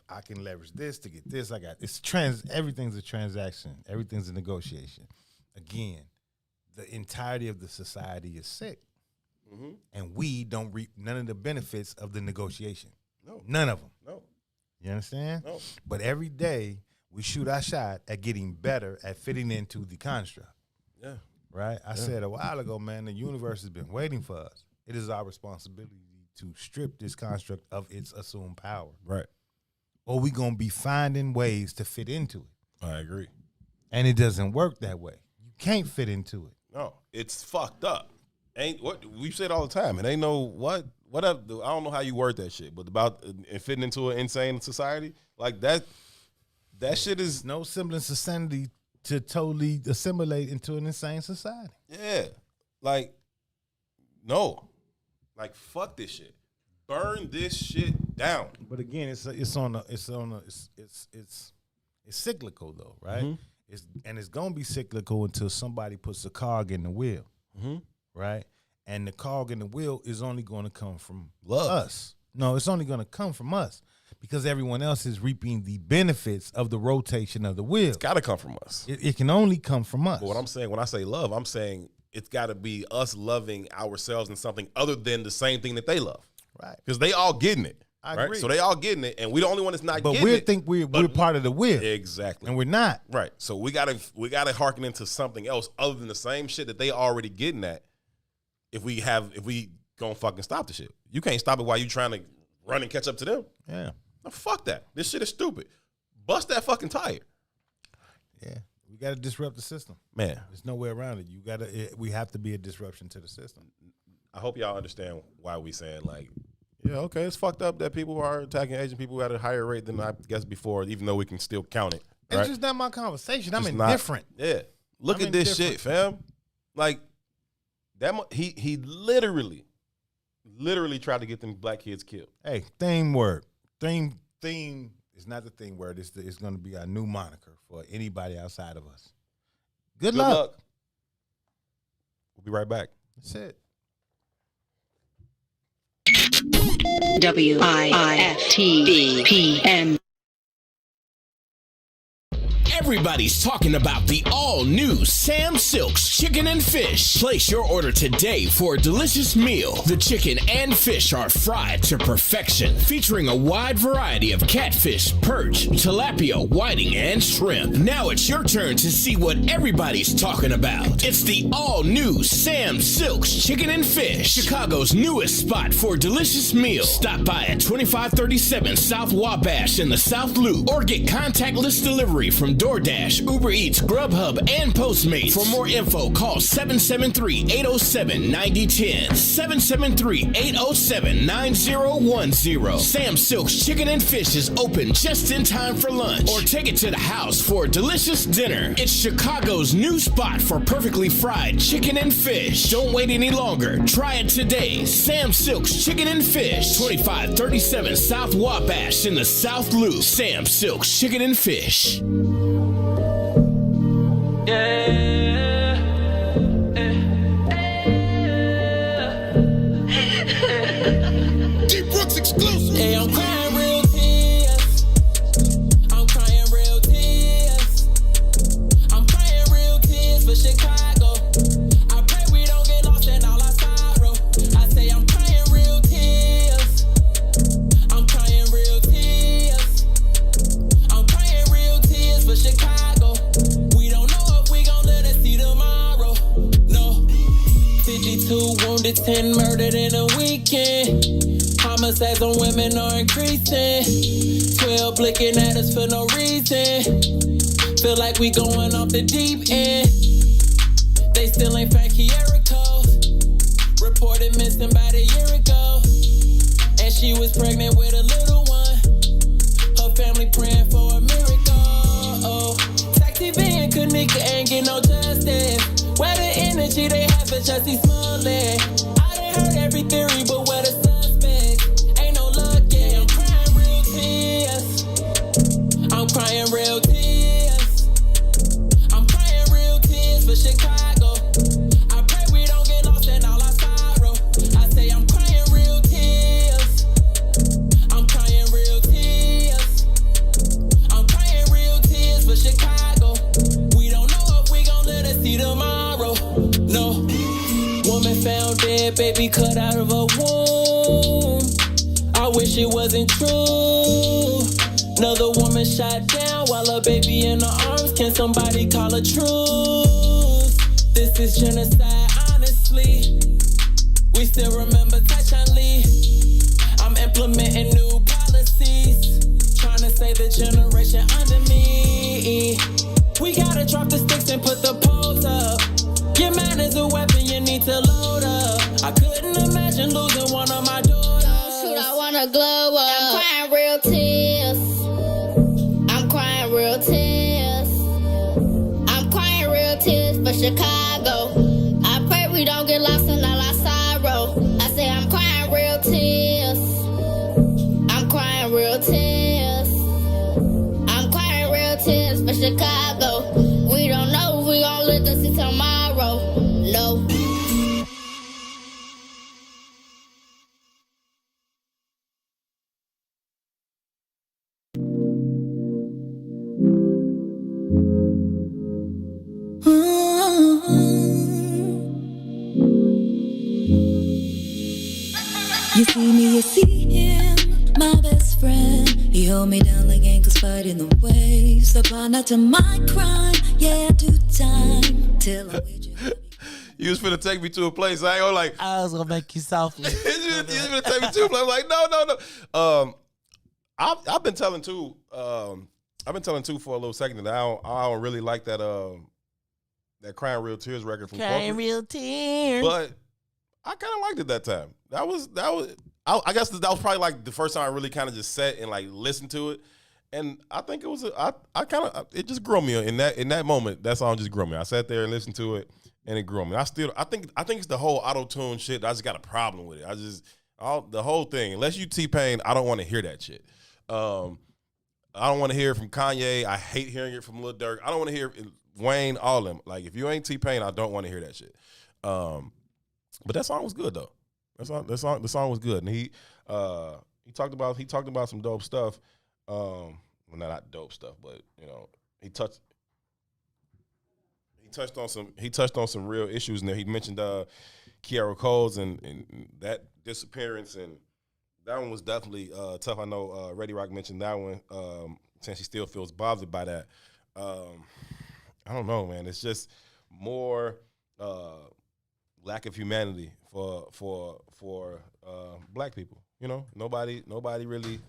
I can leverage this to get this, everything's a transaction. Everything's a negotiation. Again, the entirety of the society is sick. Mm-hmm. And we don't reap none of the benefits of the negotiation. No. None of them. No. You understand? No. But every day we shoot our shot at getting better at fitting into the construct. Yeah. Right? I said a while ago, man, the universe has been waiting for us. It is our responsibility to strip this construct of its assumed power. Right. Or we going to be finding ways to fit into it. I agree. And it doesn't work that way. You can't fit into it. No, it's fucked up. Ain't what we said all the time. It ain't no what up. I don't know how you word that shit, but about fitting into an insane society like that. That shit is no semblance of sanity to totally assimilate into an insane society. Yeah, like no, like fuck this shit. Burn this shit down. But again, it's cyclical though, right? Mm-hmm. It's gonna be cyclical until somebody puts a cog in the wheel, Mm-hmm. right? And the cog in the wheel is only going to come from Love. us. No, it's only going to come from us because everyone else is reaping the benefits of the rotation of the wheel. It's got to come from us. It can only come from us. But what I'm saying, when I say love, I'm saying it's got to be us loving ourselves in something other than the same thing that they love. Right. Because they all getting it. I right? agree. So they all getting it, and we the only one that's not But getting we it. think we're part of the wheel. Exactly. And we're not. Right. So we gotta hearken into something else other than the same shit that they already getting at. If we gonna fucking stop the shit. You can't stop it while you trying to run and catch up to them. Yeah. No, fuck that. This shit is stupid. Bust that fucking tire. Yeah. We got to disrupt the system. Man. There's no way around it. We have to be a disruption to the system. I hope y'all understand why we saying like, yeah, okay, it's fucked up that people are attacking Asian people at a higher rate than I guess before, even though we can still count it. Right? It's just not my conversation. I'm It's indifferent. Yeah. Look at this shit, fam. Like, he literally tried to get them black kids killed. Hey, theme word. Theme is not the theme word. It's going to be our new moniker for anybody outside of us. Good luck. We'll be right back. That's it. WIFTBPM. Everybody's talking about the all-new Sam Silk's Chicken and Fish. Place your order today for a delicious meal. The chicken and fish are fried to perfection, featuring a wide variety of catfish, perch, tilapia, whiting, and shrimp. Now it's your turn to see what everybody's talking about. It's the all-new Sam Silk's Chicken and Fish, Chicago's newest spot for delicious meals. Stop by at 2537 South Wabash in the South Loop, or get contactless delivery from DoorDash, Uber Eats, Grubhub, and Postmates. For more info, call 773-807-9010. 773-807-9010. Sam Silk's Chicken and Fish is open just in time for lunch, or take it to the house for a delicious dinner. It's Chicago's new spot for perfectly fried chicken and fish. Don't wait any longer. Try it today. Sam Silk's Chicken and Fish, 2537 South Wabash in the South Loop. Sam Silk's Chicken and Fish. Deep Brooks exclusive. Hey, I'm crying real tears. I'm crying real tears. I'm crying real tears for Chicago. I pray we don't get lost in all our sorrow. I say I'm crying real tears. I'm crying real tears. I'm crying real tears for Chicago. We don't know if we gon' let us see tomorrow. No. 52 wounded, 10 murdered in a weekend. Homicides on women are increasing. 12 blinking at us for no reason. Feel like we going off the deep end. They still ain't found Kierico. Reported missing about a year ago. And she was pregnant with a little one. Her family praying for a miracle. Taxi van, Kanika ain't get no justice. Where the energy they have for Jussie Smollett. I done heard every theory, but where the suspects? Ain't no luck, yeah. I'm crying real tears. I'm crying real tears. I'm crying real tears for Chicago. I pray we don't get lost in all our sorrow. I say I'm crying real tears. I'm crying real tears. I'm crying real tears for Chicago. We don't know if we gon' let us see tomorrow. No. Woman found dead, baby cut out of a womb. I wish it wasn't true. Another woman shot down while her baby in her arms. Can somebody call a truce? This is genocide, honestly. We still remember Tyshawn Lee. I'm implementing new policies, trying to save the generation under me. We gotta drop the sticks and put the poles up. Your man is a weapon, you need to load up. I couldn't imagine losing one of my daughters. Shoot, I wanna glow up. I'm crying real tears. I'm crying real tears. I'm crying real tears for Chicago. I pray we don't get lost in all our sorrow. I say I'm crying real tears. I'm crying real tears. I'm crying real tears for Chicago. We don't know if we gon' live to see tomorrow. No. You see me, you see him, my best friend. He hold me down like ankles fighting the waves. Apply to my crime, yeah, I do time till I'm with you. You was finna take me to a place. I ain't gonna like. I was gonna make you softly. You was finna take me to a place. I'm like, no. I've been telling too. I've been telling too for a little second that I don't really like that that Crying Real Tears record from Crying Real Tears. But I kind of liked it that time. That was. I guess that was probably like the first time I really kind of just sat and like listened to it, and I think it was. I kind of it just grew me in that moment. That song just grew me. I sat there and listened to it, and it grew me. I think it's the whole auto-tune shit. I just got a problem with it. The whole thing. Unless you T-Pain, I don't want to hear that shit. I don't want to hear it from Kanye. I hate hearing it from Lil Durk. I don't want to hear Wayne, all of them. Like, if you ain't T-Pain, I don't want to hear that shit. But that song was good though. The song was good, and he talked about some dope stuff. Well, not dope stuff, but you know, he touched on some real issues in there. He mentioned Kiara Coles and that disappearance, and that one was definitely tough. I know Ready Rock mentioned that one, since he still feels bothered by that. I don't know, man. It's just more lack of humanity for black people. You know, nobody really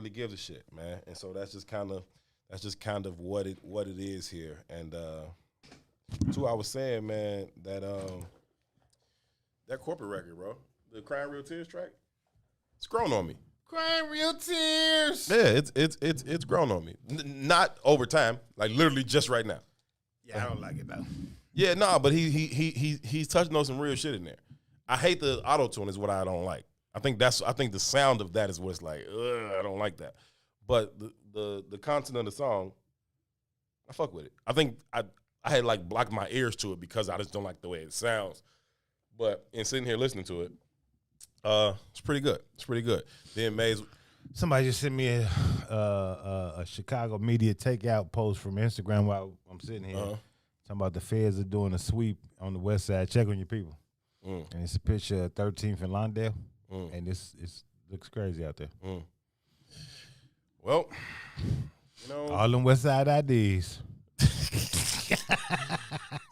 gives a shit, man. And so that's just kind of what it is here. And too, I was saying, man, that corporate record, bro, the Crying Real Tears track, it's grown on me. Crying Real Tears. Yeah, it's grown on me. Not over time, like literally just right now. Yeah, I don't like it though. Yeah, nah, but he's touching on some real shit in there. I hate the auto-tune is what I don't like. I think the sound of that is what's like, I don't like that. But the content of the song, I fuck with it. I think I had like blocked my ears to it because I just don't like the way it sounds. But in sitting here listening to it, it's pretty good. It's pretty good. Then Maze. Somebody just sent me a Chicago media takeout post from Instagram while I'm sitting here. Talking about the feds are doing a sweep on the west side. Check on your people. And it's a picture of 13th and Lawndale. And it looks crazy out there. Well, you know. All them west side IDs.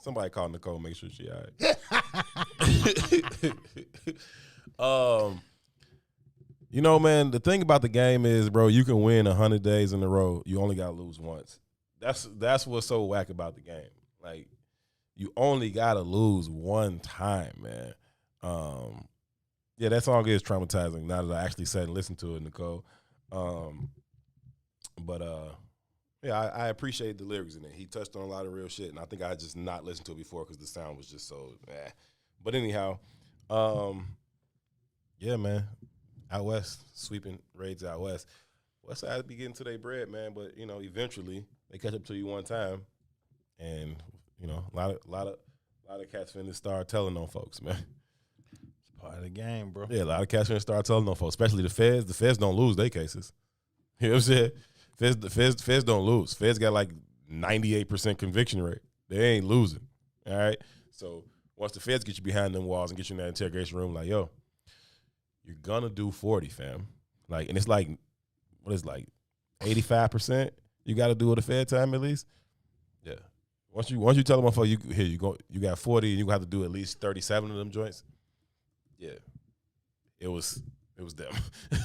Somebody call Nicole, make sure she all right. You know, man, the thing about the game is, bro, you can win 100 days in a row. You only got to lose once. That's what's so whack about the game. Like, you only got to lose one time, man. Yeah, that song is traumatizing now that I actually sat and listened to it, Nicole. Yeah, I appreciate the lyrics in it. He touched on a lot of real shit, and I think I had just not listened to it before because the sound was just so But anyhow, yeah, man. Out west, sweeping raids out west. West side be getting to their bread, man. But you know, eventually they catch up to you one time, and you know, a lot of cats finna start telling on folks, man. It's part of the game, bro. Yeah, a lot of cats finna start telling on folks, especially the feds. The feds don't lose their cases. You know what I'm saying? Feds don't lose. Feds got like 98% conviction rate. They ain't losing. All right. So once the feds get you behind them walls and get you in that interrogation room, like, yo, you're gonna do 40, fam. Like, and it's like, what is it, like 85%? You got to do it a fair time at least. Yeah. Once you tell them, you got 40, and you have to do at least 37 of them joints. Yeah. It was them.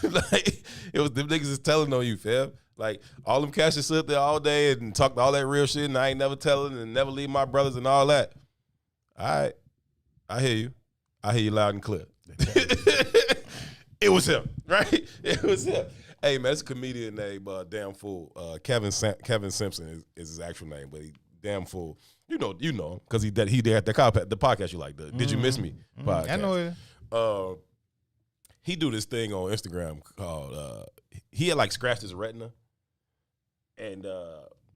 Like, it was them niggas is telling on you, fam. Like, all them cats just sit there all day and talk all that real shit, and I ain't never telling and never leave my brothers and all that. All right. I hear you. I hear you loud and clear. It was him, right? It was him. Hey, man, it's a comedian named Damn Fool. Kevin Simpson is his actual name, but he Damn Fool. You know him because he did the podcast you like, the Did You Miss Me podcast. I know it. He do this thing on Instagram called he had like scratched his retina, and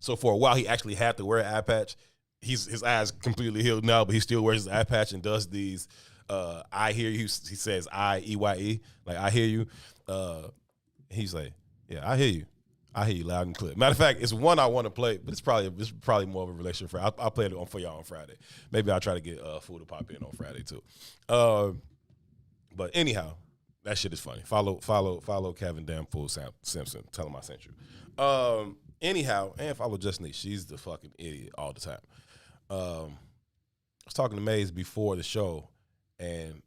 so for a while he actually had to wear an eye patch. His eyes completely healed now, but he still wears his eye patch and does these. I hear you. He says I-E-Y-E, like I hear you. He's like, yeah, I hear you. I hear you loud and clear. Matter of fact, it's one I want to play, but it's probably more of a relationship for. I'll play it for y'all on Friday. Maybe I'll try to get food to pop in on Friday too. But anyhow, that shit is funny. Follow Kevin Damn Fool Simpson. Tell him I sent you. Anyhow, and follow Justine. She's the fucking idiot all the time. I was talking to Maze before the show, and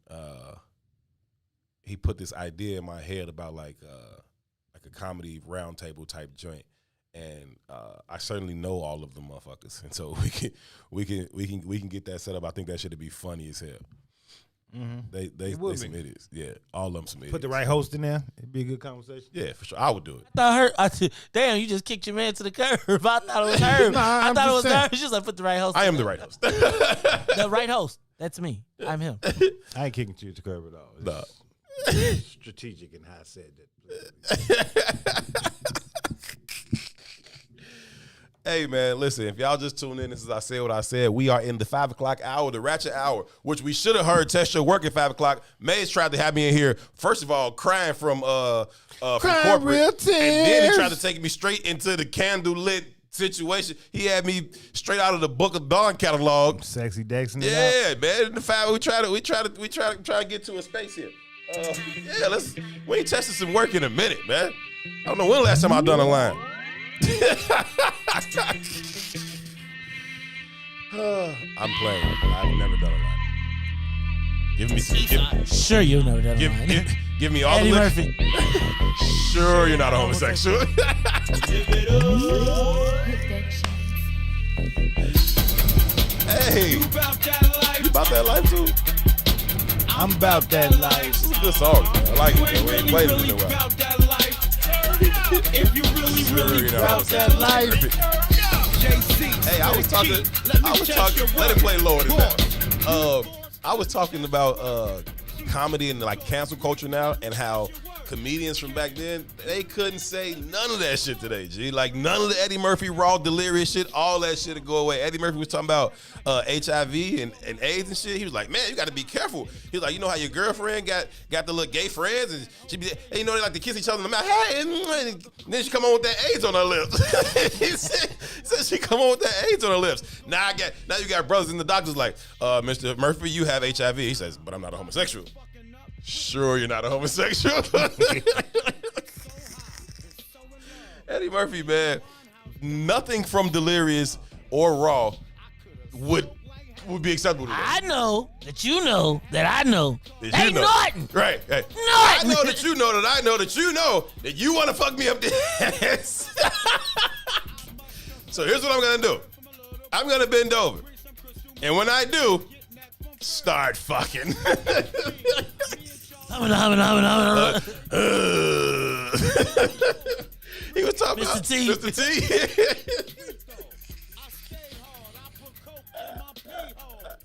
he put this idea in my head about like a comedy roundtable type joint, and I certainly know all of the motherfuckers, and so we can get that set up. I think that should be funny as hell. Mm-hmm. They some idiots. Yeah, all of them some idiots. Put the right host in there. It'd be a good conversation. Yeah, for sure. I would do it. Damn, you just kicked your man to the curb. I thought it was her. I thought it was her. She's like, put the right host. I am the right host. The right host. That's me. I'm him. I ain't kicking you to the curb at all. No. Strategic in how I said that. Hey, man, listen, if y'all just tune in, this is I Said What I Said. We are in the 5 o'clock hour, the ratchet hour, which we should have heard test your work at 5 o'clock. Maze tried to have me in here, first of all, crying from corporate. Real tears. And then he tried to take me straight into the candlelit situation. He had me straight out of the Book of Dawn catalog. Sexy Dexter. Yeah, man. In the 5, we try to get to a space here. Yeah, we ain't tested some work in a minute, man. I don't know when the last time I done a line. I'm playing. I've never done a line. Sure, you've never done a line. Give me all Eddie the Murphy. Sure, you're not a homosexual. Hey, you about that life too? I'm about that life. This is a good song, man. I like it. We ain't played it in a while. If you really about that life. Hey, I was talking. Let it play lower than that. I was talking about comedy and like cancel culture now, and how comedians from back then, they couldn't say none of that shit today, G. Like none of the Eddie Murphy raw delirious shit, all that shit would go away. Eddie Murphy was talking about HIV and AIDS and shit. He was like, man, you got to be careful. He was like, you know how your girlfriend got the little gay friends, and she be, and you know they like to kiss each other in the mouth. Hey, and then she come on with that AIDS on her lips. He said she come on with that AIDS on her lips. Now you got brothers and the doctors like, Mr. Murphy, you have HIV. He says, but I'm not a homosexual. Sure, you're not a homosexual. Eddie Murphy, man, nothing from Delirious or Raw would be acceptable today. I know that you know that I know. That ain't nothing. Right. Hey. Nothing. I know that you know that I know that you know that you want to fuck me up the ass. So here's what I'm going to do. I'm going to bend over. And when I do, start fucking. He was talking about Mr. T.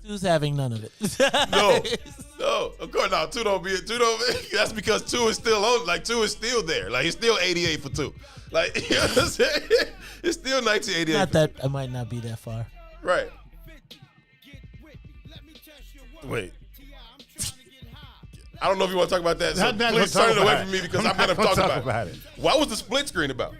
Two's having none of it. No, of course not. Two don't be. That's because 2 is still on. Like 2 is still there. Like he's still 88 for 2. Like you know what I'm saying? It's still 1988. Not that I might not be that far. Right. Wait. I don't know if you want to talk about that. So please turn it away from me because I'm going to talk about it. What was the split screen about?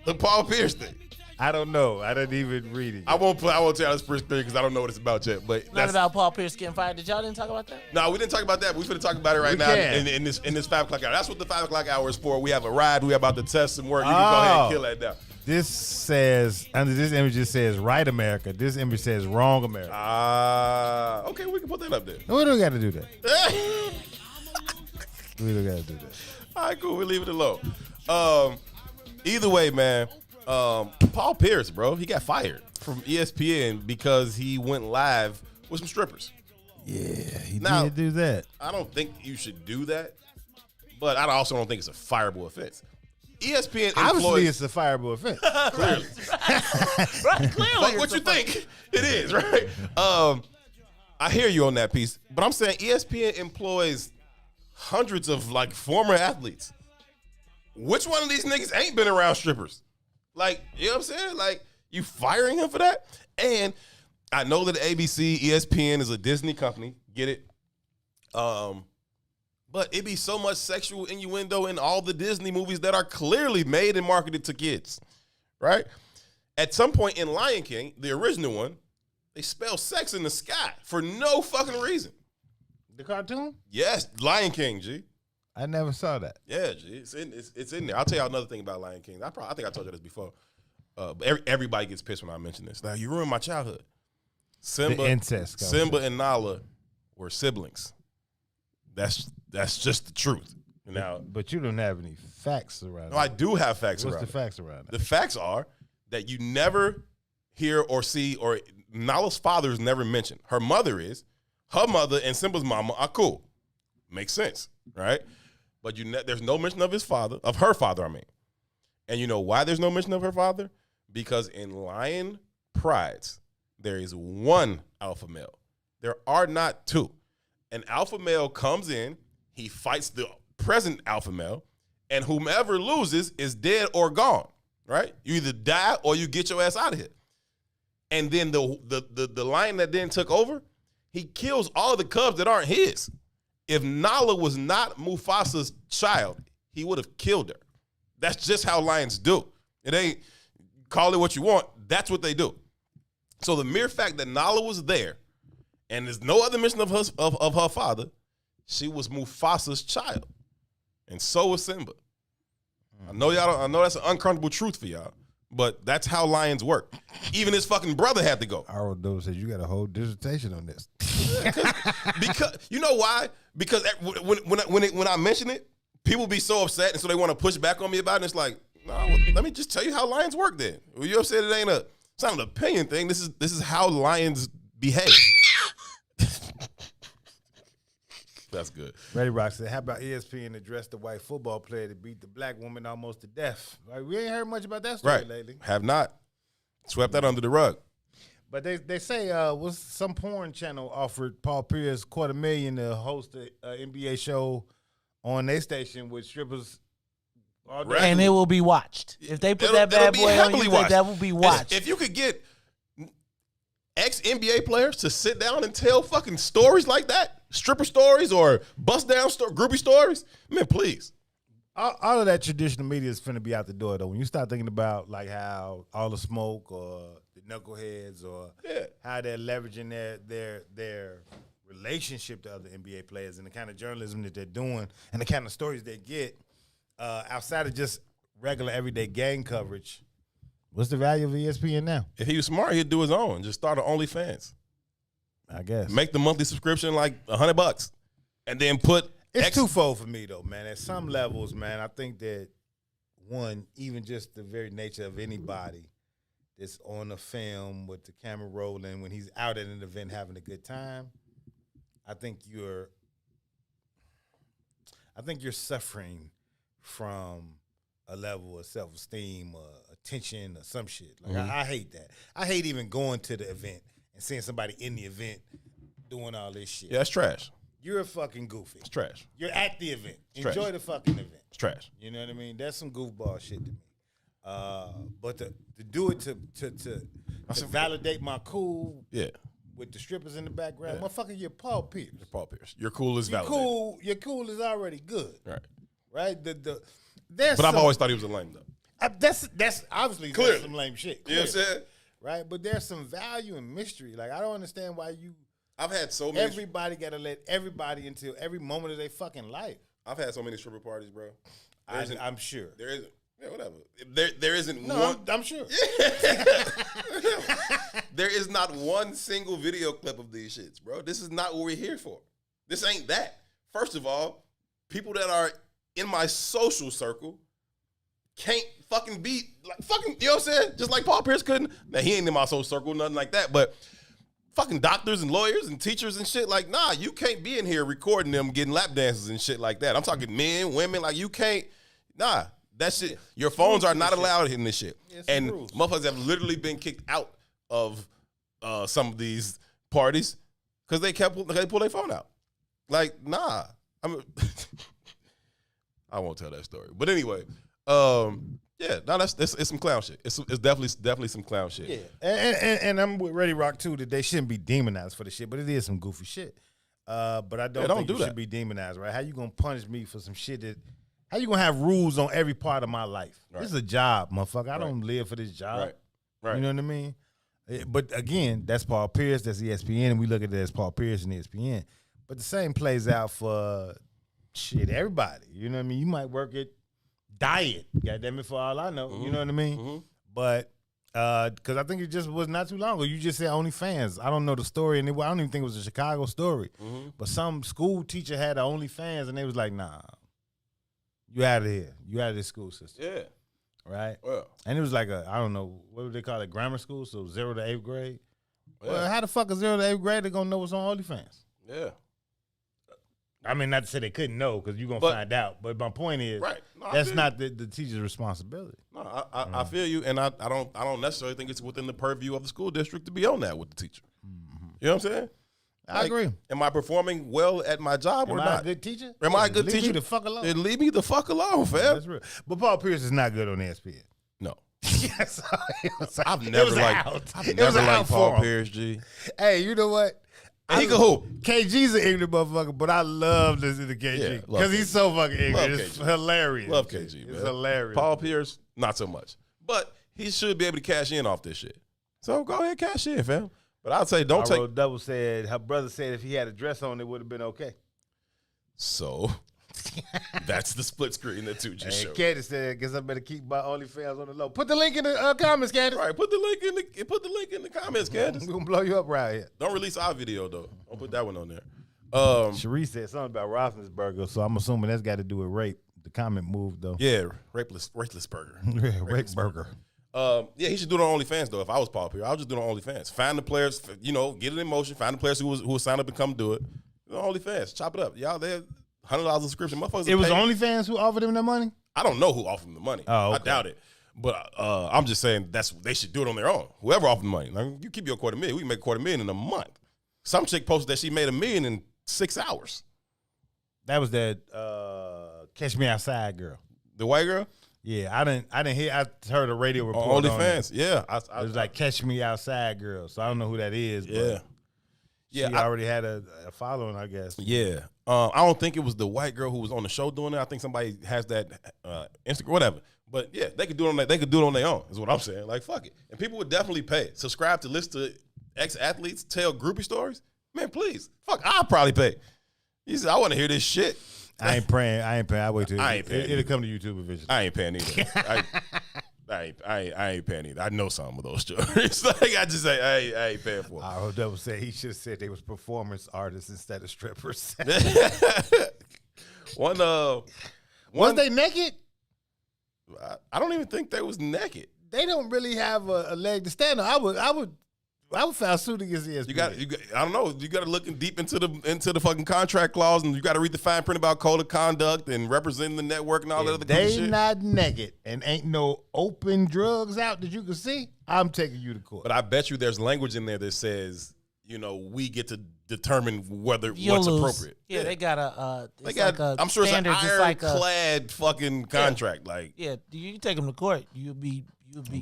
The Paul Pierce thing. I don't know. I didn't even read it. I won't tell you the split screen because I don't know what it's about yet. But not about Paul Pierce getting fired. Did y'all didn't talk about that? No, we didn't talk about that. But we're going to talk about it right now in this 5 o'clock hour. That's what the 5 o'clock hour is for. We have a ride. We're about to test some work. You can go ahead and kill that down. This says, under this image, it says right America. This image says wrong America. Okay, we can put that up there. No, we don't got to do that. We don't got to do that. All right, cool. We leave it alone. Either way, man, Paul Pierce, bro, he got fired from ESPN because he went live with some strippers. Yeah, he did do that. I don't think you should do that, but I also don't think it's a fireable offense. ESPN obviously it's a fireable offense. Clearly. Right, clearly. Like what you think it is, right? I hear you on that piece, but I'm saying ESPN employs hundreds of like former athletes. which one of these niggas ain't been around strippers? Like, you know what I'm saying? Like, you firing him for that? And I know that ABC, ESPN is a Disney company. Get it? But it be so much sexual innuendo in all the Disney movies that are clearly made and marketed to kids, right? At some point in Lion King, the original one, they spell sex in the sky for no fucking reason. The cartoon? Yes, Lion King, G. I never saw that. Yeah, G. It's in there. I'll tell you another thing about Lion King. I think I told you this before. But everybody gets pissed when I mention this. Like, you ruined my childhood. Simba and Nala were siblings. That's just the truth. Now, but you don't have any facts around it. No, I do have facts What's around the facts around it? The facts are that you never hear or see, or Nala's father is never mentioned. Her mother is. Her mother and Simba's mama are cool. Makes sense, right? But there's no mention of her father, I mean. And you know why there's no mention of her father? Because in Lion Prides, there is one alpha male. There are not two. An alpha male comes in, he fights the present alpha male, and whomever loses is dead or gone, right? You either die or you get your ass out of here. And then the lion that then took over, he kills all the cubs that aren't his. If Nala was not Mufasa's child, he would have killed her. That's just how lions do. It ain't, call it what you want, that's what they do. So the mere fact that Nala was there, and there's no other mention of her father, she was Mufasa's child. And so was Simba. I know that's an uncomfortable truth for y'all, but that's how lions work. Even his fucking brother had to go. Arrow said you got a whole dissertation on this. Because you know why? Because when I mention it, people be so upset, and so they want to push back on me about it. And it's like, no, let me just tell you how lions work. Then you upset? It's not an opinion thing. This is how lions behave. That's good. Ready Rock said, how about ESPN address the white football player that beat the black woman almost to death? Like, we ain't heard much about that story lately. Have not. Swept that under the rug. But they say was some porn channel offered Paul Pierce $250,000 to host an NBA show on their station with strippers. And it will be watched. If they put that bad boy on you, that will be watched. If you could get ex-NBA players to sit down and tell fucking stories like that, stripper stories or bust down groupie stories, man, please. All of that traditional media is finna be out the door, though. When you start thinking about like how all the smoke or the knuckleheads or how they're leveraging their relationship to other NBA players and the kind of journalism that they're doing and the kind of stories they get outside of just regular everyday gang coverage, what's the value of ESPN now? If he was smart, he'd do his own. Just start an OnlyFans. I guess. Make the monthly subscription like $100 and then put... It's twofold for me, though, man. At some levels, man, I think that, one, even just the very nature of anybody that's on a film with the camera rolling when he's out at an event having a good time, I think you're suffering from a level of self-esteem or attention or some shit. Like I hate that. I hate even going to the event and seeing somebody in the event doing all this shit. Yeah, that's trash. You're a fucking goofy. It's trash. You're at the event. It's Enjoy trash. the fucking event. It's trash. You know what I mean? That's some goofball shit to me. But to do it to validate my cool with the strippers in the background, motherfucker, you're Paul Pierce. You're Paul Pierce. Your cool is validated. Your cool is already good. Right. But I've always thought he was a lame, though. That's obviously Clearly. some lame shit. You know what I'm saying? Right? But there's some value and mystery. Like, I don't understand why I've had so many. Everybody got to let everybody into every moment of their fucking life. I've had so many stripper parties, bro. I'm sure. There isn't. Yeah, whatever. There isn't no, one. I'm sure. There is not one single video clip of these shits, bro. This is not what we're here for. This ain't that. First of all, people that are in my social circle can't fucking be like fucking. You know what I'm saying? Just like Paul Pierce couldn't. Now he ain't in my social circle, nothing like that, but. Fucking doctors and lawyers and teachers and shit, like, nah, you can't be in here recording them getting lap dances and shit like that. I'm talking men, women, like, you can't, nah, that shit, your phones are not allowed in this shit. And motherfuckers have literally been kicked out of some of these parties because they pull their phone out. Like, nah, I'm I won't tell that story. But anyway, yeah, no, it's some clown shit. It's definitely some clown shit. Yeah, and I'm with Ready Rock too that they shouldn't be demonized for the shit, but it is some goofy shit. But I don't think you should be demonized, right? How you gonna punish me for some shit that? How you gonna have rules on every part of my life? Right. This is a job, motherfucker. I don't live for this job. Right. You know what I mean? But again, that's Paul Pierce. That's ESPN, and we look at it as Paul Pierce and ESPN. But the same plays out for shit everybody. You know what I mean? You might work at Diet, goddamn it, for all I know. You know what I mean? But because I think it just was not too long ago. You just said OnlyFans. I don't know the story, and I don't even think it was a Chicago story. But some school teacher had an OnlyFans, and they was like, "Nah, you out of here. You out of this school system." Yeah. Right? Well. And it was like I don't know, what would they call it, grammar school? So 0 to 8th grade? Yeah. Well, how the fuck is 0 to 8th grade they gonna know what's on OnlyFans? Yeah. I mean, not to say they couldn't know, because you're going to find out. But my point is, that's not the teacher's responsibility. No, I feel you, and I don't necessarily think it's within the purview of the school district to be on that with the teacher. You know what I'm saying? I agree. Am I performing well at my job or not? Am I a good teacher? Am I a good teacher? Leave me the fuck alone. Then leave me the fuck alone, fam. That's real. But Paul Pierce is not good on ESPN. No. Yes. I've never liked Paul Pierce, G. Hey, you know what? He can hoop. KG's an ignorant motherfucker, but I love listening to KG because he's so fucking ignorant. It's hilarious. Love KG, man. It's hilarious. Paul Pierce, not so much. But he should be able to cash in off this shit. So go ahead, cash in, fam. But I'd say don't take. Double said her brother said if he had a dress on, it would have been okay. So that's the split screen that Tucci showed. Candace said, "Guess I better keep my OnlyFans on the low." Put the link in the comments, Candace. Right, put the link in the comments, Candace. We're gonna blow you up right here. Don't release our video though. Don't put that one on there. Cherie said something about Roethlisberger, so I'm assuming that's got to do with rape. The comment moved though. Yeah, rapeless burger. Rape burger. Yeah, he should do it on OnlyFans though. If I was Paul Pierce, I would just do it on OnlyFans. Find the players, get it in motion. Find the players who will sign up and come do it. On OnlyFans, chop it up, y'all. They're $100 subscription. Motherfuckers. It was OnlyFans who offered him the money. I don't know who offered him the money. Oh, okay. I doubt it. But I'm just saying they should do it on their own. Whoever offered the money, like, you keep your $250,000. We can make $250,000 in a month. Some chick posted that she made $1 million in 6 hours. That was that Catch Me Outside girl, the white girl. Yeah, I didn't hear. I heard a radio report on OnlyFans. Yeah, it was like Catch Me Outside girl. So I don't know who that is. But yeah. She already had a following, I guess. Yeah. I don't think it was the white girl who was on the show doing it. I think somebody has that Instagram, whatever. But yeah, they could do it on their own. Is what I'm saying. Like, fuck it, and people would definitely pay. Subscribe to list of ex-athletes tell groupie stories. Man, please, fuck, I'll probably pay. He said, I want to hear this shit. I ain't paying. I wait till I ain't paying. It'll come to YouTube eventually. I ain't paying either. I ain't paying either. I know some of those stories. Like, I just say I ain't paying for it. Our double said he should have said they was performance artists instead of strippers. Was they naked? I don't even think they was naked. They don't really have a leg to stand on. I would file suit against ESPN. You got. I don't know. You got to look deep into the fucking contract clause, and you got to read the fine print about code of conduct and representing the network and all that other shit. They not naked and ain't no open drugs out that you can see. I'm taking you to court. But I bet you there's language in there that says, we get to determine what's appropriate. Yeah, they got a. I'm sure it's an ironclad fucking contract. Yeah. Like, yeah, you take them to court. You'll be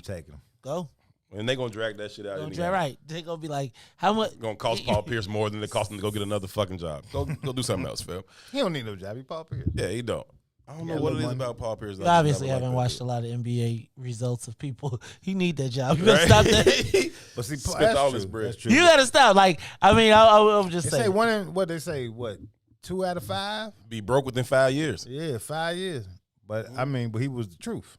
taking them. Go. And they gonna drag that shit out. Right. They gonna be like, how much? Gonna cost Paul Pierce more than it cost him to go get another fucking job. Go do something else, Phil. He don't need no job. He Paul Pierce. Yeah, he don't. I don't know what it is about Paul Pierce. You obviously haven't watched a lot of NBA results of people. He need that job. You gotta stop that. But see, spent all his bread. You gotta stop. Like, I mean, I'll just say. They say one in, what they say, 2 out of 5? Be broke within 5 years. Yeah, 5 years. But I mean, but he was the truth.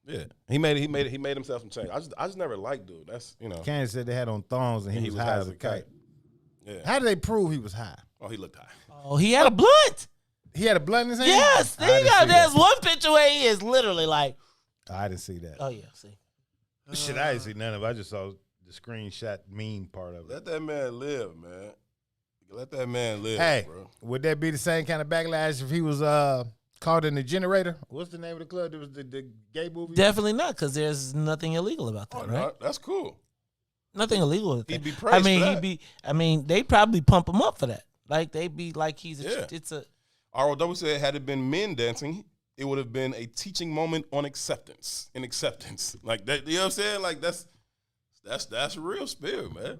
Yeah, he made himself some change. I just never liked dude. That's Candace said they had on thongs and he was high as a kite. Yeah. How did they prove he was high? Oh, he looked high. Oh, he had a blunt. He had a blunt in his hand? Yes. There's one picture where he is literally like. I didn't see that. Oh yeah, see. Shit, I didn't see none of it. I just saw the screenshot meme part of it. Let that man live, man. Let that man live, hey, bro. Would that be the same kind of backlash if he was caught in the generator? What's the name of the club? There was the gay movie? Definitely not, because there's nothing illegal about that, right? That's cool. Nothing illegal with that. He'd be praised I mean, they probably pump him up for that. Like, they'd be like, it's a. ROW said, had it been men dancing, it would have been a teaching moment on acceptance. Like that, you know what I'm saying? Like that's a real spill, man.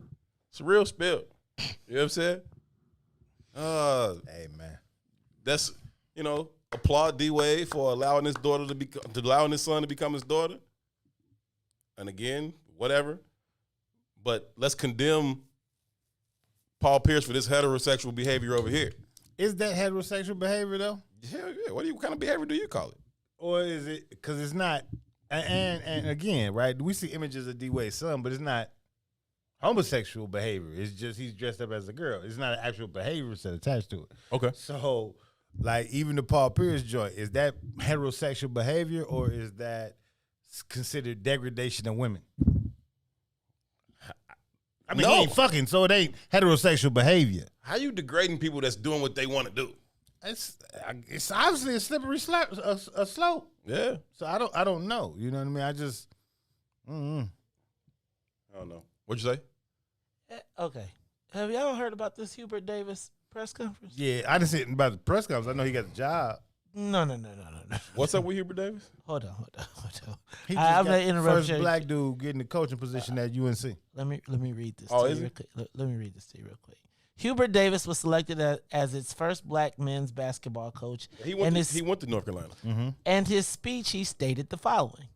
It's a real spill. You know what I'm saying? Hey, man. That's, applaud D-Wade for allowing his son to become his daughter. And again, whatever. But let's condemn Paul Pierce for this heterosexual behavior over here. Is that heterosexual behavior, though? Hell yeah. What kind of behavior do you call it? Or is it, because it's not, and again, right, we see images of D-Wade's son, but it's not homosexual behavior. It's just he's dressed up as a girl. It's not an actual behavior set attached to it. Okay. So, like, even the Paul Pierce joint, is that heterosexual behavior, or is that considered degradation of women? I mean, he ain't fucking, so it ain't heterosexual behavior. How you degrading people that's doing what they want to do? It's obviously a slippery slope. Yeah. So I don't know. You know what I mean? I just, I don't know. What'd you say? Okay. Have y'all heard about this Hubert Davis press conference? Yeah, I didn't see it about the press conference. I know he got the job. No. What's up with Hubert Davis? Hold on. He just I'm got not interrupting. first black dude getting the coaching position at UNC. Let me read this. Oh, to is you it? real quick. Let me read this to you real quick. Hubert Davis was selected as its first black men's basketball coach. He went to North Carolina. Mm-hmm. And his speech, he stated the following.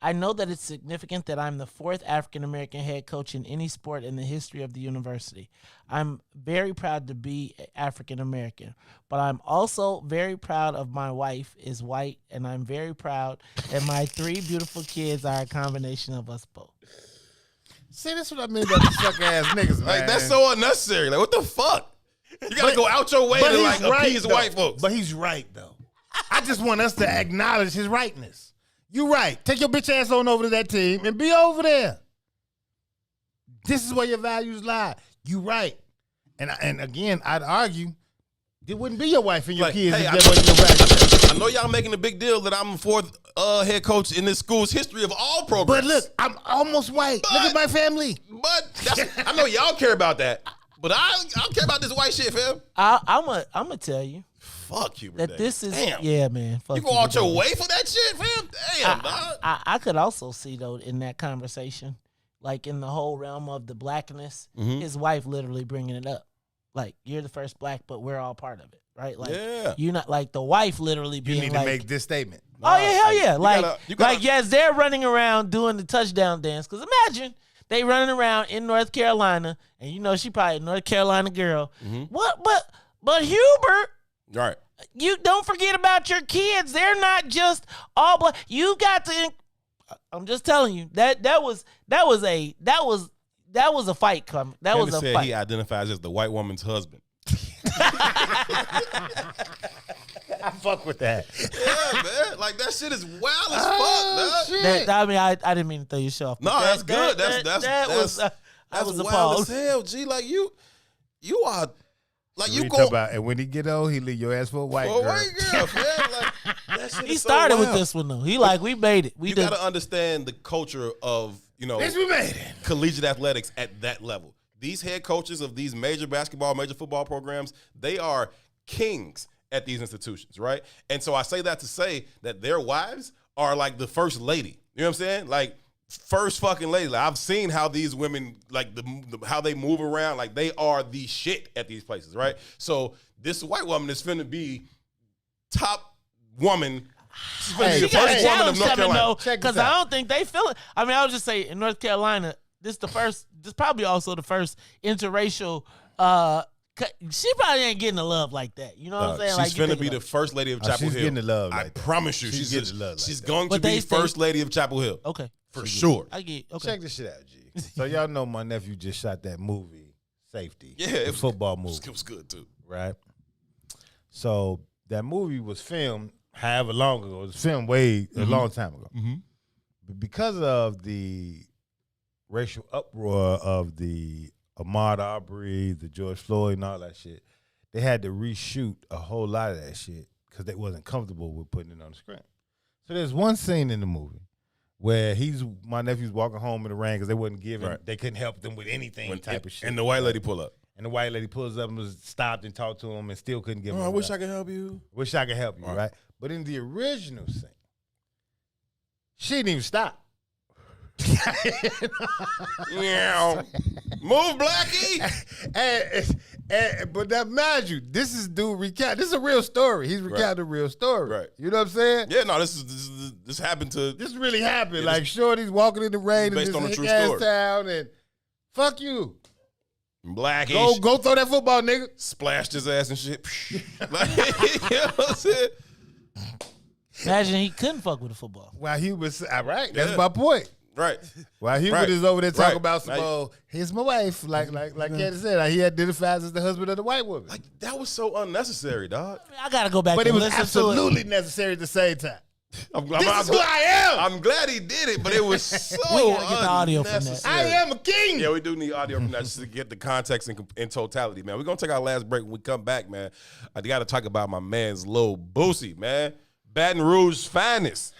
I know that it's significant that I'm the fourth African-American head coach in any sport in the history of the university. I'm very proud to be African-American, but I'm also very proud of my wife is white, and I'm very proud that my 3 beautiful kids are a combination of us both. See, that's what I mean about these suck ass niggas, man. Like, that's so unnecessary. Like, what the fuck? You gotta go out your way to like appease white folks. But he's right, though. I just want us to acknowledge his rightness. You right. Take your bitch ass on over to that team and be over there. This is where your values lie. You right. And again, I'd argue it wouldn't be your wife and your kids if that wasn't your values. I know y'all making a big deal that I'm the fourth head coach in this school's history of all programs. But look, I'm almost white. Look at my family. But I know y'all care about that. But I don't care about this white shit, fam. I'm gonna tell you. Fuck you, that this is damn. Yeah, man. Fuck you go out your way for that shit, fam? Damn, dog. I could also see though in that conversation, like in the whole realm of the blackness, his wife literally bringing it up. Like, you're the first black, but we're all part of it, right? Like, you're not like the wife literally being You need like, to make this statement. Oh yeah, hell yeah! You gotta, yes, they're running around doing the touchdown dance. Because imagine they running around in North Carolina, and she probably a North Carolina girl. What? But Hubert. Right. You don't forget about your kids. They're not just all black. You got to. I'm just telling you that was a fight coming. That was a fight. He identifies as the white woman's husband. I fuck with that. Yeah, man. Like, that shit is wild as fuck, man. I mean, I didn't mean to throw your shit off. No, that's good. That's wild as hell, G. Like, you are. Like, you go about, and when he get old, he leave your ass for a white girl. White girl, man. Like, that shit he is started so with wild. this one though. He like, we made it. You got to understand the culture of Yes, we made it. Collegiate athletics at that level. These head coaches of these major basketball, major football programs, they are kings at these institutions, right? And so I say that to say that their wives are like the first lady. You know what I'm saying? Like, first fucking lady. Like, I've seen how these women, like how they move around. Like, they are the shit at these places, right? So this white woman is finna be top woman. She's finna be the first woman of North Carolina. Because I don't think they feel it. I mean, I would just say in North Carolina, this probably also the first interracial. She probably ain't getting the love like that. You know what I'm saying? She's finna be the first lady of Chapel Hill. She's getting the love. I promise you, she's getting the love. She's going to be first lady of Chapel Hill. Okay, for sure. I get. Okay. Check this shit out, G. So y'all know my nephew just shot that movie, Safety. Yeah, it was football movie. It was good too, right? So that movie was filmed however long ago. It was filmed way a long time ago. But because of the racial uproar of the Ahmaud Arbery, the George Floyd, and all that shit, they had to reshoot a whole lot of that shit because they wasn't comfortable with putting it on the screen. So there's one scene in the movie where my nephew's walking home in the rain because they wasn't giving, they couldn't help them with anything type of shit. And the white lady pull up. And the white lady pulls up and was stopped and talked to him and still couldn't give him. I wish I could help you. Wish I could help you, right? But in the original scene, she didn't even stop. Yeah. Move, Blackie. But now, mind you, this is dude recount. This is a real story. He's recounting a real story. Right. You know what I'm saying? Yeah, no, this happened to. This really happened. Yeah, like Shorty's walking in the rain in based this on a true hick-ass story. town, and fuck you. Blackish. Go throw that football, nigga. Splashed his ass and shit. Like, you know what I'm saying? Imagine he couldn't fuck with a football. While he was, all right, that's my point. Right. While he Right. was over there talking Right. about some, here's my wife. Like Katie said, like he identifies as the husband of the white woman. Like, that was so unnecessary, dog. I gotta go back. But and it was listen to absolutely necessary at the same time. This is who I am. I'm glad he did it, but it was so We gotta get the audio from that. unnecessary. I am a king. Yeah, we do need audio from that just to get the context in totality, man. We're going to take our last break. When we come back, man, I got to talk about my man's Lil Boosie, man. Baton Rouge's finest.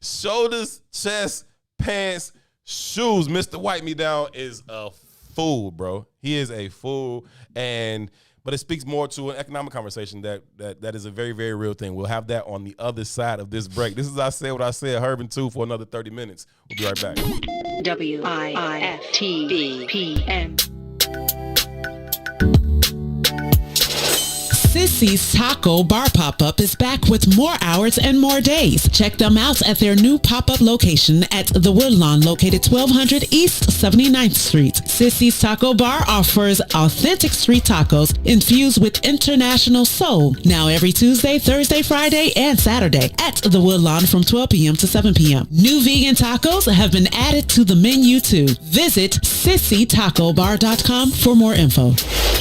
Shoulders, chest, pants, shoes. Mr. Wipe Me Down is a fool, bro. He is a fool, but it speaks more to an economic conversation that is a very, very real thing. We'll have that on the other side of this break. This is I Said What I Said, Howard and Toussaint for another 30 minutes. We'll be right back. WIIFTVPM. Sissy's Taco Bar Pop-Up is back with more hours and more days. Check them out at their new pop-up location at The Woodlawn, located 1200 East 79th Street. Sissy's Taco Bar offers authentic street tacos infused with international soul. Now every Tuesday, Thursday, Friday, and Saturday at The Woodlawn from 12 p.m. to 7 p.m. New vegan tacos have been added to the menu too. Visit sissytacobar.com for more info.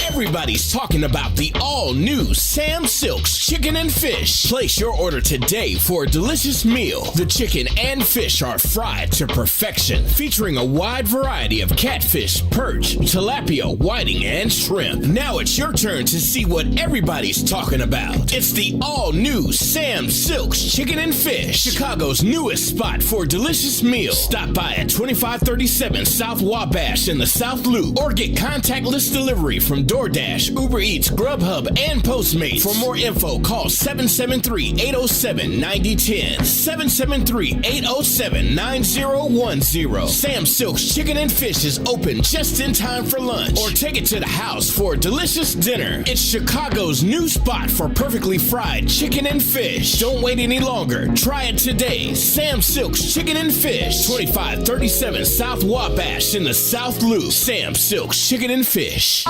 Everybody's talking about the all-new Sam Silk's Chicken and Fish. Place your order today for a delicious meal. The chicken and fish are fried to perfection, featuring a wide variety of catfish, perch, tilapia, whiting, and shrimp. Now it's your turn to see what everybody's talking about. It's the all-new Sam Silk's Chicken and Fish, Chicago's newest spot for delicious meals. Stop by at 2537 South Wabash in the South Loop, or get contactless delivery from DoorDash, Uber Eats, Grubhub, and Postmates. For more info, call 773-807-9010, 773-807-9010. Sam Silk's Chicken and Fish is open just in time for lunch, or take it to the house for a delicious dinner. It's Chicago's new spot for perfectly fried chicken and fish. Don't wait any longer. Try it today. Sam Silk's Chicken and Fish, 2537 South Wabash in the South Loop. Sam Silk's Chicken and Fish.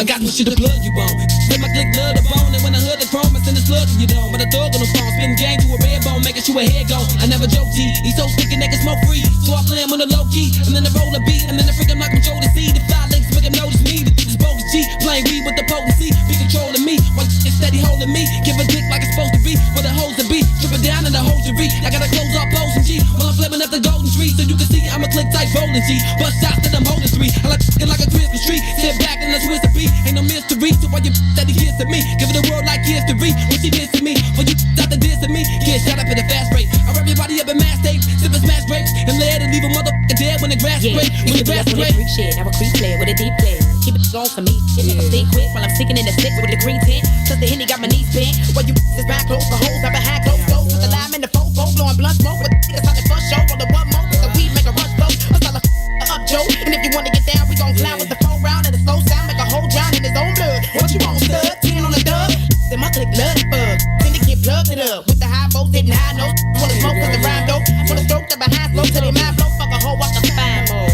I got some shit to plug you on. Spin my click love the bone, and when I heard the chrome, I send a slug to you dome. But I thug on the phone, spin gang to a red bone, making sure a head go. I never joke G, he's so sticky, they can smoke free. So I play him on the low key, and then I roll a beat, and then I freak him like I'm Joe to see. The fly links make him notice me. The is bogus G, playing weed with the potency, be controlling me. While it's steady holding me, give a dick like it's supposed to be. Where the hoes to be, dripping down in the hosiery. I gotta close up posing G, while I'm flipping up the golden tree, so you can see I'm a click type rolling G. Bust shots that I'm holding three, I like it like a Christmas tree. Sit back and let's twist the beat, ain't no mystery. So why you that he gets to me, give it a world like history. When she dissing me, when you out the diss me, get shot up at a fast rate. I rub your body up in mass tapes, sipping smash grapes, and let it leave a motherfucker dead when the grass is great. When the grass is great. Shit, I creep play with a deep play. Keep it going for me. Stay quick while I'm sticking in the stick with the green tint. Cause the Henny got my knees bent. While you is back close for hoes, I behind closed doors with the lime in the fofo, blowing blunt smoke with the niggas on the first show. Roll the one more, the weed make a rush blow. I start a up Joe, and if you wanna get down, we gon' clown with the phone round and the slow sound make a whole drown in his own blood. What you want, stud? 10 on the dub. Then my click love the bug. Then they get plugged it up with the high boats hitting high notes. Wanna smoke with the rhyme dope. Wanna stroke the behind slow till they mind blow. Fuck a hoe off the fine mode.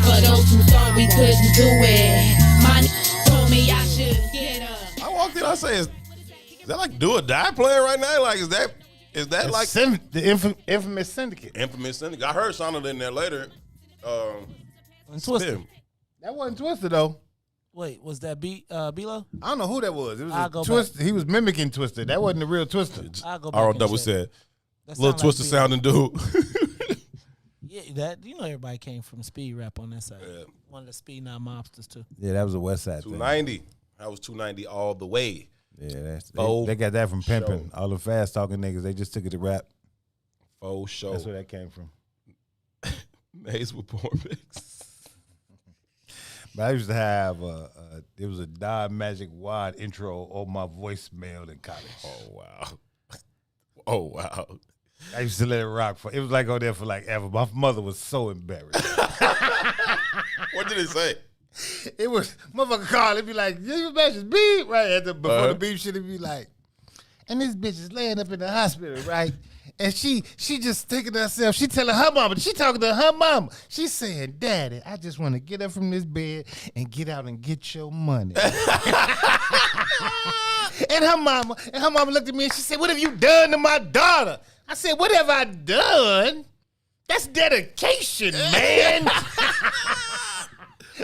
For those who thought we couldn't do it, my told me I should get up. I walked in, I say, is that like Do or Die playing right now? Like, is that it's like the infamous syndicate? Infamous Syndicate. I heard Shonda in there later. Twisted. That wasn't Twisted though. Wait, was that B-Lo? I don't know who that was. It was I'll go Twisted. He was mimicking Twisted. That wasn't the real Twisted. I'll go back R.O. and Double check. said, That little sound Twisted like sounding dude. Yeah, that you know everybody came from speed rap on that side. Yeah. One of the speed now mobsters too. Yeah, that was a West Side 290. That was 290 all the way. Yeah, they got that from pimping. All the fast talking niggas, they just took it to rap. Faux show. That's where that came from. Maze with Poor Mix. But I used to have it was a Don Magic Wand intro on my voicemail in college. Oh wow. Oh wow. I used to let it rock it was like on there for like ever. My mother was so embarrassed. What did it say? It was motherfucker call. It'd be like, "You message beep," right before the beep shit. It'd be like, and this bitch is laying up in the hospital, right? And she just thinking to herself. She telling her mama. She talking to her mama. She's saying, "Daddy, I just want to get up from this bed and get out and get your money." And her mama looked at me and she said, "What have you done to my daughter?" I said, "What have I done? That's dedication, man."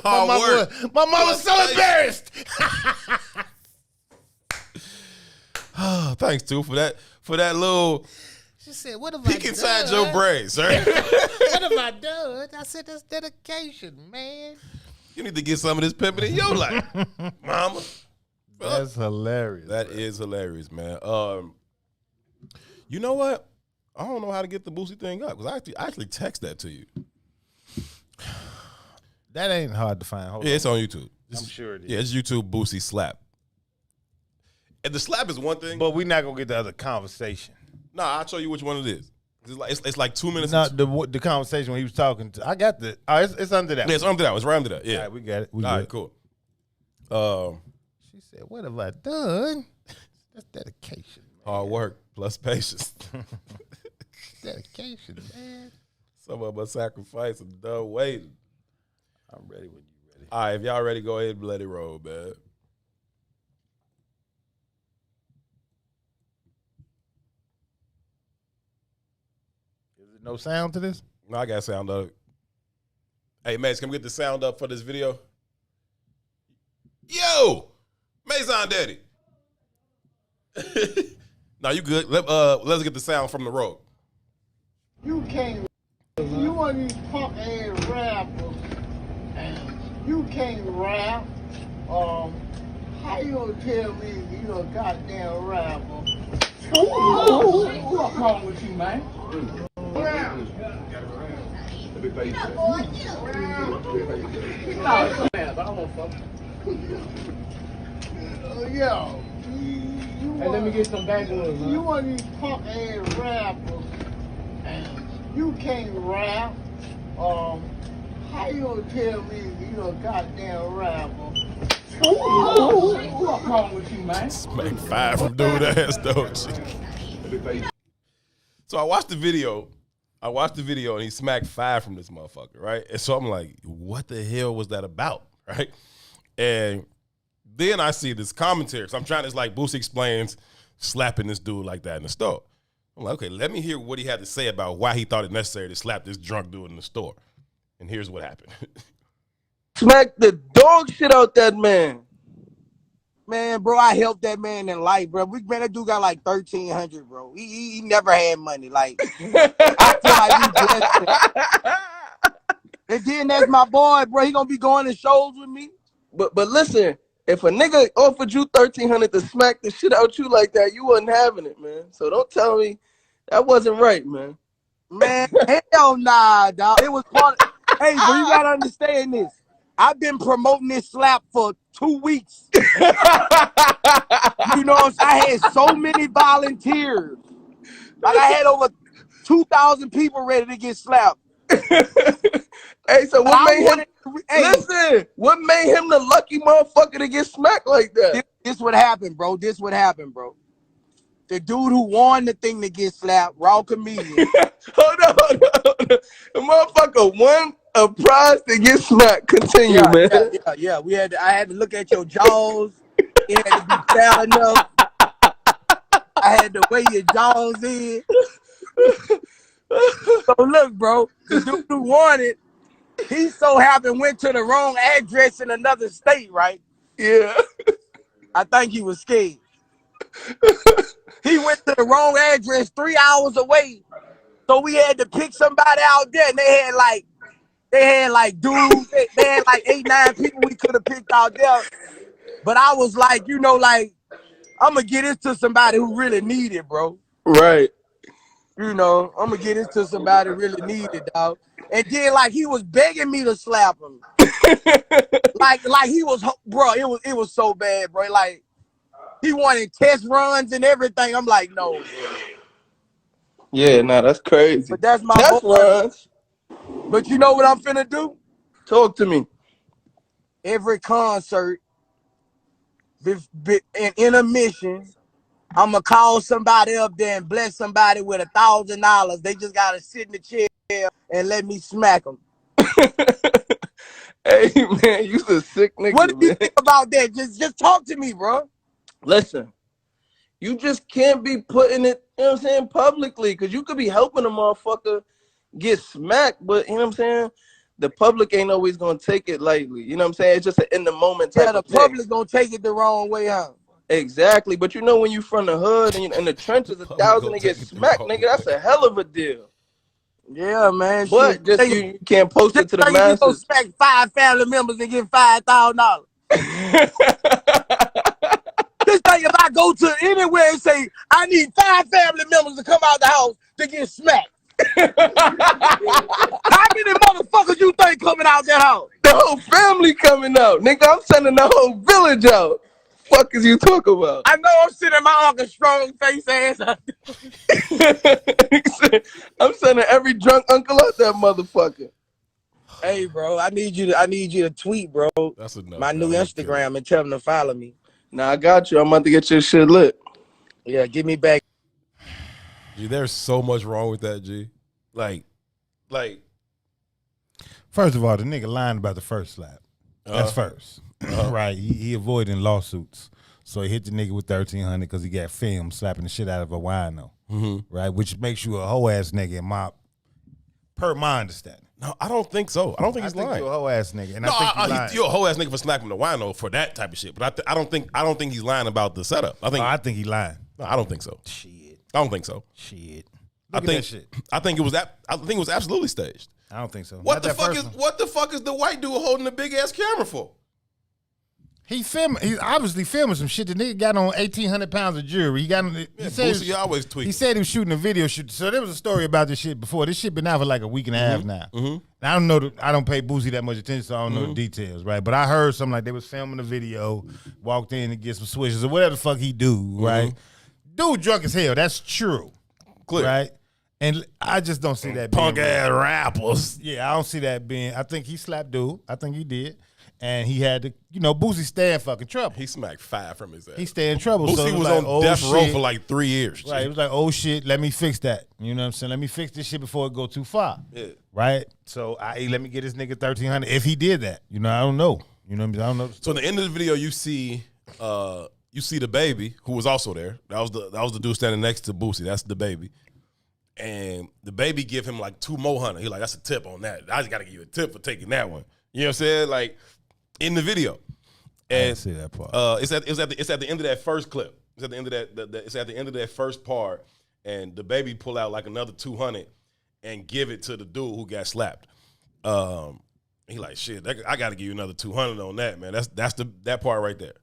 My mom was so embarrassed. Oh, thanks, too, for that little. She said, "What have peek I inside done? your brain, sir." What have I done? I said, "That's dedication, man." You need to get some of this pimping in your life, mama. That's hilarious. That is hilarious, man. You know what? I don't know how to get the Boosie thing up because I actually text that to you. That ain't hard to find. Hold on. It's on YouTube. I'm sure it is. Yeah, it's YouTube Boosie slap. And the slap is one thing, but we're not gonna get the other conversation. Nah, I'll show you which one it is. It's like 2 minutes. No, the conversation when he was talking to. I got the. Oh, it's under that. Yeah, it's under that. It's right under that. Yeah, all right, we got it. All right, cool. She said, "What have I done?" That's dedication. Man. Hard work plus patience. Dedication, man. Some of us sacrifice and done waiting. I'm ready when you're ready. All right, if y'all ready, go ahead and let it roll, man. Is there no sound to this? No, I got sound up. Hey, Mace, can we get the sound up for this video? Yo! Mason Daddy. No, you good. Let's get the sound from the road. You can't. You want these punk ass rappers. You can't rap. How you gonna tell me you a goddamn rapper? What's wrong with you, man? Yo. Hey, let me get some backwoods. You want these punk ass rappers. You can't rap. How you gonna tell me you a goddamn rapper? What's wrong with you, man? Smack 5 from dude ass, don't you? So I watched the video and he smacked 5 from this motherfucker, right? And so I'm like, what the hell was that about, right? And then I see this commentary. So I'm trying to, like, Boosie explains slapping this dude like that in the store. I'm like, okay, let me hear what he had to say about why he thought it necessary to slap this drunk dude in the store. And here's what happened. Smack the dog shit out that man. Man, bro, I helped that man in life, bro. Man, that dude got like 1,300, bro. He never had money. Like, I feel like he blessed. And then that's my boy, bro. He gonna be going to shows with me. But listen, if a nigga offered you 1,300 to smack the shit out you like that, you wasn't having it, man. So don't tell me that wasn't right, man. Man, hell nah, dog. It was part of, hey, bro, you gotta understand this. I've been promoting this slap for 2 weeks. You know what I'm saying? I had so many volunteers. Like I had over 2,000 people ready to get slapped. Hey, so what made him? Listen, what made him the lucky motherfucker to get smacked like that? This what happened, bro. This what happened, bro. The dude who won the thing to get slapped, raw comedian. Hold on. The motherfucker won a prize to get smacked. Continue, man. Yeah. I had to look at your jaws. It had to be foul enough. I had to weigh your jaws in. So look, bro, the dude who won it, he so happened went to the wrong address in another state, right? Yeah. I think he was scared. He went to the wrong address 3 hours away. So we had to pick somebody out there, and they had like dudes, they had like 8, 9 people we could have picked out there. But I was like, you know, like, I'm gonna get this to somebody who really need it, bro. Right. You know, I'm gonna get this to somebody who really need it, dog. And then like he was begging me to slap him. like he was, bro. It was so bad, bro. Like he wanted test runs and everything. I'm like, no, bro. Yeah, nah, that's crazy. But that's my test runs. But you know what I'm finna do? Talk to me. Every concert, in intermission, I'm gonna call somebody up there and bless somebody with $1,000. They just gotta sit in the chair and let me smack them. Hey man, you a sick nigga. What do you think about that? Just talk to me, bro. Listen, you just can't be putting it, you know what I'm saying, publicly, because you could be helping a motherfucker get smacked, but you know what I'm saying? The public ain't always gonna take it lightly. You know what I'm saying? It's just an in the moment type of thing. Yeah, the public gonna take it the wrong way, huh? Exactly, but you know when you from the hood and in the trenches, 1,000 and get smacked, nigga, that's a hell of a deal. Yeah, man. But shit. just you can't post it to the masses. You gonna smack 5 family members and get $5,000. Just think if I go to anywhere and say I need 5 family members to come out the house to get smacked. How many motherfuckers you think coming out that house? The whole family coming out, nigga. I'm sending the whole village out. Fuck is you talking about? I know I'm sending my Uncle Strong face ass out. I'm sending every drunk uncle out that motherfucker. Hey, bro, I need you to tweet, bro. That's enough. My new Instagram and tell them to follow me. Nah, I got you. I'm about to get your shit lit. Yeah, give me back. G, there's so much wrong with that, G. Like. First of all, the nigga lying about the first slap. That's first. Right? He avoiding lawsuits. So he hit the nigga with 1,300 because he got film slapping the shit out of a wino. Right? Which makes you a hoe ass nigga per my understanding. No, I don't think so. I don't think he's lying. You're a hoe ass nigga. And No, I think you're a hoe ass nigga for slapping the wino for that type of shit. But I don't think he's lying about the setup. I think he's lying. No, I don't think so. Shit. I don't think so. Shit. I think it was absolutely staged. I don't think so. What the fuck is the white dude holding the big ass camera for? He's obviously filming some shit. The nigga got on 1,800 pounds of jewelry. He always tweets. He said he was shooting a video shoot. So there was a story about this shit before. This shit been out for like a week and a half now. I don't know. I don't pay Boosie that much attention, so I don't know the details, right? But I heard something like they was filming a video, walked in to get some swishes or whatever the fuck he do, right? Dude drunk as hell. That's true. Clear. Right? And I just don't see that punk being ass rappers. Yeah, I don't see that being. I think he slapped dude. I think he did. And he had to, Boosie stay in fucking trouble. He smacked 5 from his ass. He stay in trouble. Boosie so was like, on death row for like 3 years. Right. It was like, oh shit, let me fix that. You know what I'm saying? Let me fix this shit before it go too far. Yeah. Right? So let me get this nigga 1,300 if he did that. I don't know. You know what I'm saying? I don't know. So in the end of the video, you see the baby who was also there. That was the dude standing next to Boosie. That's the baby. And the baby give him like 2 more hundred. He like, that's a tip on that. I just gotta give you a tip for taking that one. You know what I'm saying? Like in the video. And I didn't see that part. It's at the end of that first clip. It's at the end of it's at the end of that first part. And the baby pull out like another 200 and give it to the dude who got slapped. He like, shit, I gotta give you another 200 on that, man. That's that part right there.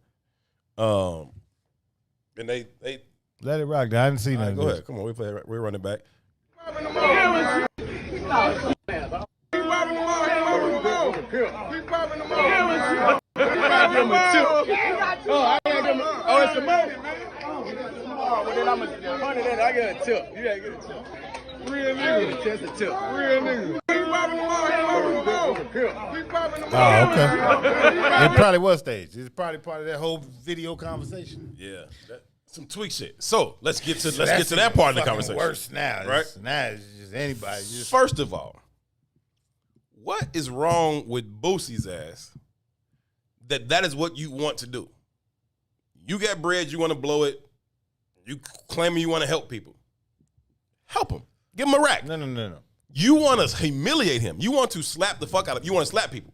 And they let it rock. I didn't see nothing. Go ahead. Come on, we're running back. Oh, it's the money, man. Well, then I'm a 100 and I get a tip. You gotta get a tip. Real nigga. Just a tip. Real nigga. Oh, okay. It probably was staged. It's probably part of that whole video conversation. Yeah. Some tweak shit. So let's get to that part of the conversation. Worse now, right? Now it's just anybody. First of all, what is wrong with Boosie's ass? That is what you want to do. You got bread, you want to blow it. You claiming you want to help people. Help him. Give him a rack. No. You want to humiliate him. You want to slap the fuck out of him. You want to slap people.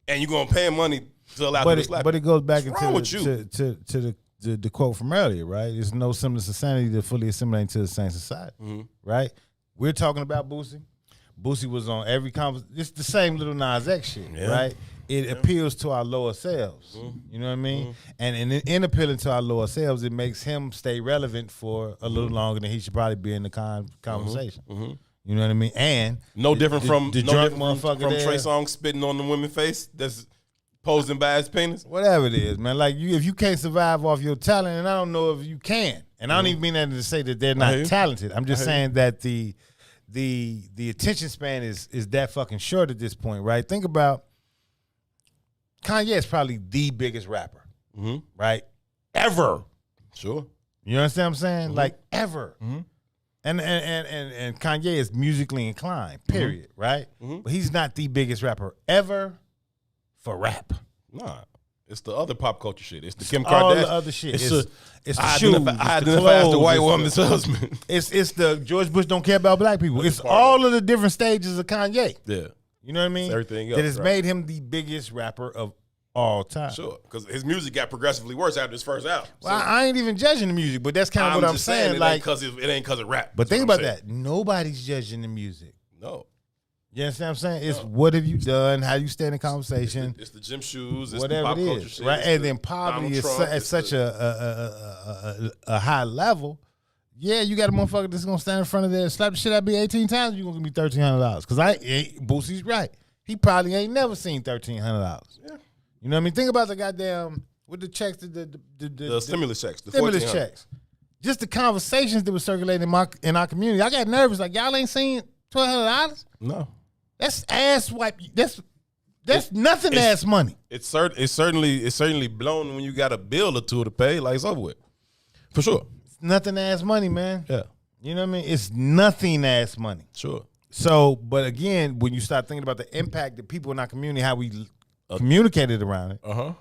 And you're going to pay him money to allow him to slap But it goes back What's into the quote from earlier, right? There's no semblance of sanity to fully assimilate into the same society, right? We're talking about Boosie. Boosie was on every conversation. It's the same little Nas X shit, right? It appeals to our lower selves. You know what I mean? And in appealing to our lower selves, it makes him stay relevant for a little longer than he should probably be in the conversation. You know what I mean? And no different from the no drunk different motherfucker from there. Trey Songz spitting on the women's face that's posing by his penis. Whatever it is, man. Like if you can't survive off your talent, and I don't know if you can. And I don't even mean that to say that they're not talented. I'm just saying that the attention span is that fucking short at this point, right? Think about Kanye is probably the biggest rapper, right? Ever. Sure. You understand what I'm saying? Like ever. And Kanye is musically inclined, period, right? But he's not the biggest rapper ever for rap. Nah. It's the other pop culture shit. It's the Kim Kardashian. All the other shit. It's the shoes. I identify as the white woman's husband. It's the George Bush don't care about black people. It's all of the different stages of Kanye. Yeah. You know what I mean? It's everything else, that has right. made him the biggest rapper of all time. Sure, because his music got progressively worse after his first album. Well, I ain't even judging the music, but that's kind of what I'm just saying. It Like, it ain't because of rap. but think about that. Nobody's judging the music. No. You understand what I'm saying? It's what have you done? How you stand in conversation? It's the gym shoes. It's whatever the pop it culture is, shit. right? It's And the then poverty is Donald Trump, at such a high level. Yeah, you got a motherfucker that's gonna stand in front of there and slap the shit out of me 18 times. You're gonna give me $1,300 because Boosie's right. He probably ain't never seen $1,300. Yeah. You know what I mean? Think about the goddamn with the checks, the stimulus checks, the stimulus $1,400. checks. Just the conversations that were circulating in our community. I got nervous. Like y'all ain't seen $1,200. No. That's ass wipe. That's nothing ass money. It's certainly blown when you got a bill or two to pay. Like it's over with, for sure. It's nothing ass money, man. Yeah. You know what I mean? It's nothing ass money. Sure. So, but again, when you start thinking about the impact that people in our community, how we communicated around it,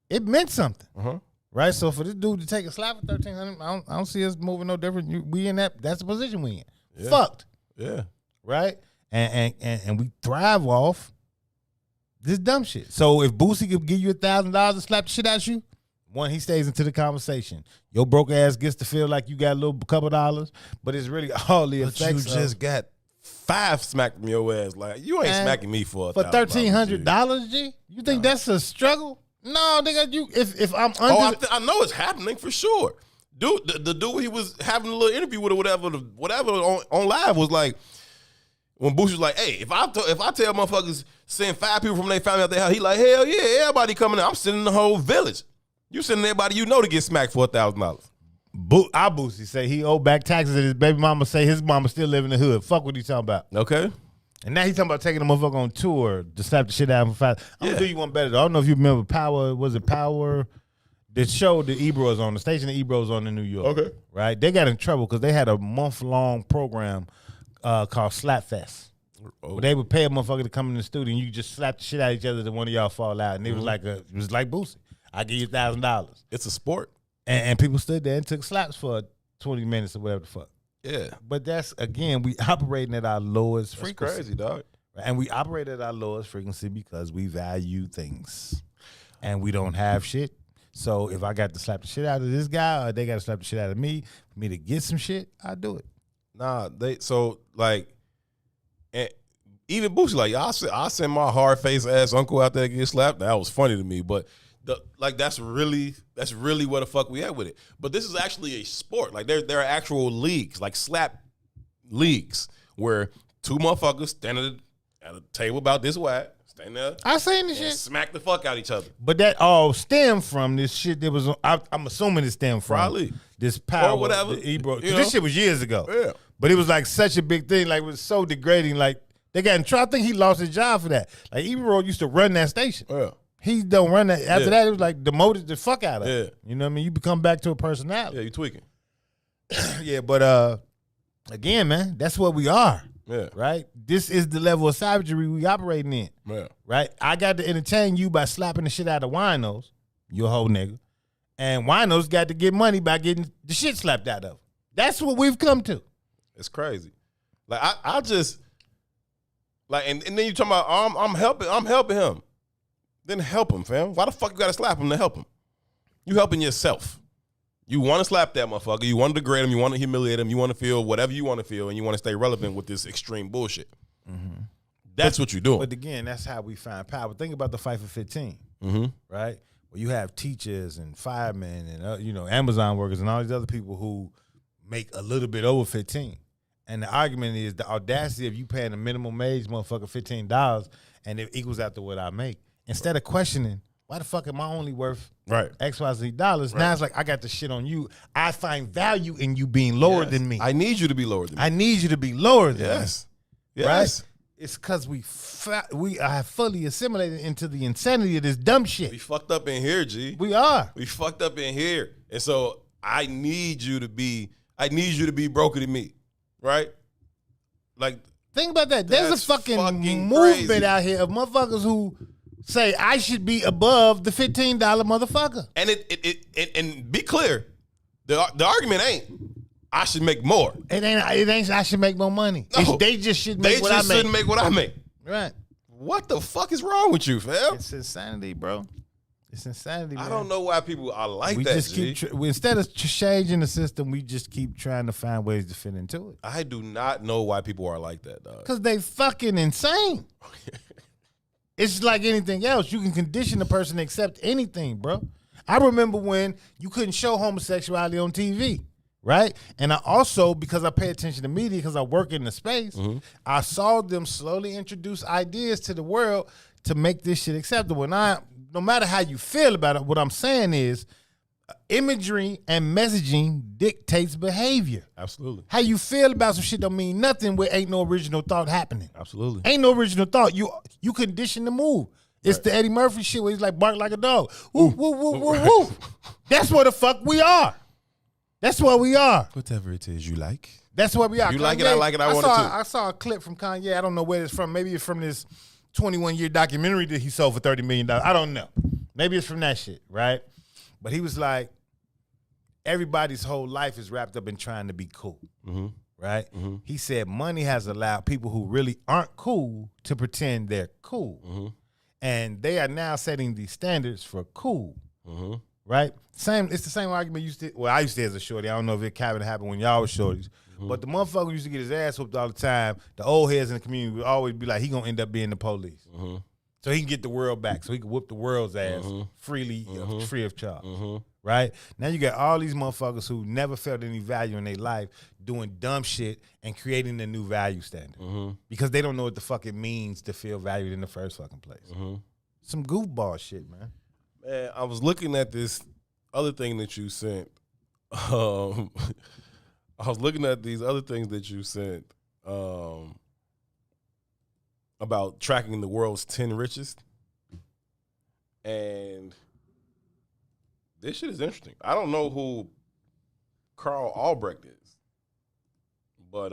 it meant something, right? So for this dude to take a slap at $1,300, I don't see us moving no different. We in that's the position we in. Yeah. Fucked. Yeah. Right? And we thrive off this dumb shit. So if Boosie could give you $1,000 to slap the shit out you, one, he stays into the conversation. Your broke ass gets to feel like you got a little couple dollars, but it's really all the But effects. you just got 5 smacked from your ass. Like you ain't smacking me for $1,300, G. You think that's a struggle? No, nigga. You if I'm under. I know it's happening for sure. Dude, the dude he was having a little interview with or whatever on live was like. When Bush was like, hey, if I tell motherfuckers send 5 people from their family out there, he like, hell yeah, everybody coming in. I'm sending the whole village. You sending everybody you know to get smacked for $1,000. Our Boosie say he owed back taxes and his baby mama say his mama still live in the hood. Fuck what he talking about. Okay. And now he talking about taking a motherfucker on tour to slap the shit out of him for 5. I'm gonna do you one better though. I don't know if you remember Power, was it Power? The show that Ebro was on, the station that Ebro was on in New York. Okay. Right? They got in trouble because they had a month-long program called Slap Fest. But they would pay a motherfucker to come in the studio and you just slap the shit out of each other to one of y'all fall out. And it was like it was like Boosie. I give you $1,000. It's a sport. And people stood there and took slaps for 20 minutes or whatever the fuck. Yeah. But that's, again, we operating at our lowest frequency. That's crazy, dog. And we operate at our lowest frequency because we value things. And we don't have shit. So if I got to slap the shit out of this guy or they got to slap the shit out of me, for me to get some shit, I do it. Nah, and even Boosie, like, I send my hard face ass uncle out there to get slapped. That was funny to me, but that's really where the fuck we at with it. But this is actually a sport. Like there are actual leagues, like slap leagues, where 2 motherfuckers stand at a table about this wide, stand there. I seen this and shit. Smack the fuck out each other. But that all stemmed from this shit that was. I'm assuming it stemmed from Probably. this Power Or whatever. the Ebro. 'Cause You know? this shit was years ago. Yeah. But it was like such a big thing. Like it was so degrading. Like they got in trouble. I think he lost his job for that. Like Ebro used to run that station. Yeah. He don't run that. After Yeah. that, it was like demoted the fuck out of Yeah. it. You know what I mean? You become back to a personality. Yeah, you tweaking. Yeah, but again, man, that's what we are. Yeah. Right? This is the level of savagery we operating in. Yeah. Right? I got to entertain you by slapping the shit out of Winos, you a whole nigga. And Winos got to get money by getting the shit slapped out of him. That's what we've come to. It's crazy. Like I just like and then you talking about I'm helping him. Then help him, fam. Why the fuck you gotta slap him to help him? You helping yourself. You want to slap that motherfucker. You want to degrade him. You want to humiliate him. You want to feel whatever you want to feel, and you want to stay relevant with this extreme bullshit. Mm-hmm. That's what you're doing. But again, that's how we find power. Think about the Fight for 15, right? Where you have teachers and firemen and Amazon workers and all these other people who make a little bit over 15, And the argument is the audacity of you paying a minimum wage motherfucker $15 and it equals out to what I make. Instead of questioning, why the fuck am I only worth XYZ dollars? Now it's like, I got the shit on you. I find value in you being lower than me. I need you to be lower than me. I need you to be lower than me. Yes. Right? It's because we are fully assimilated into the insanity of this dumb shit. We fucked up in here, G. We are. We fucked up in here. And so I need you to be broker than me. Right? Like, think about that. There's a fucking movement crazy out here of motherfuckers who say I should be above the $15 motherfucker. And and be clear, the argument ain't I should make more. It ain't I should make more money. No, they just should make what I make. They just shouldn't make what I make. Right. What the fuck is wrong with you, fam? It's insanity, bro. It's insanity, man. I don't know why people are like we that, just G. Instead of changing the system, we just keep trying to find ways to fit into it. I do not know why people are like that, dog. Because they fucking insane. It's like anything else. You can condition a person to accept anything, bro. I remember when you couldn't show homosexuality on TV, right? And I also, because I pay attention to media, because I work in the space, I saw them slowly introduce ideas to the world to make this shit acceptable. And no matter how you feel about it, what I'm saying is imagery and messaging dictates behavior. Absolutely. How you feel about some shit don't mean nothing where ain't no original thought happening. Absolutely. Ain't no original thought. You condition the move. It's the Eddie Murphy shit where he's like bark like a dog. Woo, woo, woo, woo, woo. That's what the fuck we are. That's what we are. Whatever it is you like. That's what we are. You Kanye, like it, I like it, I want it too. I saw a clip from Kanye. I don't know where it's from. Maybe it's from this 21-year documentary that he sold for $30 million. I don't know. Maybe it's from that shit, right? But he was like, everybody's whole life is wrapped up in trying to be cool, right? He said money has allowed people who really aren't cool to pretend they're cool. And they are now setting these standards for cool, right? It's the same argument I used to as a shorty. I don't know if it happened when y'all was shorties. But the motherfucker used to get his ass whooped all the time. The old heads in the community would always be like, he gonna end up being the police. So he can get the world back. So he can whoop the world's ass freely, free of charge. Right? Now you got all these motherfuckers who never felt any value in their life doing dumb shit and creating a new value standard. Because they don't know what the fuck it means to feel valued in the first fucking place. Some goofball shit, man. Man, I was looking at this other thing that you sent. I was looking at these other things that you sent about tracking the world's 10 richest. And this shit is interesting. I don't know who Carl Albrecht is, but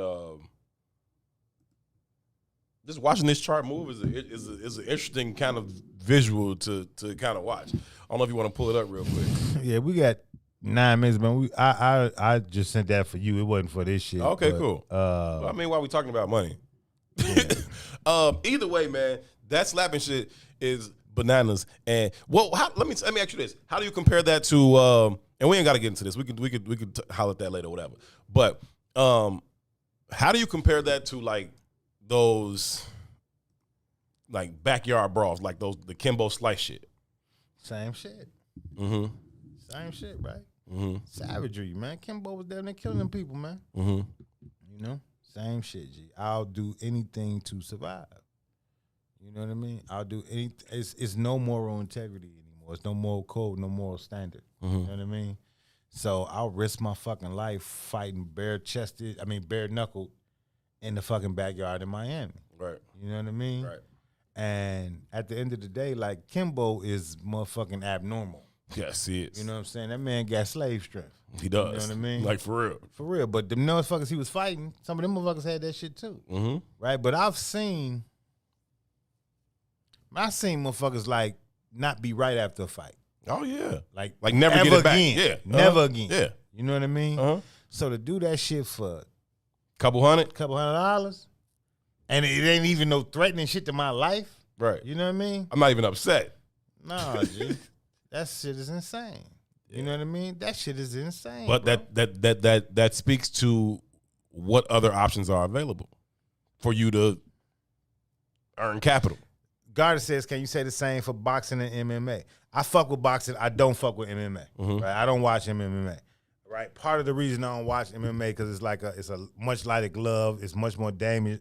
just watching this chart move is an interesting kind of visual to kind of watch. I don't know if you want to pull it up real quick. Yeah, we got 9 minutes, man. I just sent that for you. It wasn't for this shit. Okay, but, cool. I mean, why we talking about money? Either way, man, that slapping shit is bananas. And let me ask you this: how do you compare that to? And we ain't got to get into this. We could holler at that later, whatever. But how do you compare that to like those like backyard brawls, like the Kimbo Slice shit? Same shit. Same shit, right? Savagery, man. Kimbo was down there killing them people, man. You know, same shit, G. I'll do anything to survive. You know what I mean? I'll do anything. It's no moral integrity anymore. It's no moral code, no moral standard. You know what I mean? So I'll risk my fucking life fighting bare knuckled in the fucking backyard in Miami. Right. You know what I mean? Right. And at the end of the day, like, Kimbo is motherfucking abnormal. Yes, he is. You know what I'm saying? That man got slave strength. He does. You know what I mean? Like, for real. For real. But the motherfuckers he was fighting, some of them motherfuckers had that shit too. Right? But I've seen motherfuckers, like, not be right after a fight. Oh, yeah. Like never get it back. Again. Yeah. Never again. Yeah. You know what I mean? So to do that shit for couple hundred $100, and it ain't even no threatening shit to my life. Right. You know what I mean? I'm not even upset. No, G. That shit is insane. You know what I mean? That shit is insane. But bro. that speaks to what other options are available for you to earn capital. Garda says, can you say the same for boxing and MMA? I fuck with boxing. I don't fuck with MMA. Right? I don't watch MMA. right? Part of the reason I don't watch MMA because it's a much lighter glove. It's much more damage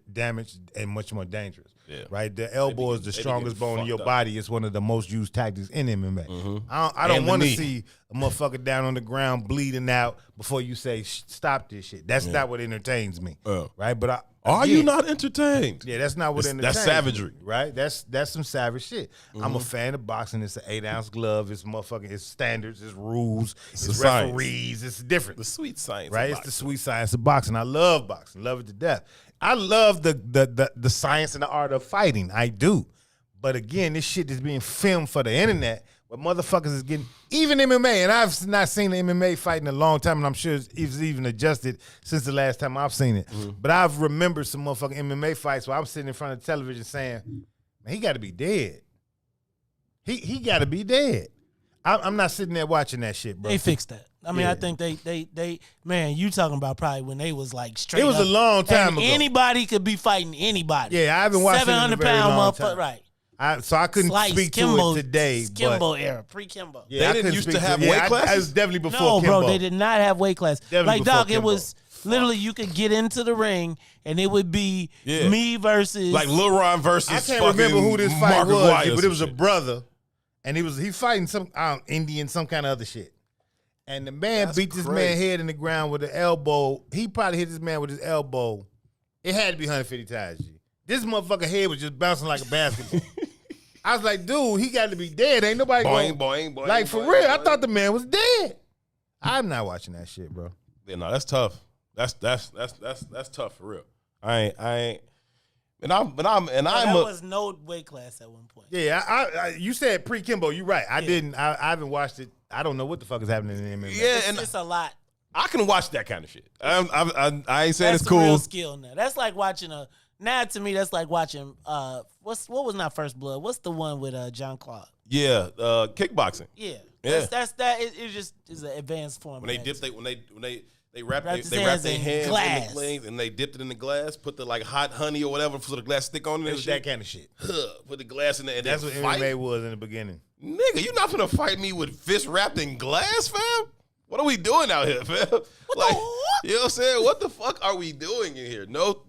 and much more dangerous. Yeah. Right. The elbow is the strongest bone in your body. It's one of the most used tactics in MMA. Mm-hmm. I don't want to see a motherfucker down on the ground bleeding out before you say stop this shit. That's not what entertains me. Right. But are you not entertained? Yeah, that's not what entertains That's savagery. me, right? That's some savage shit. Mm-hmm. I'm a fan of boxing. It's an 8-ounce glove. It's motherfucking. It's standards. It's rules. It's referees. It's different. The sweet science, right? It's the sweet science of boxing. I love boxing. Love it to death. I love the science and the art of fighting. I do. But again, this shit is being filmed for the internet. But motherfuckers is getting, even MMA, and I've not seen the MMA fight in a long time, and I'm sure it's even adjusted since the last time I've seen it. Mm-hmm. But I've remembered some motherfucking MMA fights where I'm sitting in front of the television saying, man, he got to be dead. He got to be dead. I'm not sitting there watching that shit, bro. They fixed that. I mean, I think they man, you talking about probably when they was like straight. It was up, a long time ago. Anybody could be fighting anybody. Yeah, I haven't watched 700-pound motherfucker, right? So I couldn't speak to it today. Kimbo era, pre-Kimbo. Yeah, they didn't used to have weight classes? I was definitely before No, Kimbo. bro, they did not have weight class. Definitely like, dog, Kimbo. it was literally you could get into the ring and it would be me versus. Like Lil Ron versus I can't remember who this fight Mark was, Aguirre but it was a shit. brother. And he fighting some Indian, some kind of other shit. And the man beat this man head in the ground with an elbow. He probably hit this man with his elbow. It had to be 150 times, G. This motherfucker head was just bouncing like a basketball. I was like, dude, he got to be dead. Ain't nobody boing. Like, for real, I thought the man was dead. I'm not watching that shit, bro. Yeah, no, that's tough. That's tough for real. I ain't. There was no weight class at one point. Yeah, I you said pre-Kimbo. You're right. I haven't watched it. I don't know what the fuck is happening in MMA. Yeah, it's a lot. I can watch that kind of shit. I ain't saying That's it's cool. Real skill now. That's like watching to me, that's like watching what was not First Blood? What's the one with John Claude? Yeah, kickboxing. Yeah. Yeah. That's that. It just is an advanced form. When they dip, when they wrap their hands in in glass. the things and they dipped it in the glass, put the like hot honey or whatever for the glass stick on it. It was that kind of shit. Put the glass in there. And that's what fight. MMA was in the beginning. Nigga, you not gonna fight me with fists wrapped in glass, fam? What are we doing out here, fam? Like, you know what I'm saying? What the fuck are we doing in here? No.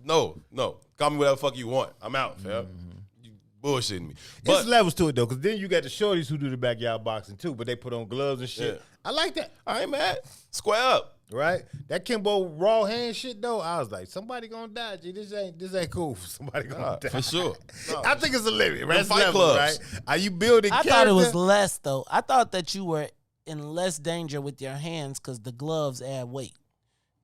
Call me whatever the fuck you want. I'm out, fam. You bullshitting me. There's levels to it though, because then you got the shorties who do the backyard boxing too, but they put on gloves and shit. Yeah. I like that. I ain't mad. Square up. Right? That Kimbo raw hand shit though, I was like, somebody gonna die, G. This ain't cool for somebody gonna die. For sure. No. I think it's a limit, right? Fight clubs. Right? Are you building I character? thought it was less though. I thought that you were in less danger with your hands because the gloves add weight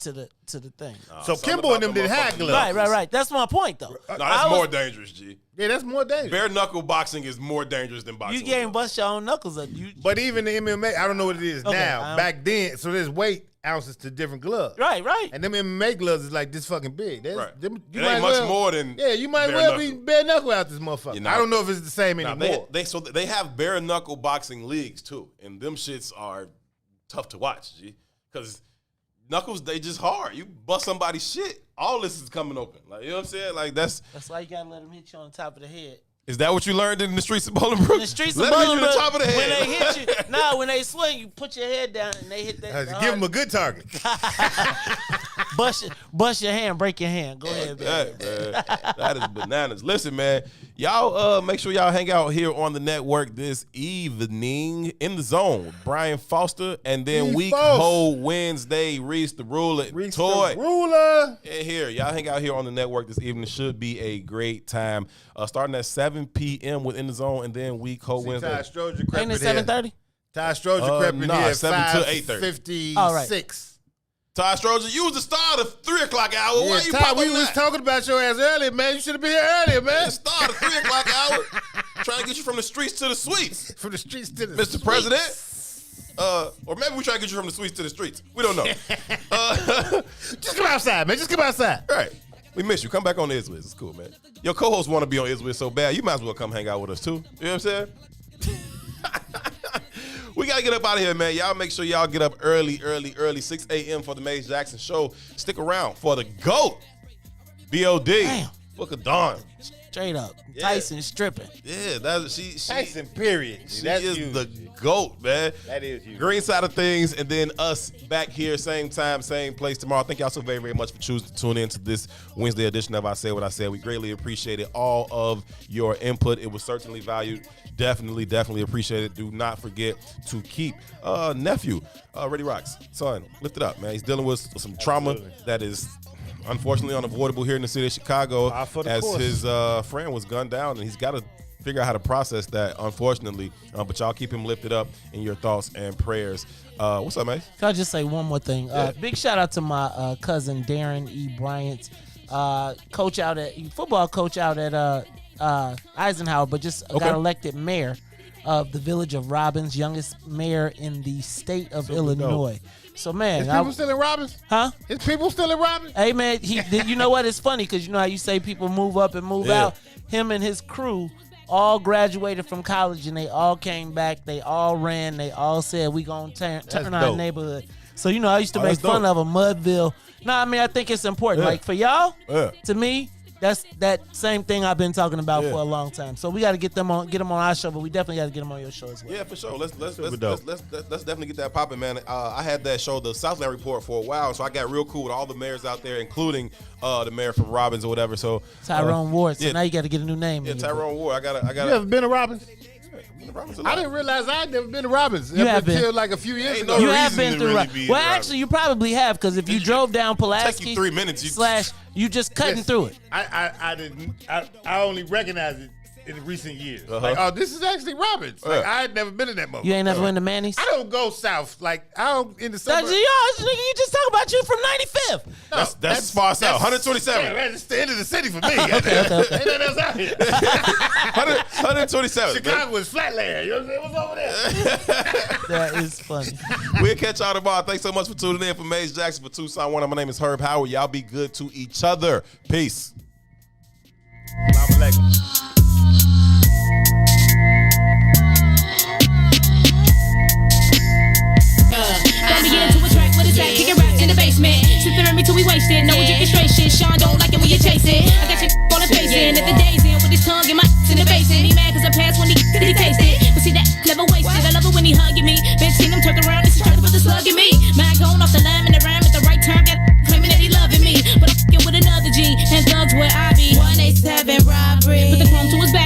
to the thing. So Kimbo and them didn't have gloves. Right. That's my point though. No, that's more dangerous, G. Yeah, that's more dangerous. Bare knuckle boxing is more dangerous than boxing. You can't bust your own knuckles up. But even the MMA, I don't know what it is now. Back then, so there's weight ounces to different gloves. Right. And them MMA gloves is like this fucking big. Right. It ain't much more than you might well be bare knuckle out this motherfucker. I don't know if it's the same anymore. They have bare knuckle boxing leagues too, and them shits are tough to watch, G. Because knuckles, they just hard. You bust somebody's shit, all this is coming open. Like, you know what I'm saying? Like that's why you gotta let them hit you on the top of the head. Is that what you learned in the streets of Bolingbrook? In the streets of Bolingbrook, top of the head. When they hit you, when they swing, you put your head down and they hit that. Give them a good target. bust your hand, break your hand. Go ahead, man. That is bananas. Listen, man, y'all make sure y'all hang out here on the network this evening in the zone with Brian Foster, and then week whole Wednesday, Reese the Ruler, Toy. The Ruler. And here, y'all hang out here on the network this evening. Should be a great time. Starting at 7 p.m. within the zone, and then week whole Wednesday. Ty Stroger crept Ain't it 7:30? Ty Stroger crept in here 7 to 8:30. 56. All right. Ty Stroger, you was the star of the 3 o'clock hour. Yeah, Why you Ty, popping we was talking about your ass earlier, man. You should have been here earlier, man. The star of the 3 o'clock hour. Trying to get you from the streets to the suites. From the streets to the Mr. President. Or maybe we try to get you from the suites to the streets. We don't know. Just come outside, man. Just come outside. All right. We miss you. Come back on the Izwiz. It's cool, man. Your co-hosts want to be on Izwiz so bad, you might as well come hang out with us, too. You know what I'm saying? We got to get up out of here, man. Y'all make sure y'all get up early, 6 a.m. for the Maze Jackson show. Stick around for the GOAT, B.O.D. Damn. Book of Dawn. Straight up. Tyson stripping. Yeah, she Tyson, period. She is the GOAT, man. That is you. Green side of things, and then us back here, same time, same place tomorrow. Thank y'all so very, very much for choosing to tune in to this Wednesday edition of I Say What I Said. We greatly appreciated all of your input. It was certainly valued. Definitely appreciate it. Do not forget to keep nephew, Ready Rocks, son, lift it up, man. He's dealing with some trauma that is unfortunately unavoidable here in the city of Chicago, as his friend was gunned down, and he's got to figure out how to process that, unfortunately. But y'all keep him lifted up in your thoughts and prayers. What's up, man? Can I just say one more thing? Big shout out to my cousin Darren E. Bryant, football coach out at Eisenhower, but just got elected mayor of the village of Robbins, youngest mayor in the state of Illinois. So, man. Is people still in Robbins? Huh? Is people still in Robbins? Hey, man, you know what? It's funny because you know how you say people move up and move out? Him and his crew all graduated from college and they all came back. They all ran. They all said, we going to turn our neighborhood. So, you know, I used to make fun of a Mudville. No, I mean, I think it's important. Like, for y'all, to me, that's that same thing I've been talking about for a long time. So we got to get them on our show, but we definitely got to get them on your show as well. Yeah, for sure. Let's definitely get that popping, man. I had that show, the Southland Report, for a while, so I got real cool with all the mayors out there, including the mayor from Robbins or whatever. So Tyrone Ward. So now you got to get a new name. Yeah, Tyrone Ward. I got. You ever been to Robbins? I didn't realize I'd never been to Robbins until like a few years ago. You have been through Robbins. Well, actually, you probably have, because if you drove down Pulaski, take you 3 minutes. You just cutting through it. I didn't. I only recognized it in recent years. Like, oh, this is actually Robbins. Like, I had never been in that moment. You ain't never been to Manny's? I don't go south. Like, I don't in the summer. You just talk about you from 95th. No, that's far south. 127. Yeah, that's the end of the city for me. Okay. Ain't nothing else out here. 127. Chicago is flatland. You know what's over there? That is funny. We'll catch y'all tomorrow. Thanks so much for tuning in. For Maze Jackson, for Toussaint Werner, my name is Herb Howard. Y'all be good to each other. Peace. Assalamu alaikum. Don't begin to attract with a track, kick it right in the basement. Sit there and me till we wasted. No